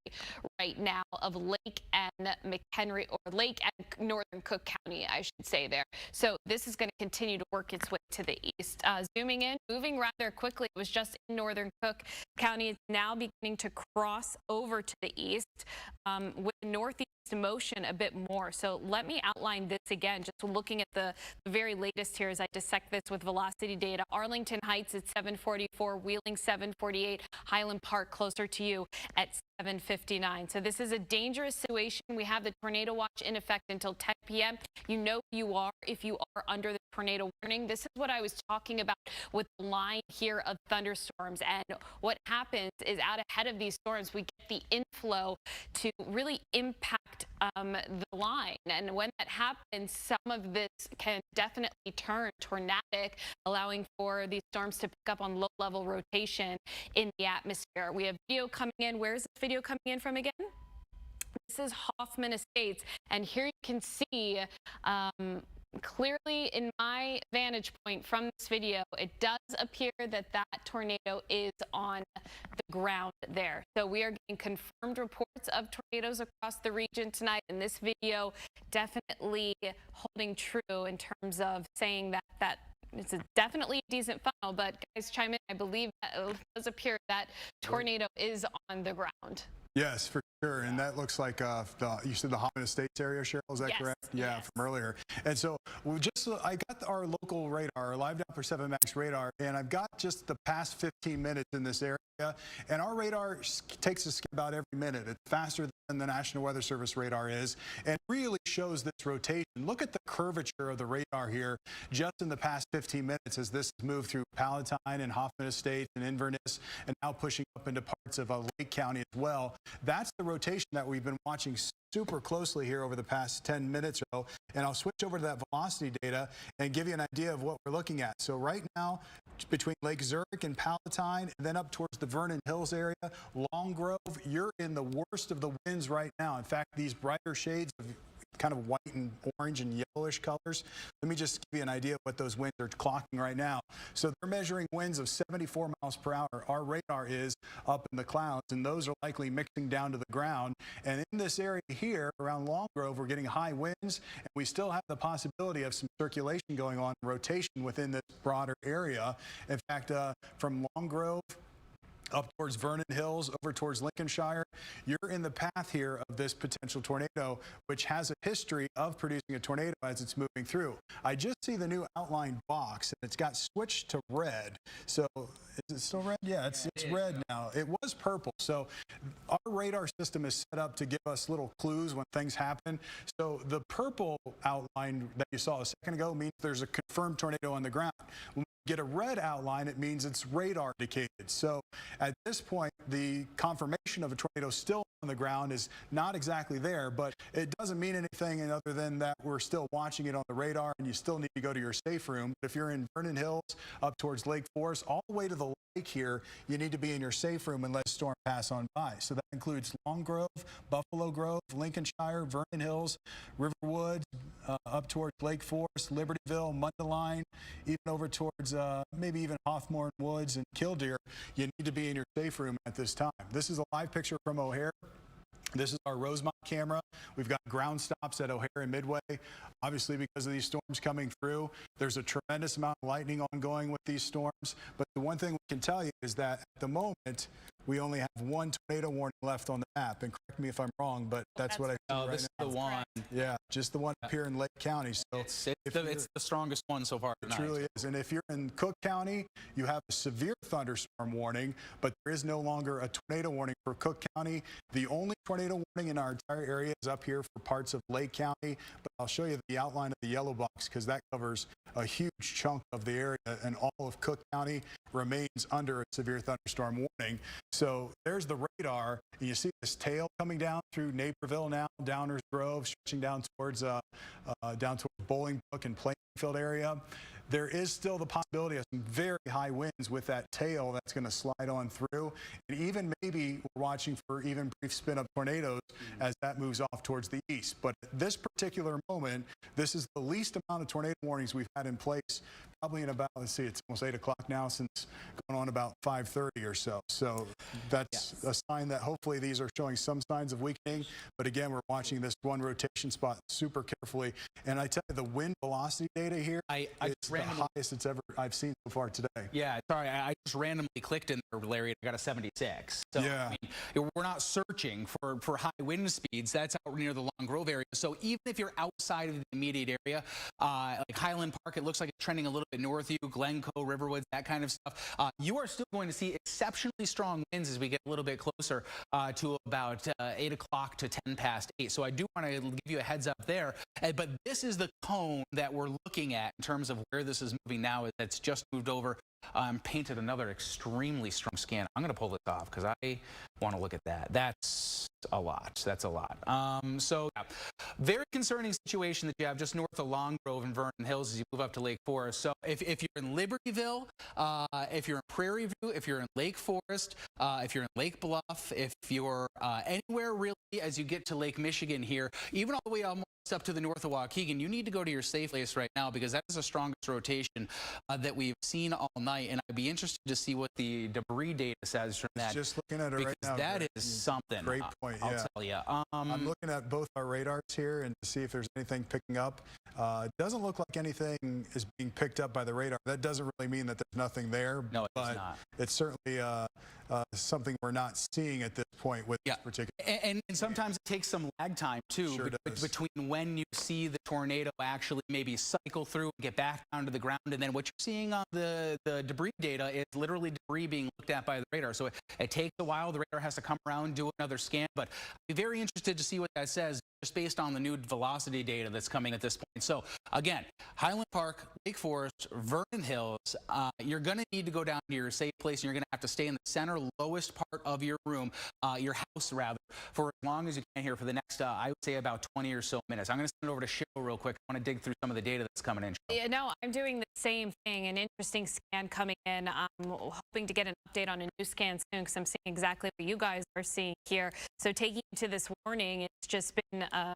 right now of Lake and McHenry, or Lake and northern Cook County, I should say there. So this is going to continue to work its way to the east. Zooming in, moving rather quickly. It was just in northern Cook County. It's now beginning to cross over to the east with northeast motion a bit more. So let me outline this again, just looking at the very latest here as I dissect this with velocity data. Arlington Heights at 744, Wheeling 748, Highland Park closer to you at 759. So this is a dangerous situation. We have the tornado watch in effect until 10 p.m. You know who you are if you are under the tornado warning. This is what I was talking about with the line here of thunderstorms. And what happens is, out ahead of these storms, we get the inflow to really impact the line. And when that happens, some of this can definitely turn tornadic, allowing for these storms to pick up on low-level rotation in the atmosphere. We have video coming in. Where is this video coming in from again? This is Hoffman Estates, and here you can see clearly in my vantage point from this video, it does appear that that tornado is on the ground there. So we are getting confirmed reports of tornadoes across the region tonight, and this video definitely holding true in terms of saying that it's definitely a decent funnel. But guys, chime in. I believe that it does appear that tornado is on the ground. Yes, for sure. And that looks like you said the Hoffman Estates area, Cheryl, is that Yes, correct? Yeah, yes. from earlier. And so I got our local radar, our Live Doppler 7 Max radar, and I've got just the past 15 minutes in this area. And our radar takes us about every minute. It's faster than the National Weather Service radar is, and really shows this rotation. Look at the curvature of the radar here just in the past 15 minutes as this has moved through Palatine and Hoffman Estates and Inverness, and now pushing up into parts of Lake County as well. That's the rotation that we've been watching super closely here over the past 10 minutes or so. And I'll switch over to that velocity data and give you an idea of what we're looking at. So right now, between Lake Zurich and Palatine, and then up towards the Vernon Hills area, Long Grove, you're in the worst of the winds right now. In fact, these brighter shades of kind of white and orange and yellowish colors. Let me just give you an idea of what those winds are clocking right now. So they're measuring winds of 74 miles per hour. Our radar is up in the clouds, and those are likely mixing down to the ground. And in this area here around Long Grove, we're getting high winds, and we still have the possibility of some circulation going on, rotation within this broader area. In fact, from Long Grove up towards Vernon Hills, over towards Lincolnshire, you're in the path here of this potential tornado, which has a history of producing a tornado as it's moving through. I just see the new outline box, and it's got switched to red. So is it still red? Yeah, it's red now. It was purple. So our radar system is set up to give us little clues when things happen. So the purple outline that you saw a second ago means there's a confirmed tornado on the ground. When we get a red outline, it means it's radar indicated. So at this point, the confirmation of a tornado still on the ground is not exactly there, but it doesn't mean anything other than that we're still watching it on the radar, and you still need to go to your safe room. If you're in Vernon Hills up towards Lake Forest, all the way to the lake here, you need to be in your safe room and let the storm pass on by. So that includes Long Grove, Buffalo Grove, Lincolnshire, Vernon Hills, Riverwood, up towards Lake Forest, Libertyville, Mundelein, even over towards maybe even Hawthorne Woods and Killdeer. You need to be in your safe room at this time. This is a live picture from O'Hare. This is our Rosemont camera. We've got ground stops at O'Hare and Midway. Obviously, because of these storms coming through, there's a tremendous amount of lightning ongoing with these storms. But the one thing we can tell you is that at the moment, we only have one tornado warning left on the map. And correct me if I'm wrong, but that's what I see Oh, right this is now. the one. Yeah, just the one up here in Lake County. So It's the strongest one so far it tonight. truly is. And if you're in Cook County, you have a severe thunderstorm warning, but there is no longer a tornado warning for Cook County. The only tornado warning in our entire area is up here for parts of Lake County, but I'll show you the outline of the yellow box because that covers a huge chunk of the area, and all of Cook County remains under a severe thunderstorm warning. So there's the radar, and you see this tail coming down through Naperville now, Downers Grove, stretching down towards Bolingbrook and Plainfield area. There is still the possibility of some very high winds with that tail that's going to slide on through. And even maybe we're watching for even brief spin-up tornadoes as that moves off towards the east. But at this particular moment, this is the least amount of tornado warnings we've had in place probably in about, let's see, it's almost 8 o'clock now, since going on about 5:30 or so. So that's a sign that hopefully these are showing some signs of weakening. But again, we're watching this one rotation spot super carefully. And I tell you, the wind velocity data here is the highest it's ever I've seen so far today. Yeah, sorry, I just randomly clicked in there, Larry, and I got a 76. So, Yeah. I mean, we're not searching for high wind speeds. That's out near the Long Grove area. So even if you're outside of the immediate area, like Highland Park, it looks like it's trending a little bit north of you, Glencoe, Riverwoods, that kind of stuff, you are still going to see exceptionally strong winds as we get a little bit closer to about 8 o'clock to 10 past 8. So I do want to give you a heads up there. But this is the cone that we're looking at in terms of where this is moving now. That's just moved over. Painted another extremely strong scan. I'm going to pull this off because I want to look at that. That's a lot. That's a lot. So yeah, very concerning situation that you have just north of Long Grove and Vernon Hills as you move up to Lake Forest. So if you're in Libertyville, if you're in Prairie View, if you're in Lake Forest, if you're in Lake Bluff, if you're anywhere really as you get to Lake Michigan here, even all the way almost up to the north of Waukegan, you need to go to your safe place right now because that is the strongest rotation that we've seen all night. And I'd be interested to see what the debris data says from that. Just looking at it right now. Because that is something. Great point. I'll Yeah. tell you. I'm looking at both our radars here and to see if there's anything picking up. It doesn't look like anything is being picked up by the radar. That doesn't really mean that there's nothing there. No, it does but not. it's certainly something we're not seeing at this point with this particular. And sometimes it takes some lag time too Sure does. between when you see the tornado actually maybe cycle through and get back down to the ground, and then what you're seeing on the debris data is literally debris being looked at by the radar. So it takes a while. The radar has to come around, do another scan. But I'd be very interested to see what that says just based on the new velocity data that's coming at this point. So again, Highland Park, Lake Forest, Vernon Hills, you're going to need to go down to your safe place, and you're going to have to stay in the center lowest part of your room, your house rather, for as long as you can here for the next, I would say about 20 or so minutes. I'm going to send it over to Cheryl real quick. I want to dig through some of the data that's coming in. Yeah, no, I'm doing the same thing. An interesting scan coming in. I'm hoping to get an update on a new scan soon because I'm seeing exactly what you guys are seeing here. So taking you to this warning, it's just been a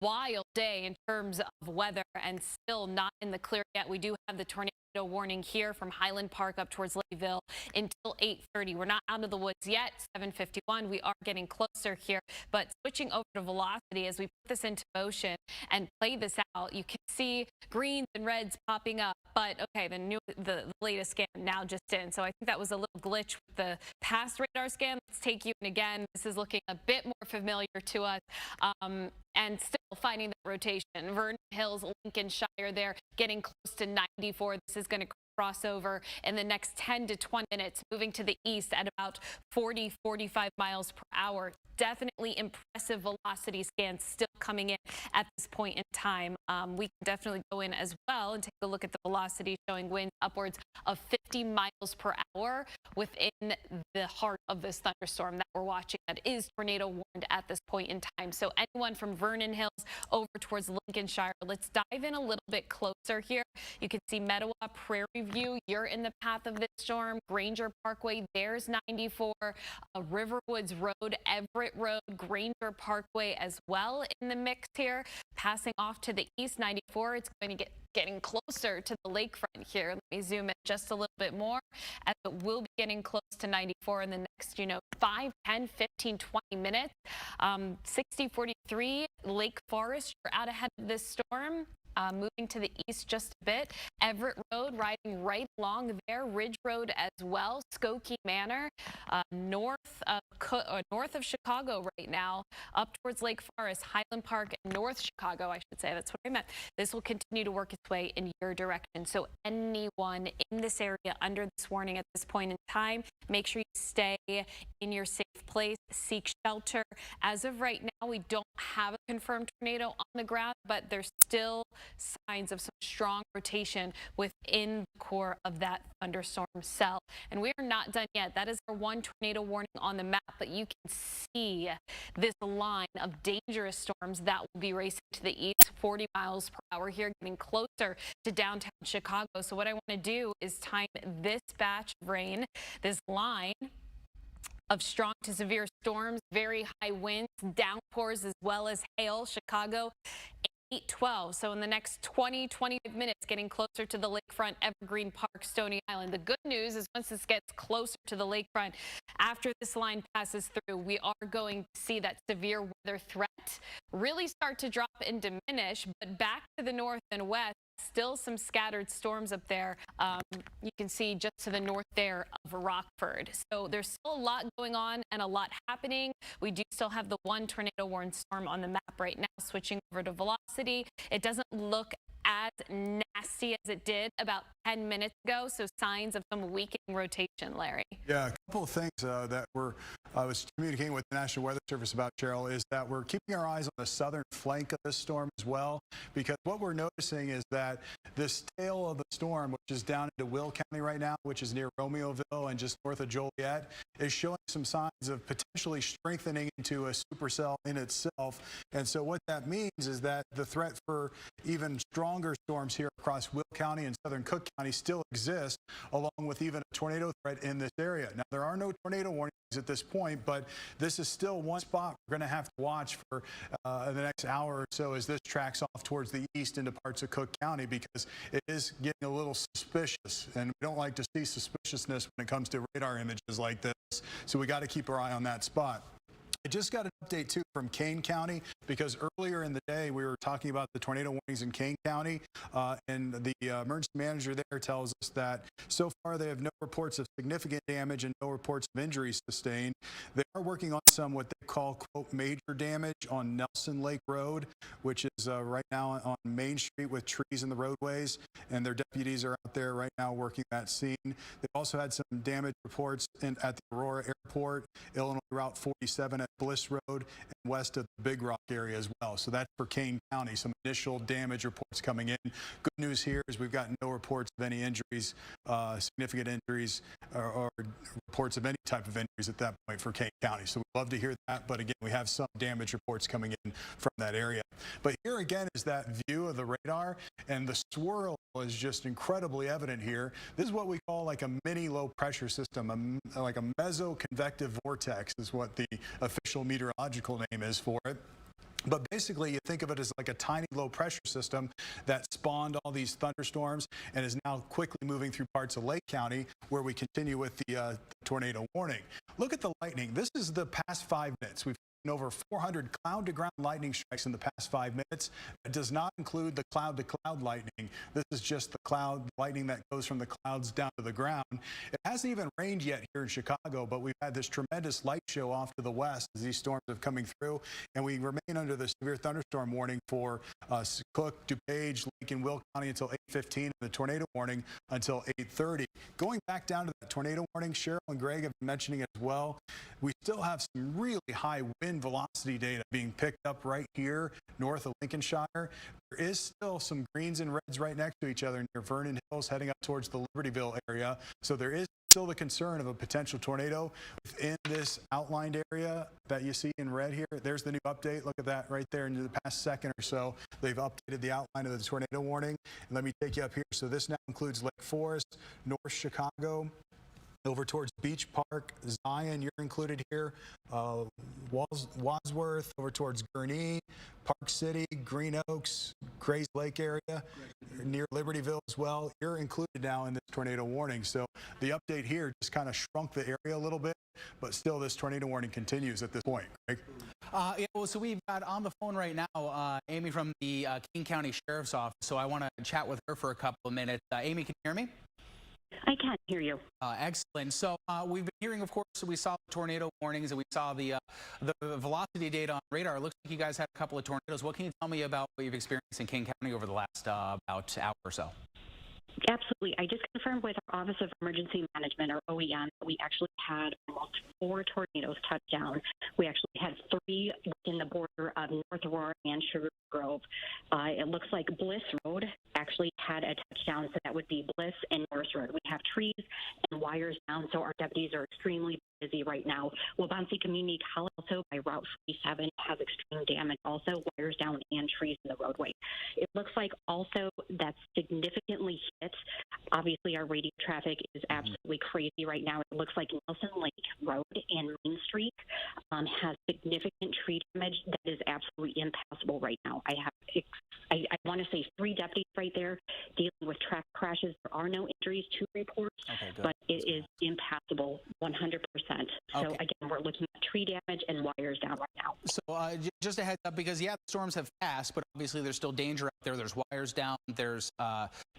wild day in terms of weather and still not in the clear yet. We do have the tornado warning here from Highland Park up towards Lakeville until 8:30. We're not out of the woods yet. 7:51. We are getting closer here, but switching over to velocity as we put this into motion and play this out, you can see greens and reds popping up. But okay, the latest scan now just in. So I think that was a little glitch with the past radar scan. Let's take you in again. This is looking a bit more familiar to us. And still finding that rotation. Vernon Hills, Lincolnshire there, getting close to 94. This is going to cross over in the next 10 to 20 minutes, moving to the east at about 40, 45 miles per hour. Definitely impressive velocity scans still coming in at this point in time. We can definitely go in as well and take a look at the velocity showing winds upwards of 50 miles per hour within the heart of this thunderstorm that we're watching that is tornado warned at this point in time. So anyone from Vernon Hills over towards Lincolnshire, let's dive in a little bit closer here You can see Mettawa, Prairie View, you're in the path of this storm. Granger Parkway, there's 94. Riverwoods Road, Everett Road, Granger Parkway as well in the mix here. Passing off to the east, 94, it's going to getting closer to the lakefront here. Let me zoom in just a little bit more, as it will be getting close to 94 in the next, 5, 10, 15, 20 minutes. 6043 Lake Forest, you're out ahead of this storm. Moving to the east just a bit. Everett Road riding right along there. Ridge Road as well. Skokie Manor, north of Chicago right now, up towards Lake Forest, Highland Park, and North Chicago, I should say. That's what I meant. This will continue to work its way in your direction. So anyone in this area under this warning at this point in time, make sure you stay in your safe place, seek shelter. As of right now, we don't have a confirmed tornado on the ground, but there's still signs of some strong rotation within the core of that thunderstorm cell. And we are not done yet. That is our one tornado warning on the map, but you can see this line of dangerous storms that will be racing to the east, 40 miles per hour here, getting closer to downtown Chicago. So what I want to do is time this batch of rain, this line of strong to severe storms, very high winds, downpours, as well as hail. Chicago, 8:12. So in the next 25 minutes, getting closer to the lakefront, Evergreen Park, Stony Island. The good news is once this gets closer to the lakefront, after this line passes through, we are going to see that severe weather threat really start to drop and diminish. But back to the north and west, still some scattered storms up there. You can see just to the north there of Rockford. So there's still a lot going on and a lot happening. We do still have the one tornado warned storm on the map right now. Switching over to velocity, it doesn't look as nasty as it did about 10 minutes ago. So signs of some weakening rotation, Larry. Yeah, a couple of things that I was communicating with the National Weather Service about, Cheryl, is that we're keeping our eyes on the southern flank of this storm as well, because what we're noticing is that this tail of the storm, which is down into Will County right now, which is near Romeoville and just north of Joliet, is showing some signs of potentially strengthening into a supercell in itself. And so what that means is that the threat for even stronger storms here across Will County and southern Cook County still exists, along with even a tornado threat in this area. Now, there are no tornado warnings at this point, but this is still one spot we're going to have to watch for the next hour or so as this tracks off towards the east into parts of Cook County, because it is getting a little suspicious, and we don't like to see suspiciousness when it comes to radar images like this. So we got to keep our eye on that spot. I just got an update, too, from Kane County, because earlier in the day we were talking about the tornado warnings in Kane County, and the emergency manager there tells us that so far they have no reports of significant damage and no reports of injuries sustained. They are working on some what they call, quote, major damage on Nelson Lake Road, which is right now on Main Street with trees in the roadways, and their deputies are out there right now working that scene. They've also had some damage reports at the Aurora Airport, Illinois Route 47 at Bliss Road, and west of the Big Rock area as well. So that's for Kane County. Some initial damage reports coming in. Good news here is we've got no reports of any injuries, significant injuries, or reports of any type of injuries at that point for Kane County. So we'd love to hear that. But again, we have some damage reports coming in from that area. But here again is that view of the radar, and the swirl is just incredibly evident here. This is what we call like a mini low pressure system, like a mesoconvective vortex is what the official meteorological name is for it. But basically, you think of it as like a tiny low pressure system that spawned all these thunderstorms and is now quickly moving through parts of Lake County, where we continue with the tornado warning. Look at the lightning. This is the past 5 minutes. We've over 400 cloud-to-ground lightning strikes in the past 5 minutes. That does not include the cloud-to-cloud lightning. This is just the cloud lightning that goes from the clouds down to the ground. It hasn't even rained yet here in Chicago, but we've had this tremendous light show off to the west as these storms are coming through, and we remain under the severe thunderstorm warning for Cook, DuPage, Lake and Will County until 8:15, and the tornado warning until 8:30. Going back down to that tornado warning, Cheryl and Greg have been mentioning it as well. We still have some really high wind velocity data being picked up right here north of Lincolnshire. There is still some greens and reds right next to each other near Vernon Hills heading up towards the Libertyville area. So there is still the concern of a potential tornado within this outlined area that you see in red here. There's the new update. Look at that right there. In the past second or so, they've updated the outline of the tornado warning. And let me take you up here. So this now includes Lake Forest, North Chicago, over towards Beach Park, Zion, you're included here, Wadsworth, over towards Gurnee, Park City, Green Oaks, Grays Lake area, near Libertyville as well. You're included now in this tornado warning. So the update here just kind of shrunk the area a little bit, but still this tornado warning continues at this point. Greg? Yeah, well, so we've got on the phone right now Amy from the King County Sheriff's Office, so I want to chat with her for a couple of minutes. Amy, can you hear me? I can hear you. Excellent. So we've been hearing, of course, we saw the tornado warnings and we saw the velocity data on radar. It looks like you guys had a couple of tornadoes. What can you tell me about what you've experienced in King County over the last about hour or so? Absolutely. I just confirmed with our Office of Emergency Management, or OEM, that we actually had almost 4 tornadoes touch down. We actually had 3 within the border of North Aurora and Sugar Grove. It looks like Bliss Road actually had a touchdown, so that would be Bliss and Norris Road. We have trees and wires down, so our deputies are extremely busy right now. Waubonsee Community College, also by Route 47, has extreme damage, also wires down and trees in the roadway. It looks like also that's significantly hit. Obviously, our radio traffic is absolutely crazy right now. It looks like Nelson Lake Road and Main Street has significant tree damage that is absolutely impassable right now. I want to say 3 deputies right there dealing with traffic crashes. There are no injuries to report, but it is impassable 100%. So again, we're looking at tree damage and wires down right now. So just a heads up, because yeah, the storms have passed, but obviously there's still danger out there. There's wires down, there's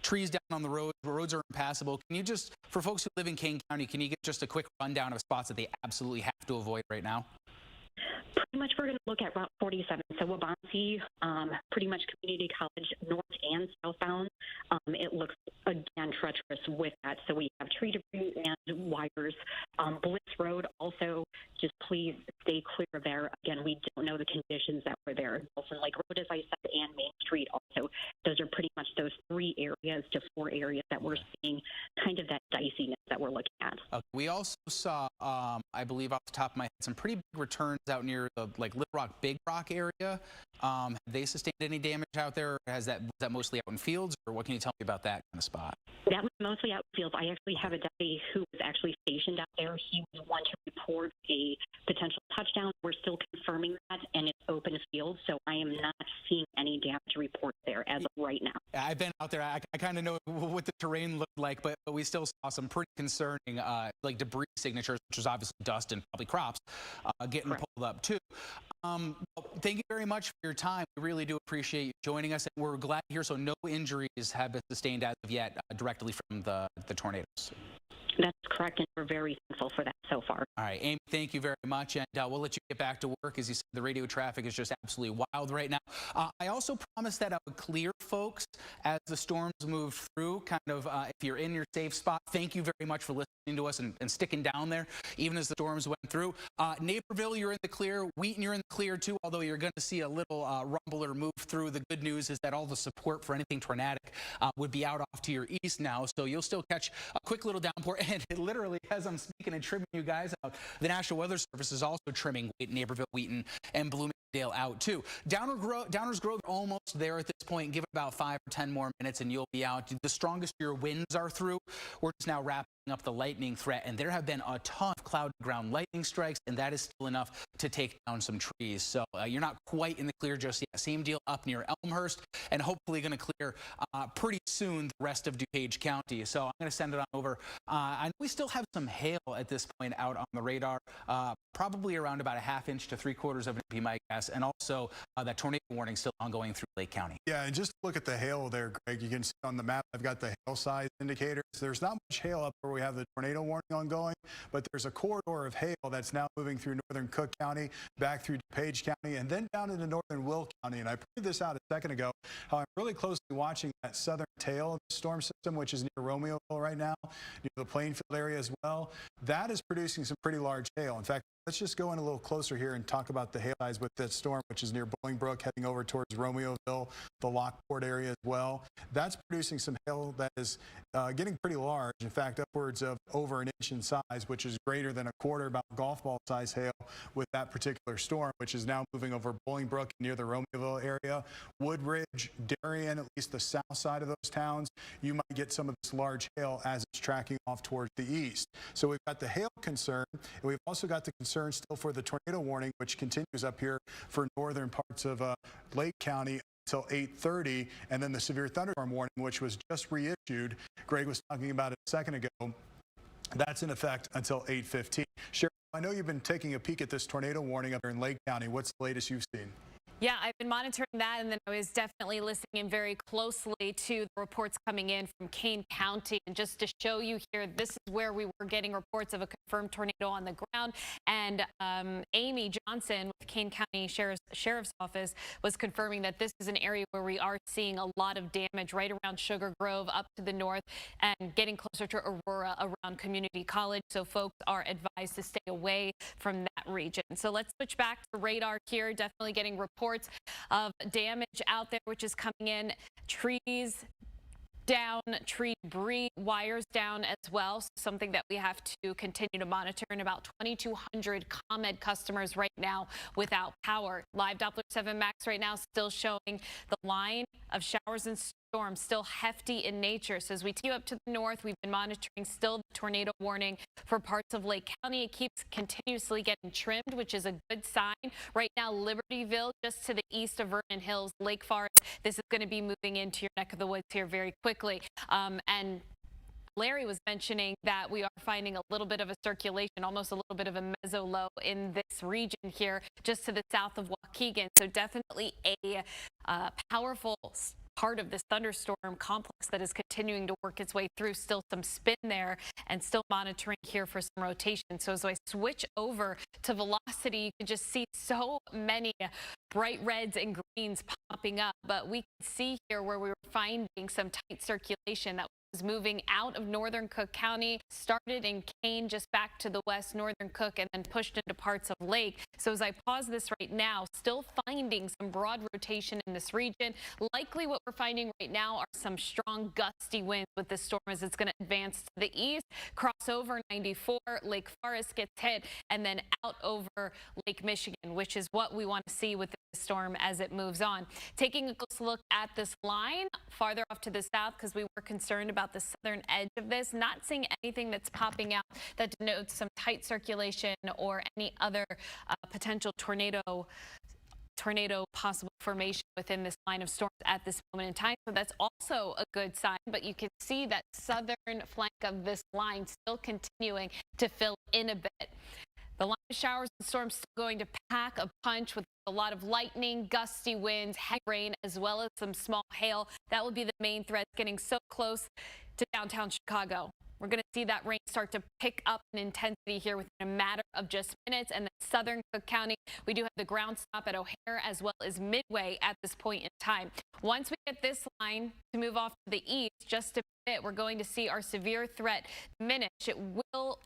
trees down on the road. The roads are impassable. Can you just, for folks who live in King County, can you get just a quick rundown of spots that they absolutely have to avoid right now? Pretty much we're going to look at Route 47. So Waubonsee, pretty much Community College, north and southbound. It looks, again, treacherous with that. So we have tree debris and wires. Bliss Road, also, just please stay clear of there. Again, we don't know the conditions that were there. Nelson Lake Road, as I said, and Main Street also. Those are pretty much those 3 areas to 4 areas that we're seeing kind of that diciness that we're looking at. We also saw, I believe off the top of my head, some pretty big returns out near the Little Rock, Big Rock area. Have they sustained any damage out there? Was that mostly out in fields, or what can you tell me about that kind of spot? That was mostly out in fields. I actually have a deputy who was actually stationed out there. He was one to report a potential touchdown. We're still confirming that, and it's open field, so I am not seeing any damage report there as of right now. I've been out there. I kind of know what the terrain looked like, but we still saw some pretty concerning like debris signatures, which was obviously dust and probably crops, getting pulled up too. Thank you very much for your time. We really do appreciate you joining us. We're glad to hear so no injuries have been sustained as of yet directly from the tornadoes. That's correct, and we're very thankful for that so far. All right, Amy, thank you very much, and we'll let you get back to work. As you said, the radio traffic is just absolutely wild right now. I also promised that I would clear folks as the storms move through, kind of if you're in your safe spot. Thank you very much for listening to us and sticking down there, even as the storms went through. Naperville, you're in the clear. Wheaton, you're in the clear, too, although you're going to see a little rumbler move through. The good news is that all the support for anything tornadic would be out off to your east now, so you'll still catch a quick little downpour. And it literally, as I'm speaking and trimming you guys out, the National Weather Service is also trimming Naperville, Wheaton, and Bloomingdale out too. Downers Grove almost there at this point. Give it about 5 or 10 more minutes and you'll be out. The strongest your winds are through. We're just now wrapping up the lightning threat, and there have been a ton of cloud ground lightning strikes, and that is still enough to take down some trees. So you're not quite in the clear just yet. Same deal up near Elmhurst, and hopefully going to clear pretty soon the rest of DuPage County. So I'm going to send it on over. I know we still have some hail at this point out on the radar, probably around about a 1/2 inch to 3/4 of an inch, be my guess, and also that tornado warning still ongoing through Lake County. Yeah, and just look at the hail there, Greg. You can see on the map, I've got the hail size indicators. There's not much hail up where we have the tornado warning ongoing, but there's a corridor of hail that's now moving through northern Cook County, back through DuPage County, and then down into northern Will County. And I pointed this out a second ago, how I'm really closely watching that southern tail of the storm system, which is near Romeoville right now, near the Plainfield area as well. That is producing some pretty large hail. In fact, let's just go in a little closer here and talk about the hail size with this storm, which is near Bolingbrook, heading over towards Romeoville, the Lockport area as well. That's producing some hail that is getting pretty large. In fact, upwards of over an inch in size, which is greater than a quarter, about golf ball size hail with that particular storm, which is now moving over Bolingbrook near the Romeoville area. Woodridge, Darien, at least the south side of those towns, you might get some of this large hail as it's tracking off towards the east. So we've got the hail concern, and we've also got the concern still for the tornado warning, which continues up here for northern parts of Lake County until 8:30, and then the severe thunderstorm warning, which was just reissued. Greg was talking about it a second ago. That's in effect until 8:15. Cheryl, I know you've been taking a peek at this tornado warning up here in Lake County. What's the latest you've seen? Yeah, I've been monitoring that, and then I was definitely listening in very closely to the reports coming in from Kane County. And just to show you here, this is where we were getting reports of a confirmed tornado on the ground. And Amy Johnson with Kane County Sheriff's Office was confirming that this is an area where we are seeing a lot of damage right around Sugar Grove up to the north and getting closer to Aurora around Community College. So folks are advised to stay away from that region. So let's switch back to radar here. Definitely getting reports of damage out there, which is coming in. Trees down, tree debris, wires down as well. So something that we have to continue to monitor. And about 2,200 ComEd customers right now without power. Live Doppler 7 Max right now still showing the line of showers and storms still hefty in nature. So as we take you up to the north, we've been monitoring still the tornado warning for parts of Lake County. It keeps continuously getting trimmed, which is a good sign. Right now, Libertyville, just to the east of Vernon Hills, Lake Forest, this is going to be moving into your neck of the woods here very quickly. And Larry was mentioning that we are finding a little bit of a circulation, almost a little bit of a meso-low in this region here, just to the south of Waukegan. So definitely a powerful part of this thunderstorm complex that is continuing to work its way through. Still some spin there and still monitoring here for some rotation. So as I switch over to velocity, you can just see so many bright reds and greens popping up. But we can see here where we were finding some tight circulation that was moving out of northern Cook County, started in Kane, just back to the west, northern Cook, and then pushed into parts of Lake. So as I pause this right now, still finding some broad rotation in this region. Likely what we're finding right now are some strong gusty winds with this storm as it's going to advance to the east, cross over 94, Lake Forest gets hit, and then out over Lake Michigan, which is what we want to see with the storm as it moves on. Taking a close look at this line farther off to the south, because we were concerned about the southern edge of this, not seeing anything that's popping out that denotes some tight circulation or any other potential tornado possible formation within this line of storms at this moment in time. So that's also a good sign, but you can see that southern flank of this line still continuing to fill in a bit. The line of showers and storms still going to pack a punch with a lot of lightning, gusty winds, heavy rain, as well as some small hail. That will be the main threat, getting so close to downtown Chicago. We're going to see that rain start to pick up in intensity here within a matter of just minutes. And then southern Cook County, we do have the ground stop at O'Hare as well as Midway at this point in time. Once we get this line to move off to the east just a bit, we're going to see our severe threat diminish. It will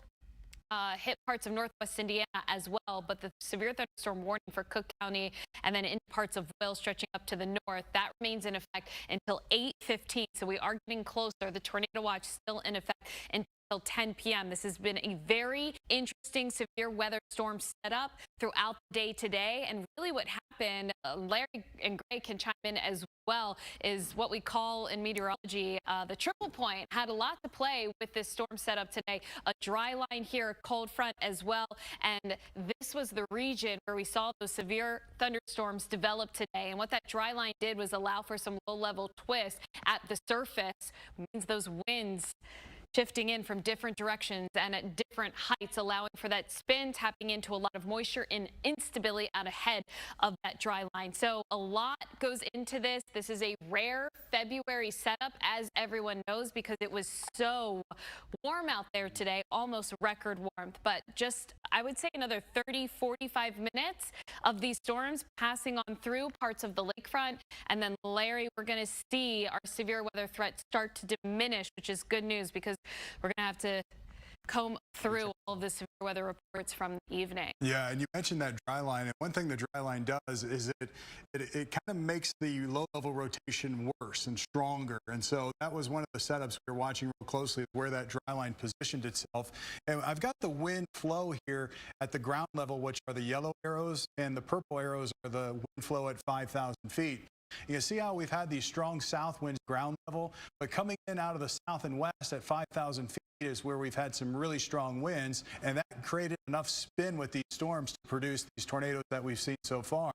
hit parts of northwest Indiana as well, but the severe thunderstorm warning for Cook County and then in parts of Will stretching up to the north, that remains in effect until 8:15. So we are getting closer. The tornado watch still in effect until 10 p.m. This has been a very interesting severe weather storm setup throughout the day today. And really what happened, Larry and Greg can chime in as well, is what we call in meteorology the triple point. Had a lot to play with this storm setup today. A dry line here, a cold front as well. And this was the region where we saw those severe thunderstorms develop today. And what that dry line did was allow for some low-level twists at the surface. Means those winds shifting in from different directions and at different heights, allowing for that spin, tapping into a lot of moisture and instability out ahead of that dry line. So a lot goes into this. This is a rare February setup, as everyone knows, because it was so warm out there today, almost record warmth. But just, I would say, another 30, 45 minutes of these storms passing on through parts of the lakefront. And then, Larry, we're going to see our severe weather threat start to diminish, which is good news because we're going to have to comb through all of the severe weather reports from the evening. Yeah, and you mentioned that dry line, and one thing the dry line does is it kind of makes the low-level rotation worse and stronger, and so that was one of the setups we were watching real closely, where that dry line positioned itself. And I've got the wind flow here at the ground level, which are the yellow arrows, and the purple arrows are the wind flow at 5,000 feet. You can see how we've had these strong south winds ground level, but coming in out of the south and west at 5,000 feet is where we've had some really strong winds, and that created enough spin with these storms to produce these tornadoes that we've seen so far.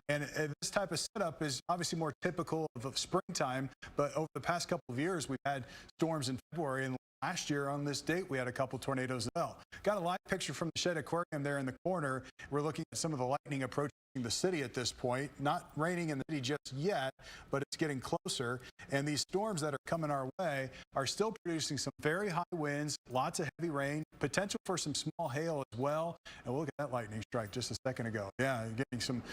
And this type of setup is obviously more typical of springtime, but over the past couple of years, we've had storms in February, and last year on this date, we had a couple tornadoes as well. Got a live picture from the Shedd Aquarium there in the corner. We're looking at some of the lightning approaching the city at this point. Not raining in the city just yet, but it's getting closer. And these storms that are coming our way are still producing some very high winds, lots of heavy rain, potential for some small hail as well. And we'll look at that lightning strike just a second ago. Yeah, getting some,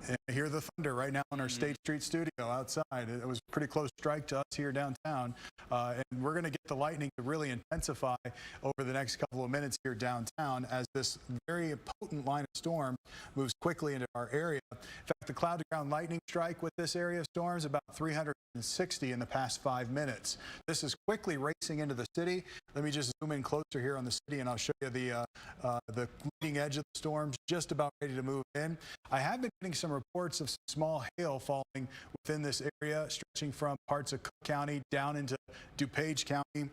I hear the thunder right now in our State Street studio outside. It was a pretty close strike to us here downtown. And we're going to get the lightning to really intensify over the next couple of minutes here downtown as this very potent line of storm moves quickly into our area. In fact, the cloud to ground lightning strike with this area of storms about 360 in the past 5 minutes. This is quickly racing into the city. Let me just zoom in closer here on the city, and I'll show you the leading edge of the storms just about ready to move in. I have been getting some reports of some small hail falling within this area, stretching from parts of Cook County down into DuPage County,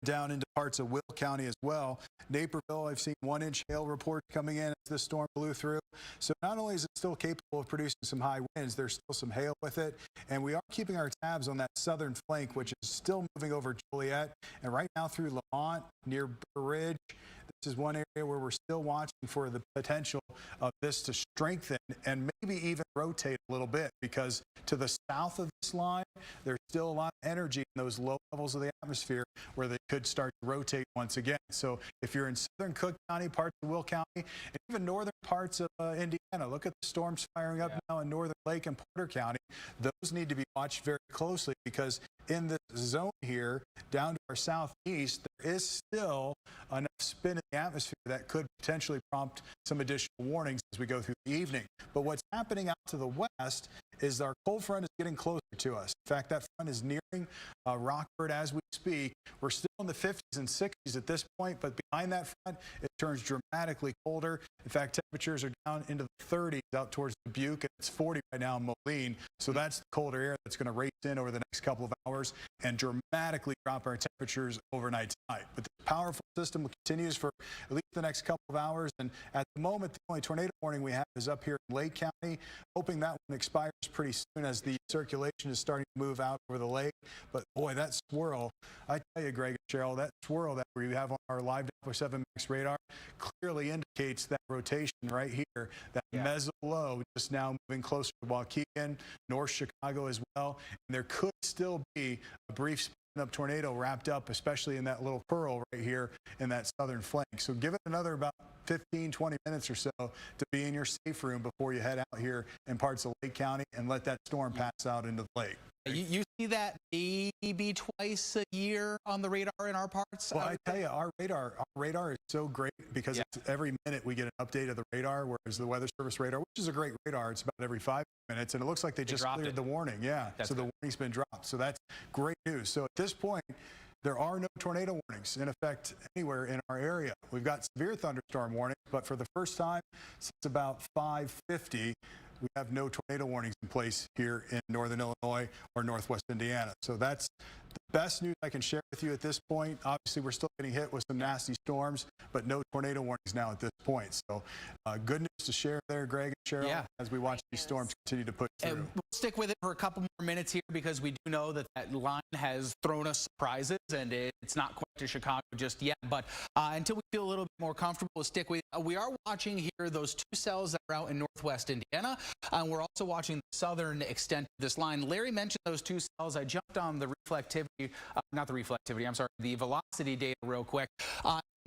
down into parts of Will County as well. Naperville, I've seen 1-inch hail reports coming in as this storm blew through. So not only is it still capable of producing some high winds, there's still some hail with it. And we are keeping our tabs on that southern flank, which is still moving over Joliet and right now through Lamont, near Burr Ridge. This is one area where we're still watching for the potential of this to strengthen and maybe even rotate a little bit, because to the south of this line, there's still a lot of energy in those low levels of the atmosphere where they could start to rotate once again. So if you're in southern Cook County, parts of Will County, and even northern parts of Indiana, look at the storms firing up now in Northern Lake and Porter County. Those need to be watched very closely, because in this zone here, down to our southeast, there is still enough spin in the atmosphere that could potentially prompt some additional warnings as we go through the evening. But what's happening out to the west is our cold front is getting closer to us. In fact, that front is nearing Rockford as we speak. We're still in the 50s and 60s at this point, but behind that front, it turns dramatically colder. In fact, temperatures are down into the 30s out towards Dubuque, and it's 40 right now in Moline. So that's the colder air that's going to race in over the next couple of hours and dramatically drop our temperatures overnight tonight. But the powerful system continues for at least the next couple of hours. And at the moment, the only tornado warning we have is up here in Lake County, hoping that one expires pretty soon as the circulation is starting to move out over the lake. But boy, that swirl, I tell you, Greg and Cheryl, that swirl that we have on our live Doppler 7 Max radar clearly indicates that rotation right here, that meso low just now moving closer to Waukegan, North Chicago as well. And there could still be a brief up tornado wrapped up, especially in that little curl right here in that southern flank. So give it another about 15-20 minutes or so to be in your safe room before you head out here in parts of Lake County and let that storm pass out into the lake. You see that maybe twice a year on the radar in our parts? Well, I tell you, our radar is so great because it's every minute we get an update of the radar, whereas the Weather Service radar, which is a great radar, it's about every 5 minutes, and it looks like they just cleared the warning. Yeah, so the warning's been dropped. So that's great news. So at this point, there are no tornado warnings in effect anywhere in our area. We've got severe thunderstorm warnings, but for the first time since about 5:50, we have no tornado warnings in place here in northern Illinois or northwest Indiana. So that's the best news I can share with you at this point. Obviously, we're still getting hit with some nasty storms, but no tornado warnings now at this point. So good news to share there, Greg and Cheryl, as we watch these storms continue to push through. And we'll stick with it for a couple more minutes here, because we do know that that line has thrown us surprises, and it's not quite to Chicago just yet. But until we feel a little bit more comfortable, we'll stick with it. We are watching here those two cells that are out in northwest Indiana, and we're also watching the southern extent of this line. Larry mentioned those two cells. I jumped on the reflectivity, not the reflectivity, I'm sorry, the velocity data real quick.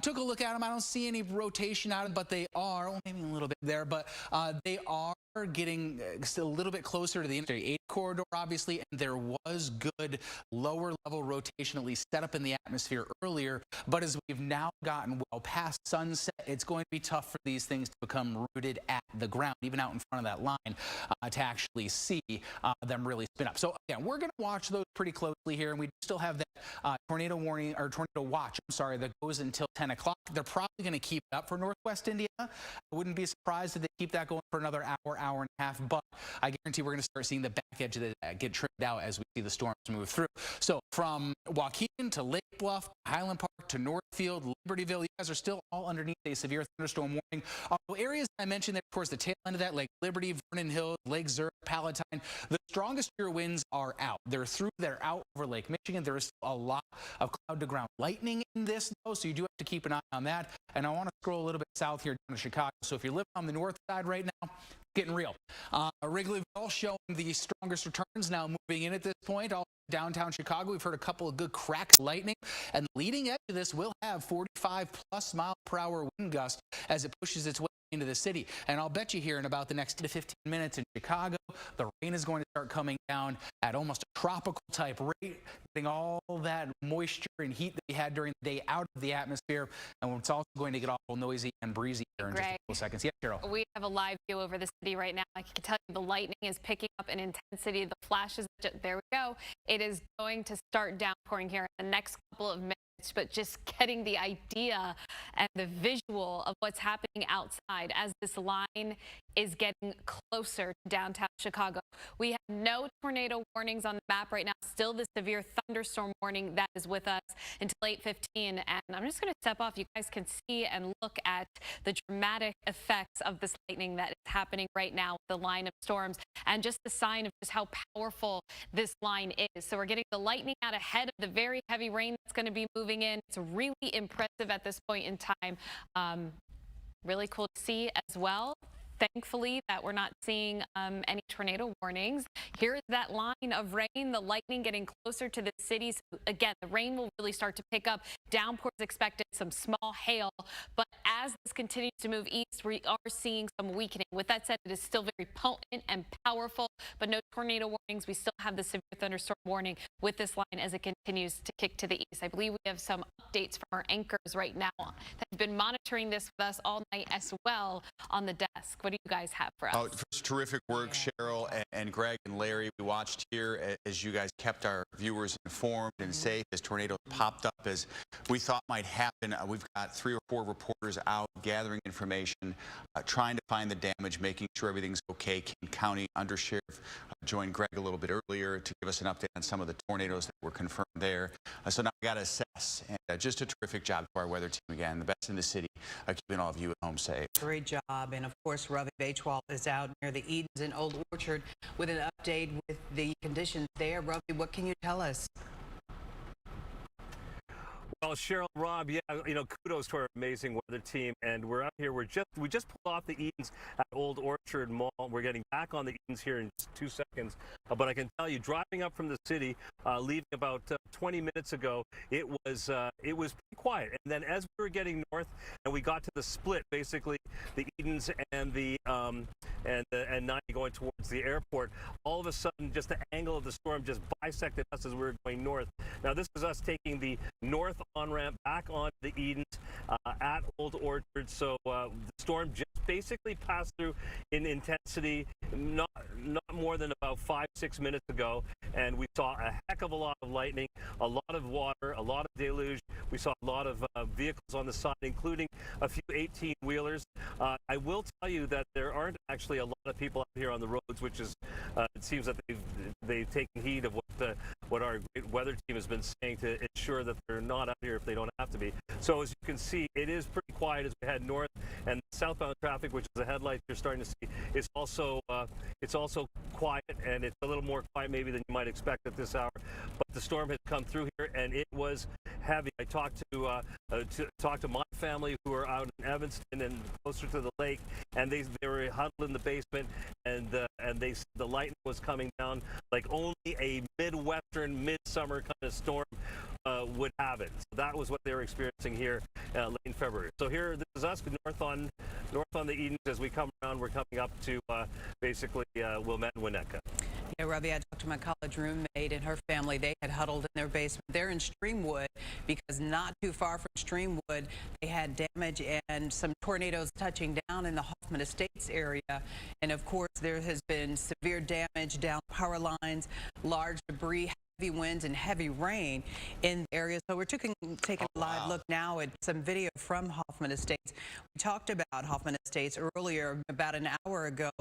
Took a look at them. I don't see any rotation out of them, but they are, well, maybe a little bit there, but they are getting still a little bit closer to the Interstate 8 corridor, obviously, and there was good lower level rotation at least set up in the atmosphere earlier. But as we've now gotten well past sunset, it's going to be tough for these things to become rooted at the ground, even out in front of that line, to actually see them really spin up. So again, we're going to watch those pretty closely here, and we still have that tornado warning or tornado watch, I'm sorry, that goes until 10 o'clock. They're probably going to keep it up for Northwest Indiana. I wouldn't be surprised if they keep that going for another hour, hour and a half, but I guarantee we're going to start seeing the back edge of that get trimmed out as we see the storms move through. So from Waukegan to Lake Bluff, Highland Park to Northfield, Libertyville, you guys are still all underneath a severe thunderstorm warning. Areas I mentioned there towards the tail end of that, like Liberty, Vernon Hills, Lake Zurich, Palatine, the strongest shear winds are out. They're out over Lake Michigan. There is a lot of cloud-to-ground lightning in this, though, so you do have to keep an eye on that. And I want to scroll a little bit south here down to Chicago. So if you're living on the north side right now, getting real. Wrigleyville showing the strongest returns now moving in at this point. All downtown Chicago, we've heard a couple of good cracks of lightning, and the leading edge of this will have 45+ mile per hour wind gust as it pushes its way into the city. And I'll bet you here in about the next 10 to 15 minutes in Chicago, the rain is going to start coming down at almost a tropical type rate, getting all that moisture and heat that we had during the day out of the atmosphere. And it's also going to get awful noisy and breezy here in just a couple seconds. Yeah, Carol. We have a live view over the city right now. I can tell you the lightning is picking up in intensity. The flashes, there we go. It is going to start downpouring here in the next couple of minutes. But just getting the idea and the visual of what's happening outside as this line is getting closer to downtown Chicago. We have no tornado warnings on the map right now. Still the severe thunderstorm warning that is with us until 8:15. And I'm just going to step off. You guys can see and look at the dramatic effects of this lightning that is happening right now with the line of storms, and just the sign of just how powerful this line is. So we're getting the lightning out ahead of the very heavy rain that's going to be moving in. It's really impressive at this point in time. Really cool to see as well. Thankfully that we're not seeing any tornado warnings. Here is that line of rain, the lightning getting closer to the city. So again, the rain will really start to pick up. Downpours expected, some small hail. But as this continues to move east, we are seeing some weakening. With that said, it is still very potent and powerful, but no tornado warnings. We still have the severe thunderstorm warning with this line as it continues to kick to the east. I believe we have some updates from our anchors right now that have been monitoring this with us all night as well on the desk. What do you guys have for us? First, terrific work, Cheryl and Greg and Larry. We watched here as you guys kept our viewers informed and safe as tornadoes popped up as we thought might happen. We've got 3 or 4 reporters out gathering information, trying to find the damage, making sure everything's okay. King County Undersheriff joined Greg a little bit earlier to give us an update on some of the tornadoes that were confirmed there. So now we got to assess, and just a terrific job to our weather team again, the best in the city, keeping all of you at home safe. Great job. And of course, Ravi Bachwal is out near the Edens in Old Orchard with an update with the conditions there. Ravi, what can you tell us? Well, Cheryl, Rob, yeah, kudos to our amazing weather team, and we're out here. We just pulled off the Edens at Old Orchard Mall. We're getting back on the Edens here in just 2 seconds, but I can tell you, driving up from the city, leaving about 20 minutes ago, it was pretty quiet. And then as we were getting north, and we got to the split, basically the Edens and the and 90 going towards the airport, all of a sudden, just the angle of the storm just bisected us as we were going north. Now, this is us taking the north on-ramp back on the Edens at Old Orchard. So the storm just basically passed through in intensity not more than about 5-6 minutes ago, and we saw a heck of a lot of lightning, a lot of water, a lot of deluge. We saw a lot of vehicles on the side, including a few 18-wheelers. I will tell you that there aren't actually a lot of people out here on the roads, which is it seems that they've taken heed of what our great weather team has been saying to ensure that they're not out here if they don't have to be. So as you can see, it is pretty quiet as we head north, and southbound traffic, which is the headlights you're starting to see, is also quiet, and it's a little more quiet maybe than you might expect at this hour. But the storm has come through here, and it was heavy. I talked to my family who are out in Evanston and closer to the lake, and they were huddled in the basement, and they said the lightning was coming down like only a Midwestern midsummer kind of storm would have it. So that was what they were experiencing here late in February. So here, this is us north on the Edens. As we come around, we're coming up to basically Wilmette and Winnetka. Yeah, Ravi, I talked to my college roommate and her family. They had huddled in their basement. They're in Streamwood because not too far from Streamwood, they had damage and some tornadoes touching down in the Hoffman Estates area. And of course, there has been severe damage down power lines, large debris, heavy winds and heavy rain in the area. So we're taking a live look now at some video from Hoffman Estates. We talked about Hoffman Estates earlier, about an hour ago.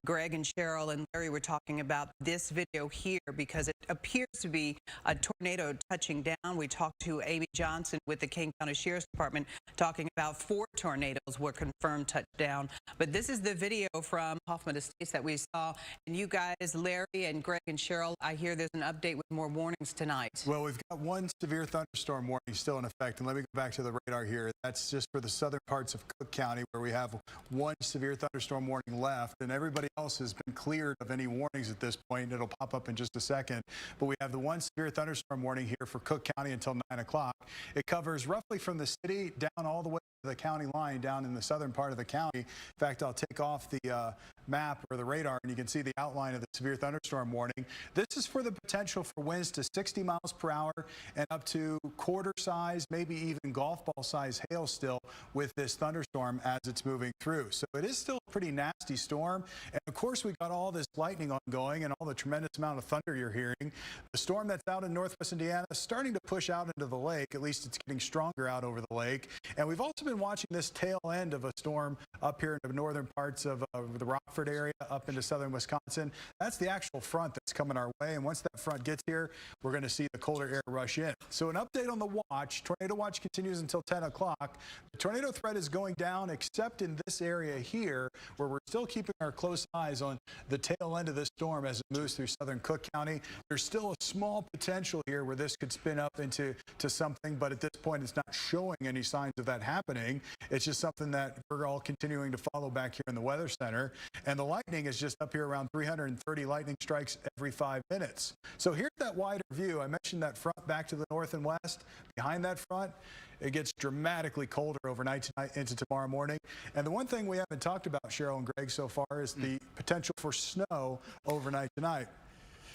Greg and Cheryl and Larry were talking about this video here because it appears to be a tornado touching down. We talked to Amy Johnson with the King County Sheriff's Department talking about 4 tornadoes were confirmed touchdown. But this is the video from Hoffman Estates that we saw. And you guys, Larry and Greg and Cheryl, I hear there's an update with more warnings tonight. Well, we've got one severe thunderstorm warning still in effect, and let me go back to the radar here. That's just for the southern parts of Cook County, where we have one severe thunderstorm warning left, and everybody else has been cleared of any warnings at this point. It'll pop up in just a second, but we have the one severe thunderstorm warning here for Cook County until 9 o'clock. It covers roughly from the city down all the way to the county line down in the southern part of the county. In fact, I'll take off the map or the radar, and you can see the outline of the severe thunderstorm warning. This is for the potential for winds to 60 miles per hour and up to quarter size, maybe even golf ball size hail still with this thunderstorm as it's moving through. So it is still a pretty nasty storm. And of course, we got all this lightning ongoing and all the tremendous amount of thunder you're hearing. The storm that's out in northwest Indiana is starting to push out into the lake. At least it's getting stronger out over the lake. And we've also been watching this tail end of a storm up here in the northern parts of the Rockford area up into southern Wisconsin. That's the actual front that's coming our way. And once that front gets here, we're going to see the colder air rush in. So an update on the watch. Tornado watch continues until 10 o'clock. The tornado threat is going down except in this area here where we're still keeping our close eyes on the tail end of this storm as it moves through southern Cook County. There's still a small potential here where this could spin up into something, but at this point it's not showing any signs of that happening. It's just something that we're all continuing to follow back here in the Weather Center. And the lightning is just up here around 330 lightning strikes every 5 minutes. So here's that wider view. I mentioned that front back to the north and west. Behind that front, it gets dramatically colder overnight tonight into tomorrow morning. And the one thing we haven't talked about, Cheryl and Greg, so far is the potential for snow overnight tonight.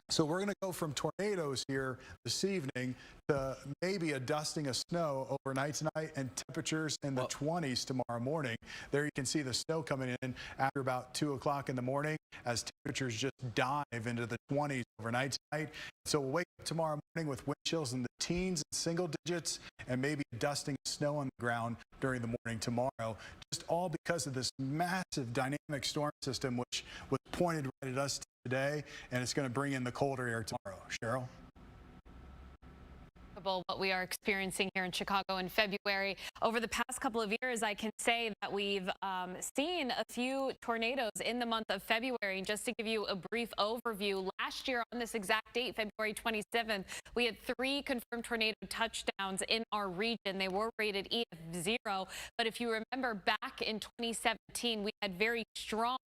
So we're going to go from tornadoes here this evening to maybe a dusting of snow overnight tonight and temperatures in the 20s tomorrow morning. There you can see the snow coming in after about 2 o'clock in the morning as temperatures just dive into the 20s overnight tonight. So we'll wake up tomorrow morning with wind chills in the teens and single digits and maybe a dusting of snow on the ground during the morning tomorrow. Just all because of this massive dynamic storm system which was pointed right at us today, and it's going to bring in the colder air tomorrow. Cheryl? What we are experiencing here in Chicago in February. Over the past couple of years, I can say that we've seen a few tornadoes in the month of February. And just to give you a brief overview, last year on this exact date, February 27th, we had 3 confirmed tornado touchdowns in our region. They were rated EF0, but if you remember back in 2017, we had very strong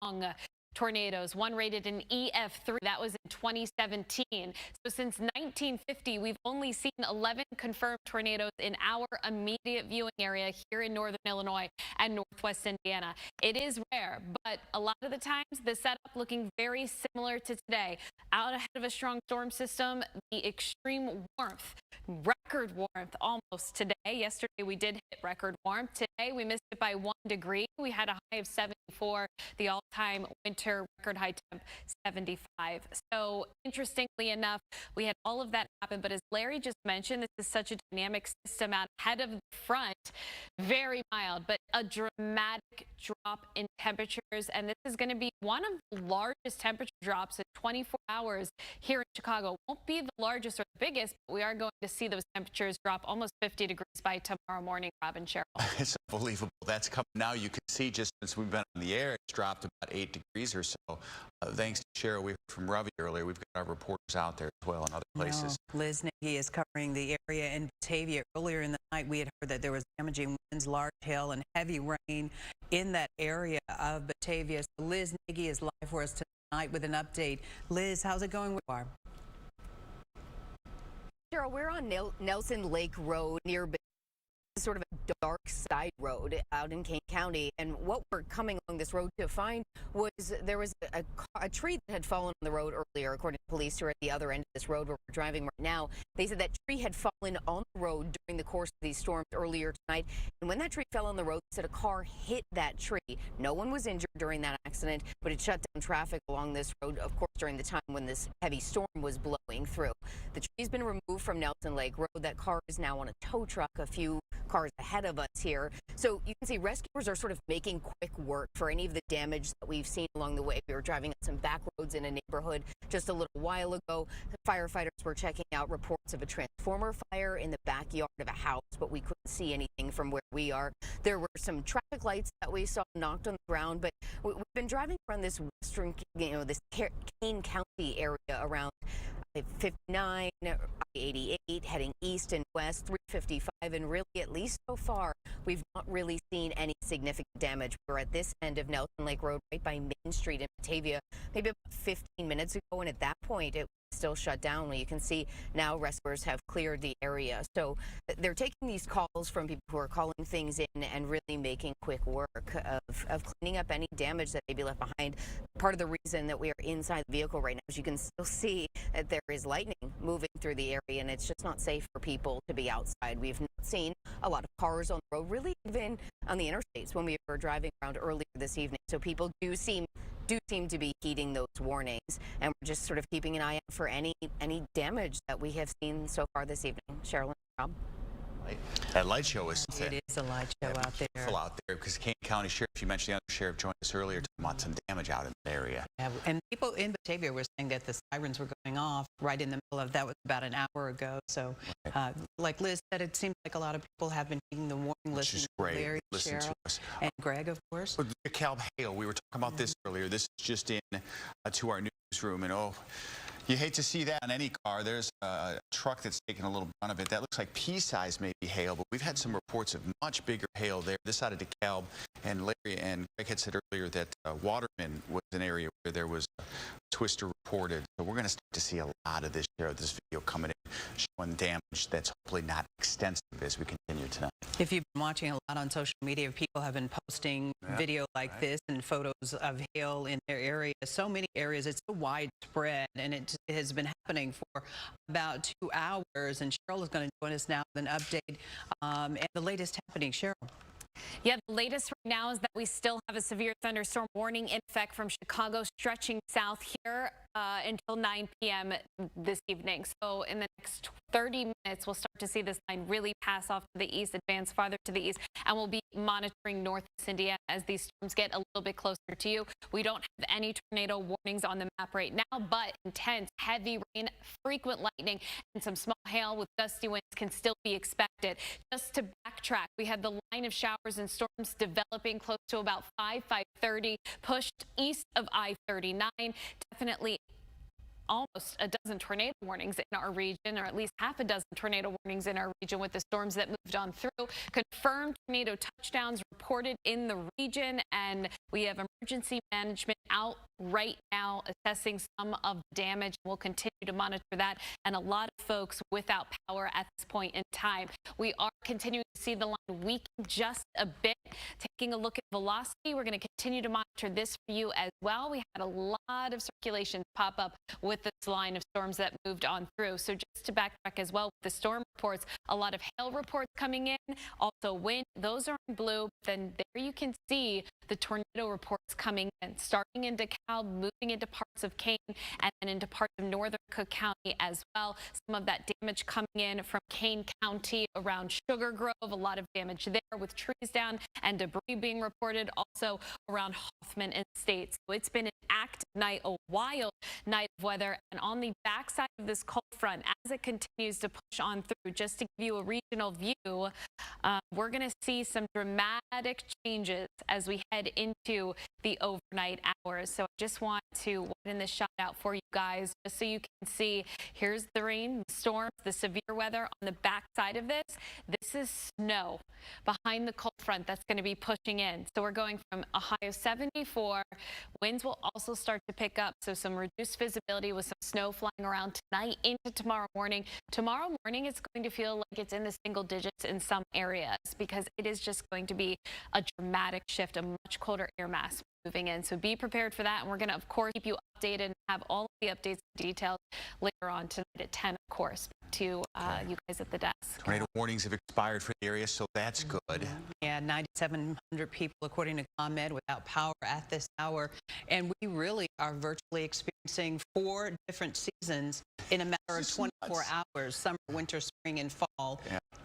tornadoes, one rated an EF3. That was in 2017. So since 1950, we've only seen 11 confirmed tornadoes in our immediate viewing area here in northern Illinois and northwest Indiana. It is rare, but a lot of the times the setup looking very similar to today. Out ahead of a strong storm system, the extreme warmth, record warmth almost today. Yesterday we did hit record warmth. Today we missed it by 1 degree. We had a high of 74. The all-time winter record high temp 75. So interestingly enough, we had all of that happen. But as Larry just mentioned, this is such a dynamic system out ahead of the front. Very mild, but a dramatic drop in temperatures. And this is going to be one of the largest temperature drops in 24 hours here in Chicago. Won't be the largest or the biggest, but we are going to see those temperatures drop almost 50 degrees by tomorrow morning, Rob and Cheryl. It's unbelievable. That's coming now. You can see just since we've been on the air, it's dropped about 8 degrees or so. Thanks to Cheryl, we heard from Ravi earlier. We've got our reporters out there as well in other places. Liz Nagy is covering the area in Batavia. Earlier in the night, we had heard that there was damaging winds, large hail, and heavy rain in that area of Batavia. So Liz Nagy is live for us tonight with an update. Liz, how's it going? Cheryl, Cheryl, we're on Nelson Lake Road near sort of a dark side road out in Kane County, and what we're coming along this road to find was there was a tree that had fallen on the road earlier, according to police who are at the other end of this road where we're driving right now. They said that tree had fallen on the road during the course of these storms earlier tonight, and when that tree fell on the road, they said a car hit that tree. No one was injured during that accident, but it shut down traffic along this road, of course, during the time when this heavy storm was blowing through. The tree's been removed from Nelson Lake Road. That car is now on a tow truck a few cars ahead of us here. So you can see rescuers are sort of making quick work for any of the damage that we've seen along the way. We were driving on some back roads in a neighborhood just a little while ago. The firefighters were checking out reports of a transformer fire in the backyard of a house, but we couldn't see anything from where we are. There were some traffic lights that we saw knocked on the ground, but we've been driving around this western, this Kane County area around 59, 88, heading east and west, 355, and really, at least so far, we've not really seen any significant damage. We're at this end of Nelson Lake Road, right by Main Street in Batavia, maybe about 15 minutes ago, and at that point, it was still shut down. Well, you can see now rescuers have cleared the area. So they're taking these calls from people who are calling things in and really making quick work of cleaning up any damage that may be left behind. Part of the reason that we are inside the vehicle right now is you can still see that there is lightning moving through the area, and it's just not safe for people to be outside. We've not seen a lot of cars on the road, really even on the interstates when we were driving around earlier this evening. So people do seem to be heeding those warnings, and we're just sort of keeping an eye out for any damage that we have seen so far this evening. Cheryl and Rob. That light show is something. It is a light show out there. Careful out there, because Kane County Sheriff, you mentioned the other sheriff joined us earlier, talking about some damage out in the area. Yeah, and people in Batavia were saying that the sirens were going off right in the middle of that was about an hour ago. So, like Liz said, it seems like a lot of people have been heeding the warning, listening to Larry, Cheryl, and Greg, of course. Well, DeKalb hail, we were talking about this earlier. This is just in to our newsroom, and you hate to see that on any car. There's a truck that's taking a little brunt of it. That looks like pea-size maybe hail, but we've had some reports of much bigger hail there. This side of DeKalb, and Larry and Greg had said earlier that Waterman was an area where there was a twister reported. So we're going to start to see a lot of this video coming in, showing damage that's hopefully not extensive as we continue tonight. If you've been watching a lot on social media, people have been posting video like this and photos of hail in their area. So many areas, it's so widespread, and it has been happening for about 2 hours. And Cheryl is going to join us now with an update and the latest happening. Cheryl. Yeah, the latest right now is that we still have a severe thunderstorm warning in effect from Chicago stretching south here until 9 p.m. this evening. So in the next 30 minutes, we'll start to see this line really pass off to the east, advance farther to the east, and we'll be monitoring northeast Indiana as these storms get a little bit closer to you. We don't have any tornado warnings on the map right now, but intense, heavy rain, frequent lightning, and some small hail with gusty winds can still be expected. Just to backtrack, we had the line of showers and storms developing close to about 5:30, pushed east of I-39. Definitely almost a dozen tornado warnings in our region, or at least half a dozen tornado warnings in our region with the storms that moved on through. Confirmed tornado touchdowns reported in the region, and we have emergency management out right now assessing some of the damage. We'll continue to monitor that, and a lot of folks without power at this point in time. We are continuing to see the line weaken just a bit. Taking a look at velocity, we're going to continue to monitor this for you as well. We had a lot of circulation pop up with this line of storms that moved on through. So just to backtrack as well, with the storm reports, a lot of hail reports coming in, also wind, those are in blue. Then there you can see the tornado reports coming in, starting in DeKalb, moving into parts of Kane, and then into parts of northern Cook County as well. Some of that damage coming in from Kane County around Sugar Grove, a lot of damage there with trees down and debris being reported also around Hoffman and State. So it's been an active night, a wild night of weather, and on the backside of this cold front, as it continues to push on through, just to give you a regional view, we're going to see some dramatic changes as we head into the overnight hours. So I just want to widen this shot out for you guys just so you can see. Here's the rain, the storms, the severe weather. On the back side of this, this is snow behind the cold front that's going to be pushing in. So we're going from a high of 74. Winds will also start to pick up, so some reduced visibility with some snow flying around tonight into tomorrow morning. Tomorrow morning, it's going to feel like it's in the single digits in some areas because it is just going to be a dramatic shift, a much colder air mass moving in. So be prepared for that. And we're going to, of course, keep you updated and have all of the updates and details later on tonight at 10, of course, to you guys at the desk. Tornado warnings have expired for the area, so that's good. Yeah, 9,700 people, according to ComEd, without power at this hour. And we really are virtually experiencing 4 different seasons in a matter of 24 hours, summer, winter, spring, and fall,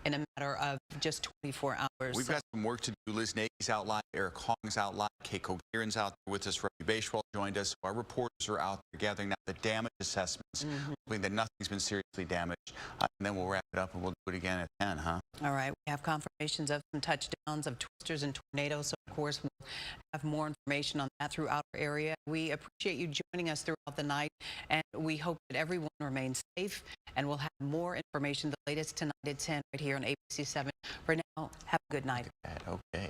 in a matter of just 24 hours. We've got some work to do. Liz Nagy's out live, Eric Hong's out live, Kay Cogaren's out there with us, Rugby Baseball joined us. Our reporters are out there gathering now the damage assessments, hoping that nothing's been seriously damaged. And then we'll wrap it up and we'll do it again at 10, huh? All right, we have confirmations of some touchdowns of twisters and tornadoes, so of course we'll have more information on that throughout our area. We appreciate you joining us throughout the night, and we hope that everyone remains safe, and we'll have more information, the latest tonight at 10 right here on ABC 7. For now, have a good night. Okay.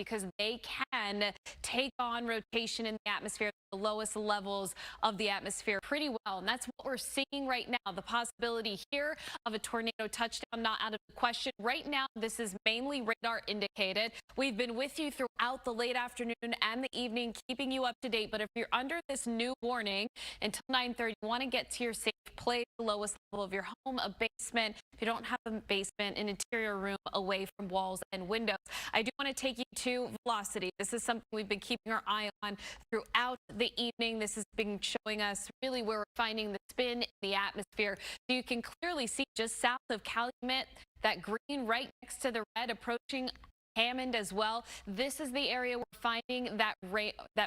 because they can take on rotation in the atmosphere at the lowest levels of the atmosphere pretty well. And that's what we're seeing right now. The possibility here of a tornado touchdown not out of the question. Right now, this is mainly radar indicated. We've been with you throughout the late afternoon and the evening, keeping you up to date. But if you're under this new warning until 9:30, you want to get to your safe place, the lowest level of your home, a basement. If you don't have a basement, an interior room away from walls and windows. I do want to take you to velocity. This is something we've been keeping our eye on throughout the evening. This has been showing us really where we're finding the spin in the atmosphere. So you can clearly see just south of Calumet, that green right next to the red approaching Hammond as well. This is the area we're finding that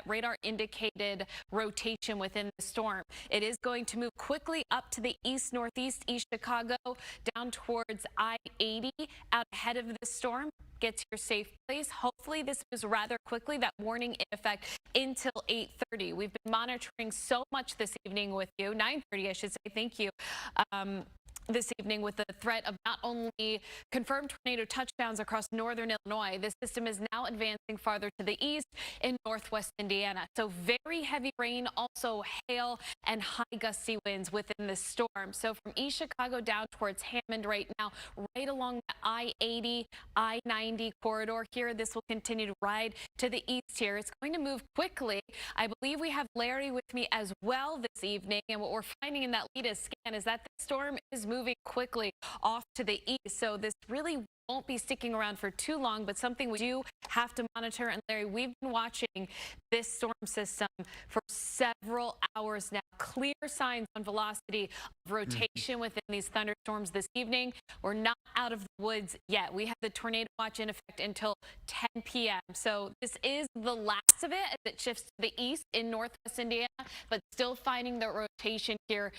radar indicated rotation within the storm. It is going to move quickly up to the east-northeast, East Chicago, down towards I-80, out ahead of the storm. Get to your safe place. Hopefully this moves rather quickly. That warning in effect until 8:30. We've been monitoring so much this evening with you, 9:30 I should say. Thank you. This evening with the threat of not only confirmed tornado touchdowns across northern Illinois, this system is now advancing farther to the east in northwest Indiana. So very heavy rain, also hail and high gusty winds within the storm. So from East Chicago down towards Hammond right now, right along the I-80, I-90 corridor here, this will continue to ride to the east here. It's going to move quickly. I believe we have Larry with me as well this evening. And what we're finding in that latest scan is that the storm is moving quickly off to the east. So this really won't be sticking around for too long, but something we do have to monitor. And Larry, we've been watching this storm system for several hours now. Clear signs on velocity of rotation within these thunderstorms this evening. We're not out of the woods yet. We have the tornado watch in effect until 10 p.m. So this is the last of it as it shifts to the east in northwest Indiana, but still finding the rotation here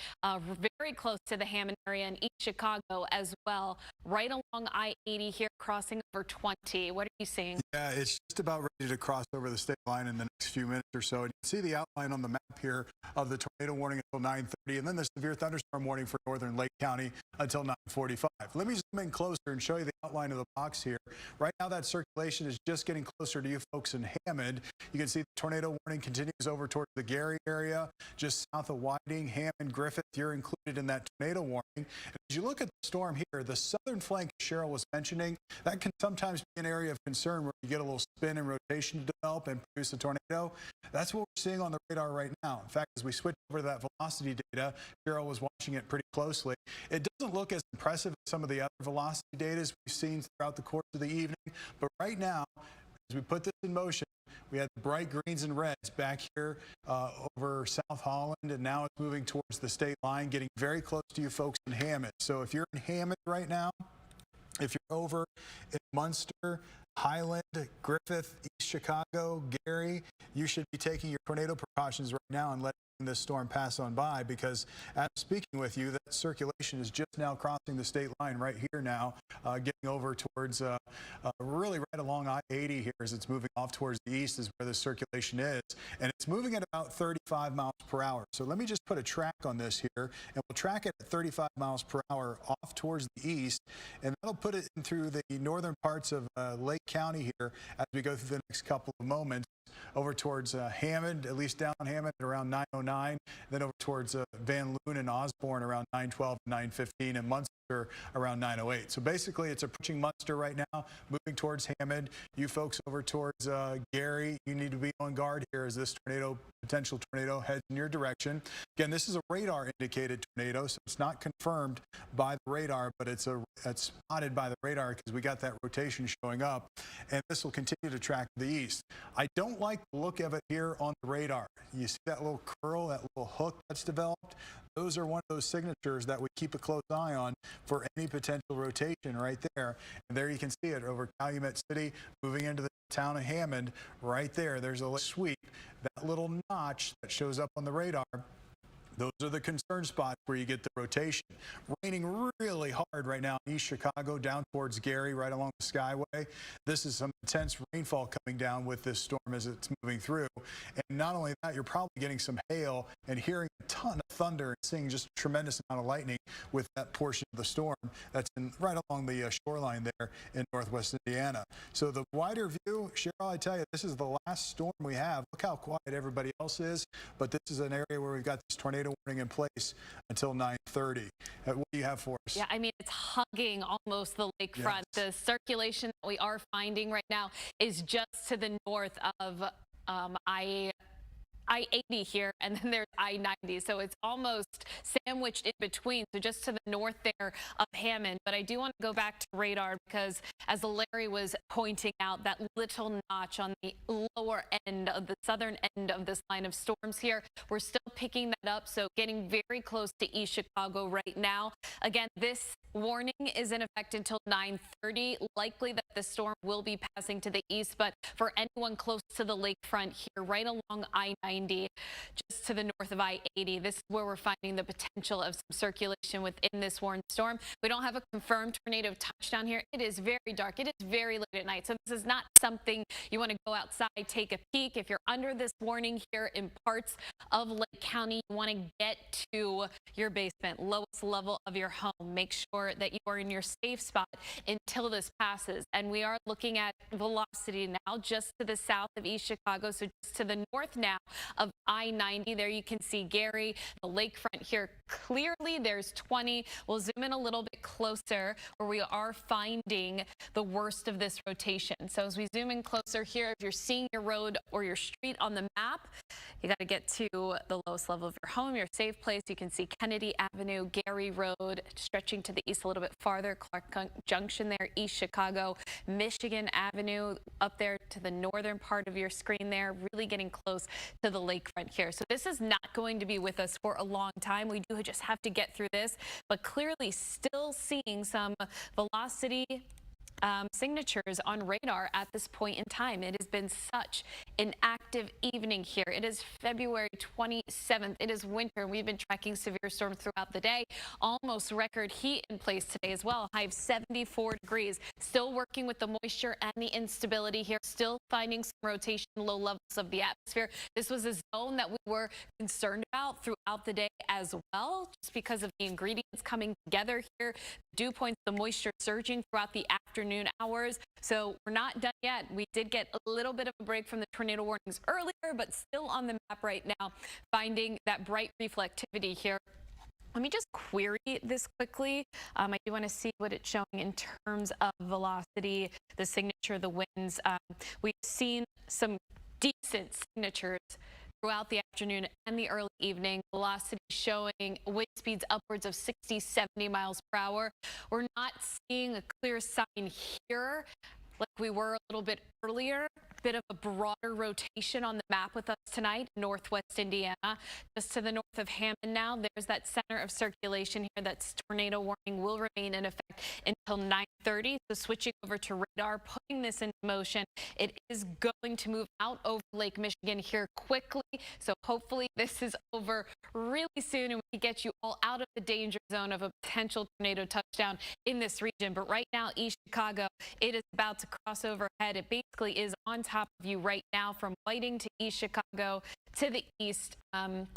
very close to the Hammond area and East Chicago as well, right along I-80 here, crossing over 20. What are you seeing? Yeah, it's just about ready to cross over the state line in the next few minutes or so. And you can see the outline on the map here of the tornado warning until 9:30, and then the severe thunderstorm warning for northern Lake County until 9:45. Let me zoom in closer and show you the outline of the box here. Right now, that circulation is just getting closer to you folks in Hammond. You can see the tornado warning continues over towards the Gary area, just south of Whiting, Hammond, Griffith. You're included in that tornado warning. And as you look at the storm here, the southern flank Cheryl was mentioning, that can sometimes be an area of concern where you get a little spin and rotation to develop and produce a tornado. That's what we're seeing on the radar right now. In fact, as we switch over to that velocity data, Cheryl was watching it pretty closely. It doesn't look as impressive as some of the other velocity data we've seen throughout the course of the evening, but right now, as we put this in motion, we had the bright greens and reds back here over South Holland, and now it's moving towards the state line, getting very close to you folks in Hammond. So if you're in Hammond right now, if you're over in Munster, Highland, Griffith, East Chicago, Gary, you should be taking your tornado precautions right now and letting this storm pass on by, because as I'm speaking with you, that circulation is just now crossing the state line right here now, getting over towards really right along I-80 here as it's moving off towards the east is where the circulation is, and it's moving at about 35 miles per hour. So let me just put a track on this here, and we'll track it at 35 miles per hour off towards the east, and that'll put it in through the northern parts of Lake County here as we go through the next couple of moments, over towards Hammond, at least down Hammond at around 9:09, then over towards Van Loon and Osborne around 9:12 and 9:15, and Munster around 9:08. So basically, it's approaching Munster right now, moving towards Hammond. You folks over towards Gary, you need to be on guard here as this potential tornado heads in your direction. Again, this is a radar indicated tornado, so it's not confirmed by the radar, but it's spotted by the radar because we got that rotation showing up, and this will continue to track to the east. I don't like the look of it here on the radar. You see that little curl, that little hook that's developed? Those are one of those signatures that we keep a close eye on for any potential rotation right there. And there you can see it over Calumet City, moving into the town of Hammond. Right there, there's a sweep. That little notch that shows up on the radar Those are the concern spots where you get the rotation. Raining really hard right now in East Chicago, down towards Gary, right along the Skyway. This is some intense rainfall coming down with this storm as it's moving through. And not only that, you're probably getting some hail and hearing a ton of thunder and seeing just a tremendous amount of lightning with that portion of the storm that's right along the shoreline there in northwest Indiana. So the wider view, Cheryl, I tell you, this is the last storm we have. Look how quiet everybody else is, but this is an area where we've got this tornado warning in place until 9:30. What do you have for us? Yeah, I mean, it's hugging almost the lakefront. Yes. The circulation that we are finding right now is just to the north of I-80 here, and then there's I-90, so it's almost sandwiched in between, so just to the north there of Hammond. But I do want to go back to radar because, as Larry was pointing out, that little notch on the lower end of the southern end of this line of storms here, we're still picking that up, so getting very close to East Chicago right now. Again, this warning is in effect until 9:30. Likely that the storm will be passing to the east, but for anyone close to the lakefront here, right along I-90, just to the north of I-80, this is where we're finding the potential of some circulation within this warned storm. We don't have a confirmed tornado touchdown here. It is very dark. It is very late at night, so this is not something you want to go outside, take a peek. If you're under this warning here in parts of Lake County, you want to get to your basement, lowest level of your home. Make sure that you are in your safe spot until this passes. And we are looking at velocity now just to the south of East Chicago, so just to the north now of I-90. There you can see Gary, the lakefront here clearly. There's 20. We'll zoom in a little bit closer where we are finding the worst of this rotation. So as we zoom in closer here, if you're seeing your road or your street on the map, you got to get to the lowest level of your home, your safe place. You can see Kennedy Avenue, Gary Road, stretching to the east a little bit farther, Clark Junction there, East Chicago, Michigan Avenue up there to the northern part of your screen there, really getting close to the lakefront here. So this is not going to be with us for a long time. We do just have to get through this, but clearly still seeing some velocity signatures on radar at this point in time. It has been such an active evening here. It is February 27th. It is winter. We've been tracking severe storms throughout the day. Almost record heat in place today as well. High of 74 degrees. Still working with the moisture and the instability here. Still finding some rotation, low levels of the atmosphere. This was a zone that we were concerned about throughout the day as well, just because of the ingredients coming together here. Dew points, the moisture surging throughout the afternoon hours. So we're not done yet. We did get a little bit of a break from the tornado warnings earlier, but still on the map right now, finding that bright reflectivity here. Let me just query this quickly. I do want to see what it's showing in terms of velocity, the signature, the winds. We've seen some decent signatures throughout the afternoon and the early evening. Velocity showing wind speeds upwards of 60, 70 miles per hour. We're not seeing a clear sign here like we were a little bit earlier. Bit of a broader rotation on the map with us tonight, northwest Indiana. Just to the north of Hammond now, there's that center of circulation here. That tornado warning will remain in effect until 9:30. So switching over to radar, putting this into motion. It is going to move out over Lake Michigan here quickly. So hopefully this is over really soon and we can get you all out of the danger zone of a potential tornado touchdown in this region. But right now, East Chicago, it is about to cross overhead. It basically is on top of you right now from Whiting to East Chicago to the east.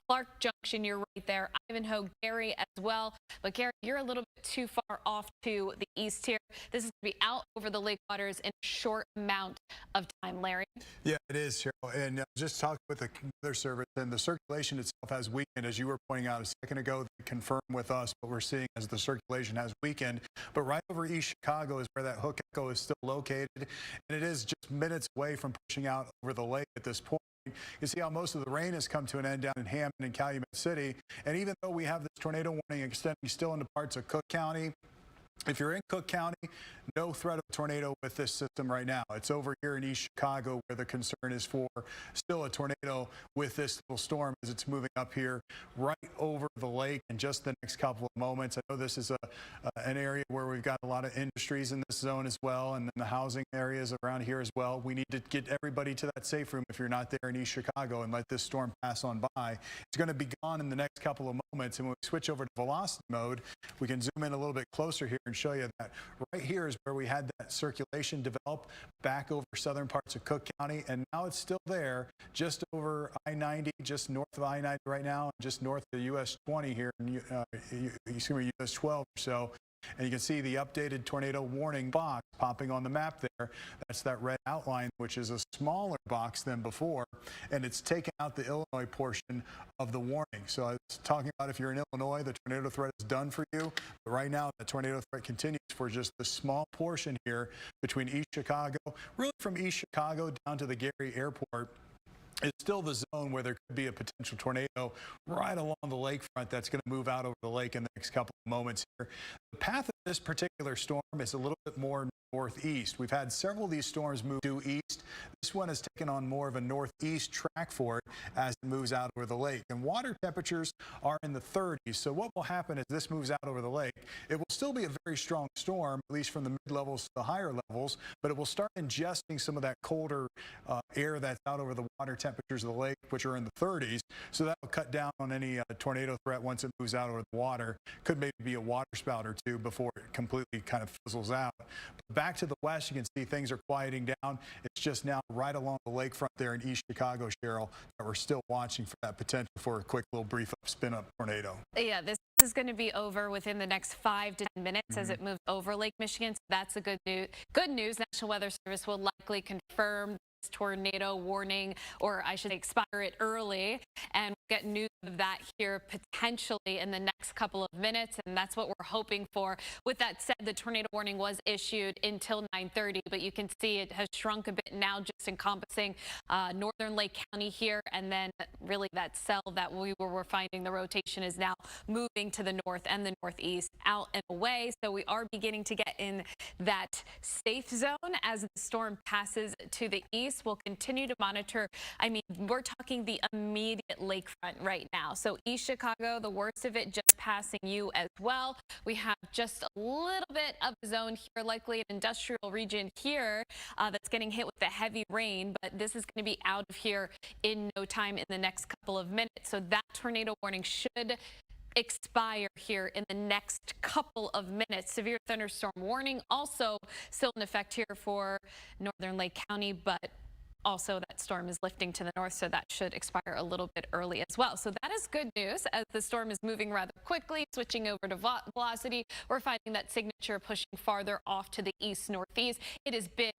Clark Junction, you're right there. Ivanhoe, Gary as well. But Gary, you're a little bit too far off to the east here. This is going to be out over the lake waters in a short amount of time. Larry? Yeah, it is, Cheryl. And just talking with the Weather Service, and the circulation itself has weakened, as you were pointing out a second ago. They confirmed with us what we're seeing as the circulation has weakened. But right over East Chicago is where that hook echo is still located. And it is just minutes away from pushing out over the lake at this point. You see how most of the rain has come to an end down in Hammond and Calumet City. And even though we have this tornado warning extending still into parts of Cook County, if you're in Cook County, no threat of a tornado with this system right now. It's over here in East Chicago where the concern is for still a tornado with this little storm as it's moving up here right over the lake in just the next couple of moments. I know this is an area where we've got a lot of industries in this zone as well, and then the housing areas around here as well. We need to get everybody to that safe room if you're not there in East Chicago and let this storm pass on by. It's going to be gone in the next couple of moments, and when we switch over to velocity mode, we can zoom in a little bit closer here and show you that right here is where we had that circulation develop back over southern parts of Cook County, and now it's still there just over I-90, just north of I-90 right now, just north of US 20 here, US 12 or so. And you can see the updated tornado warning box popping on the map there. That's that red outline, which is a smaller box than before, and it's taken out the Illinois portion of the warning. So I was talking about if you're in Illinois, the tornado threat is done for you. But right now, the tornado threat continues for just the small portion here between East Chicago, really from East Chicago down to the Gary Airport. It's still the zone where there could be a potential tornado right along the lakefront that's going to move out over the lake in the next couple of moments here. The path of this particular storm is a little bit more northeast. We've had several of these storms move due east. This one has taken on more of a northeast track for it as it moves out over the lake. And water temperatures are in the 30s. So what will happen as this moves out over the lake, it will still be a very strong storm, at least from the mid-levels to the higher levels, but it will start ingesting some of that colder air that's out over the water temperatures of the lake, which are in the 30s. So that will cut down on any tornado threat once it moves out over the water. Could maybe be a water spout or two before it completely kind of fizzles out. But back to the west, you can see things are quieting down. It's just now right along the lakefront there in East Chicago, Cheryl, that we're still watching for that potential for a quick little brief spin-up tornado. Yeah, this is going to be over within the next 5 to 10 minutes as it moves over Lake Michigan. So that's a good news. National Weather Service will likely confirm this tornado warning, or I should expire it early, and we'll get news of that here potentially in the next couple of minutes, and that's what we're hoping for. With that said, the tornado warning was issued until 9:30, but you can see it has shrunk a bit now, just encompassing northern Lake County here, and then really that cell that we were finding the rotation is now moving to the north and the northeast, out and away. So we are beginning to get in that safe zone as the storm passes to the east. We'll continue to monitor. I mean, we're talking the immediate lakefront right now. So East Chicago, the worst of it just passing you as well. We have just a little bit of a zone here, likely an industrial region here that's getting hit with the heavy rain, but this is going to be out of here in no time in the next couple of minutes. So that tornado warning should expire here in the next couple of minutes. Severe thunderstorm warning also still in effect here for northern Lake County, but also that storm is lifting to the north, so that should expire a little bit early as well. So that is good news as the storm is moving rather quickly, switching over to velocity. We're finding that signature pushing farther off to the east-northeast. It has been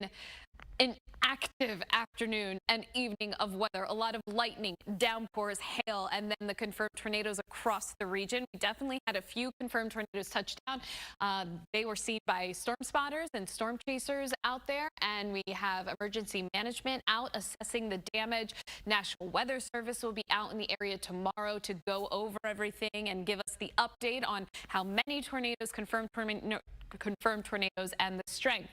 an active afternoon and evening of weather, a lot of lightning, downpours, hail, and then the confirmed tornadoes across the region. We definitely had a few confirmed tornadoes touch down. They were seen by storm spotters and storm chasers out there, and we have emergency management out assessing the damage. National Weather Service will be out in the area tomorrow to go over everything and give us the update on how many tornadoes, confirmed tornadoes, and the strength.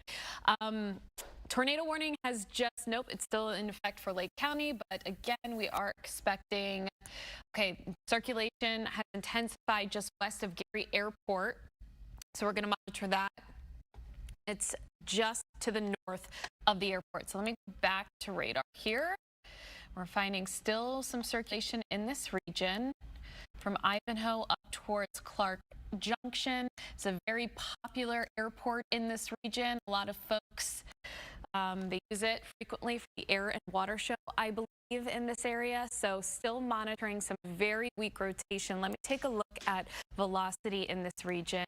Tornado warning has just, nope, it's still in effect for Lake County, but again, we are expecting, okay, circulation has intensified just west of Gary Airport, so we're going to monitor that. It's just to the north of the airport. So let me go back to radar here. We're finding still some circulation in this region from Ivanhoe up towards Clark Junction. It's a very popular airport in this region. A lot of folks, they use it frequently for the air and water show, I believe, in this area. So still monitoring some very weak rotation. Let me take a look at velocity in this region.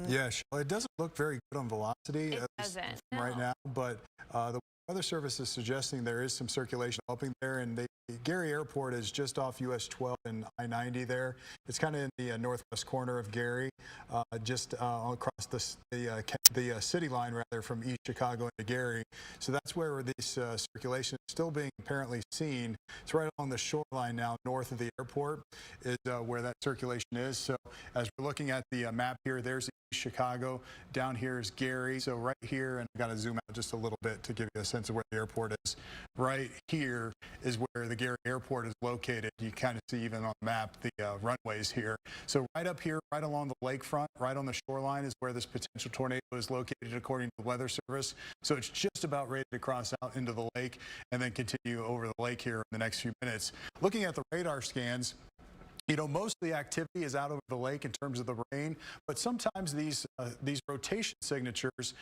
Yeah, it doesn't look very good on velocity It doesn't, right now, but the Weather Service is suggesting there is some circulation developing there, and Gary Airport is just off US 12 and I-90 there. It's kind of in the northwest corner of Gary, just across the city line, rather, from East Chicago into Gary. So that's where this circulation is still being apparently seen. It's right along the shoreline now, north of the airport, is where that circulation is. So as we're looking at the map here, there's Chicago. Down here is Gary. So right here, and I've got to zoom out just a little bit to give you a sense of where the airport is. Right here is where the Gary Airport is located. You kind of see even on the map the runways here. So right up here, right along the lakefront, right on the shoreline is where this potential tornado is located according to the Weather Service. So it's just about ready to cross out into the lake and then continue over the lake here in the next few minutes. Looking at the radar scans, you know, most of the activity is out over the lake in terms of the rain, but sometimes these rotation signatures,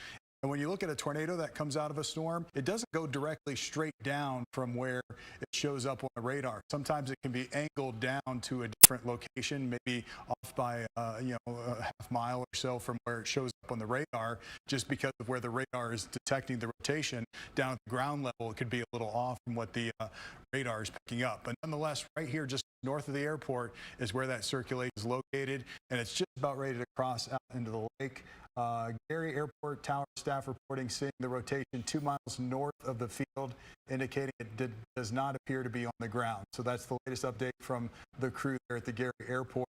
and when you look at a tornado that comes out of a storm, it doesn't go directly straight down from where it shows up on the radar. Sometimes it can be angled down to a different location, maybe off by a half mile or so from where it shows up on the radar, just because of where the radar is detecting the rotation. Down at the ground level, it could be a little off from what the radar is picking up. But nonetheless, right here, just north of the airport, is where that circulation is located, and it's just about ready to cross out into the lake. Gary Airport Tower staff reporting seeing the rotation 2 miles north of the field, indicating it does not appear to be on the ground. So that's the latest update from the crew there at the Gary Airport,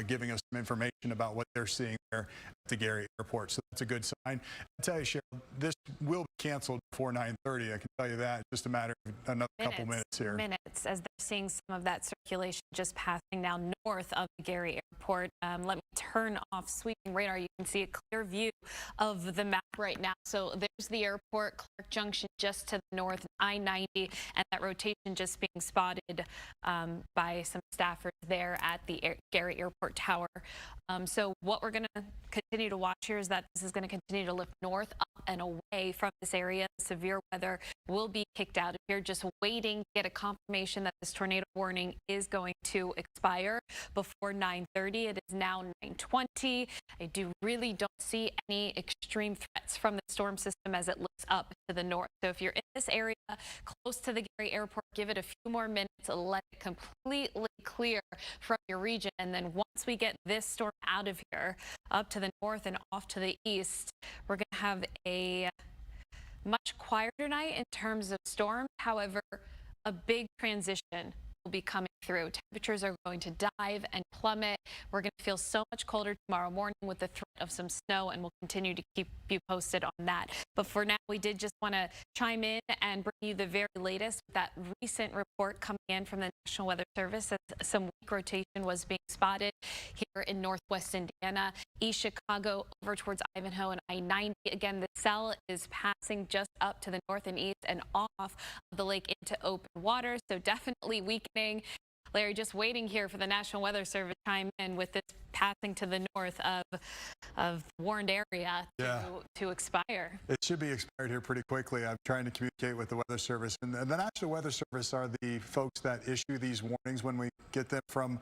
giving us some information about what they're seeing there at the Gary Airport. So that's a good sign. I'll tell you, Cheryl, this will be canceled before 9:30. I can tell you that. Just a matter of another couple minutes here. Minutes, as they're seeing some of that circulation just passing now north of the Gary Airport. Let me turn off sweeping radar. You can see a clear view of the map right now. So there's the airport, Clark Junction just to the north, I-90, and that rotation just being spotted by some staffers there at the Gary Airport Tower. So what we're going to continue to watch here is that this is going to continue to lift north, up and away from this area. Severe weather will be kicked out of here. Just waiting to get a confirmation that this tornado warning is going to expire before 9:30. It is now 9:20. I really don't see any extreme threats from the storm system as it looks up to the north. So if you're in this area close to the Gary Airport, give it a few more minutes to let it completely clear from your region. And then once we get this storm out of here, up to the north and off to the east, we're going to have a much quieter night in terms of storms. However, a big transition will be coming through. Temperatures are going to dive and plummet. We're going to feel so much colder tomorrow morning with the threat of some snow, and we'll continue to keep you posted on that. But for now, we did just want to chime in and bring you the very latest with that recent report coming in from the National Weather Service that some weak rotation was being spotted here in northwest Indiana, East Chicago, over towards Ivanhoe and I-90. Again, the cell is passing just up to the north and east and off of the lake into open water, so definitely weakening. Larry, just waiting here for the National Weather Service to chime in with this passing to the north of warned area to expire. It should be expired here pretty quickly. I'm trying to communicate with the Weather Service. And the National Weather Service are the folks that issue these warnings when we get them from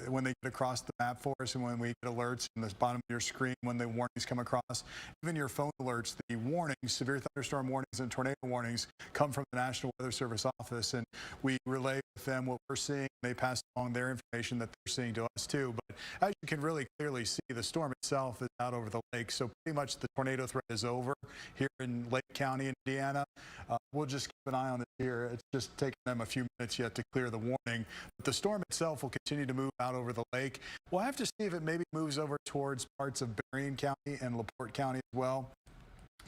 when they get across the map for us, and when we get alerts in the bottom of your screen when the warnings come across. Even your phone alerts, the warnings, severe thunderstorm warnings and tornado warnings come from the National Weather Service office, and we relay with them what we're seeing. They pass along their information that they're seeing to us too. But as you can really clearly see, the storm itself is out over the lake, so pretty much the tornado threat is over here in Lake County, Indiana. We'll just keep an eye on this here. It's just taking them a few minutes yet to clear the warning. But the storm itself will continue to move out over the lake. We'll have to see if it maybe moves over towards parts of Berrien County and LaPorte County as well.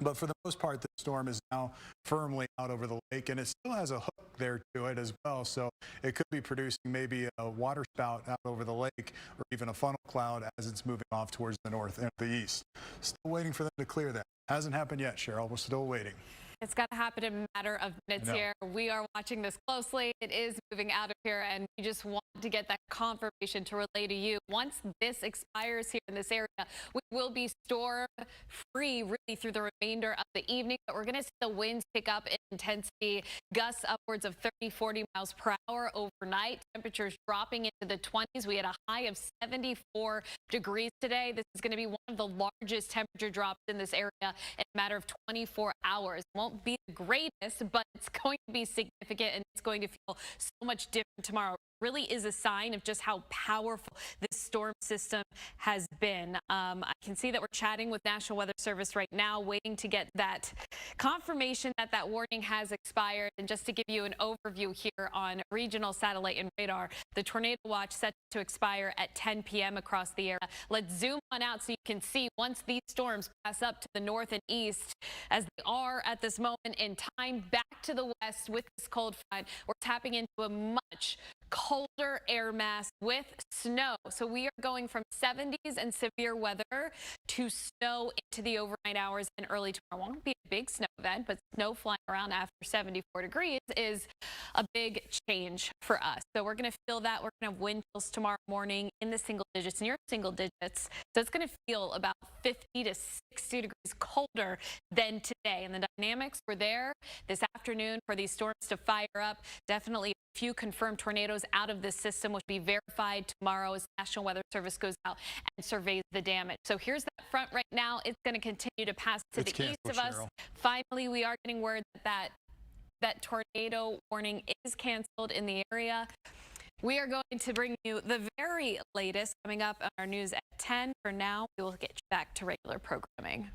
But for the most part, the storm is now firmly out over the lake, and it still has a hook there to it as well. So it could be producing maybe a water spout out over the lake, or even a funnel cloud as it's moving off towards the north and the east. Still waiting for them to clear that. Hasn't happened yet, Cheryl. We're still waiting. It's got to happen in a matter of minutes here. We are watching this closely. It is moving out of here, and we just want to get that confirmation to relay to you. Once this expires here in this area, we will be storm free really through the remainder of the evening, but we're going to see the winds pick up in intensity, gusts upwards of 30-40 miles per hour overnight. Temperatures dropping into the 20s. We had a high of 74 degrees today. This is going to be one of the largest temperature drops in this area in a matter of 24 hours. Won't be the greatest, but it's going to be significant, and it's going to feel so much different tomorrow. Really is a sign of just how powerful this storm system has been. I can see that we're chatting with National Weather Service right now, waiting to get that confirmation that that warning has expired. And just to give you an overview here on regional satellite and radar, the tornado watch set to expire at 10 p.m. across the area. Let's zoom on out so you can see once these storms pass up to the north and east, as they are at this moment in time, back to the west with this cold front, we're tapping into a much colder air mass with snow. So we are going from 70s and severe weather to snow into the overnight hours and early tomorrow. Won't be a big snow event, but snow flying around after 74 degrees is a big change for us. So we're going to feel that. We're going to have wind chills tomorrow morning in the single digits, near single digits. So it's going to feel about 50 to 60 degrees colder than today. And the dynamics were there this afternoon for these storms to fire up. Definitely a few confirmed tornadoes out of this system, which will be verified tomorrow as National Weather Service goes out and surveys the damage. So here's that front right now. It's going to continue to pass to the east of us. Finally, we are getting word that tornado warning is canceled in the area. We are going to bring you the very latest coming up on our news at 10. For now, we will get back to regular programming.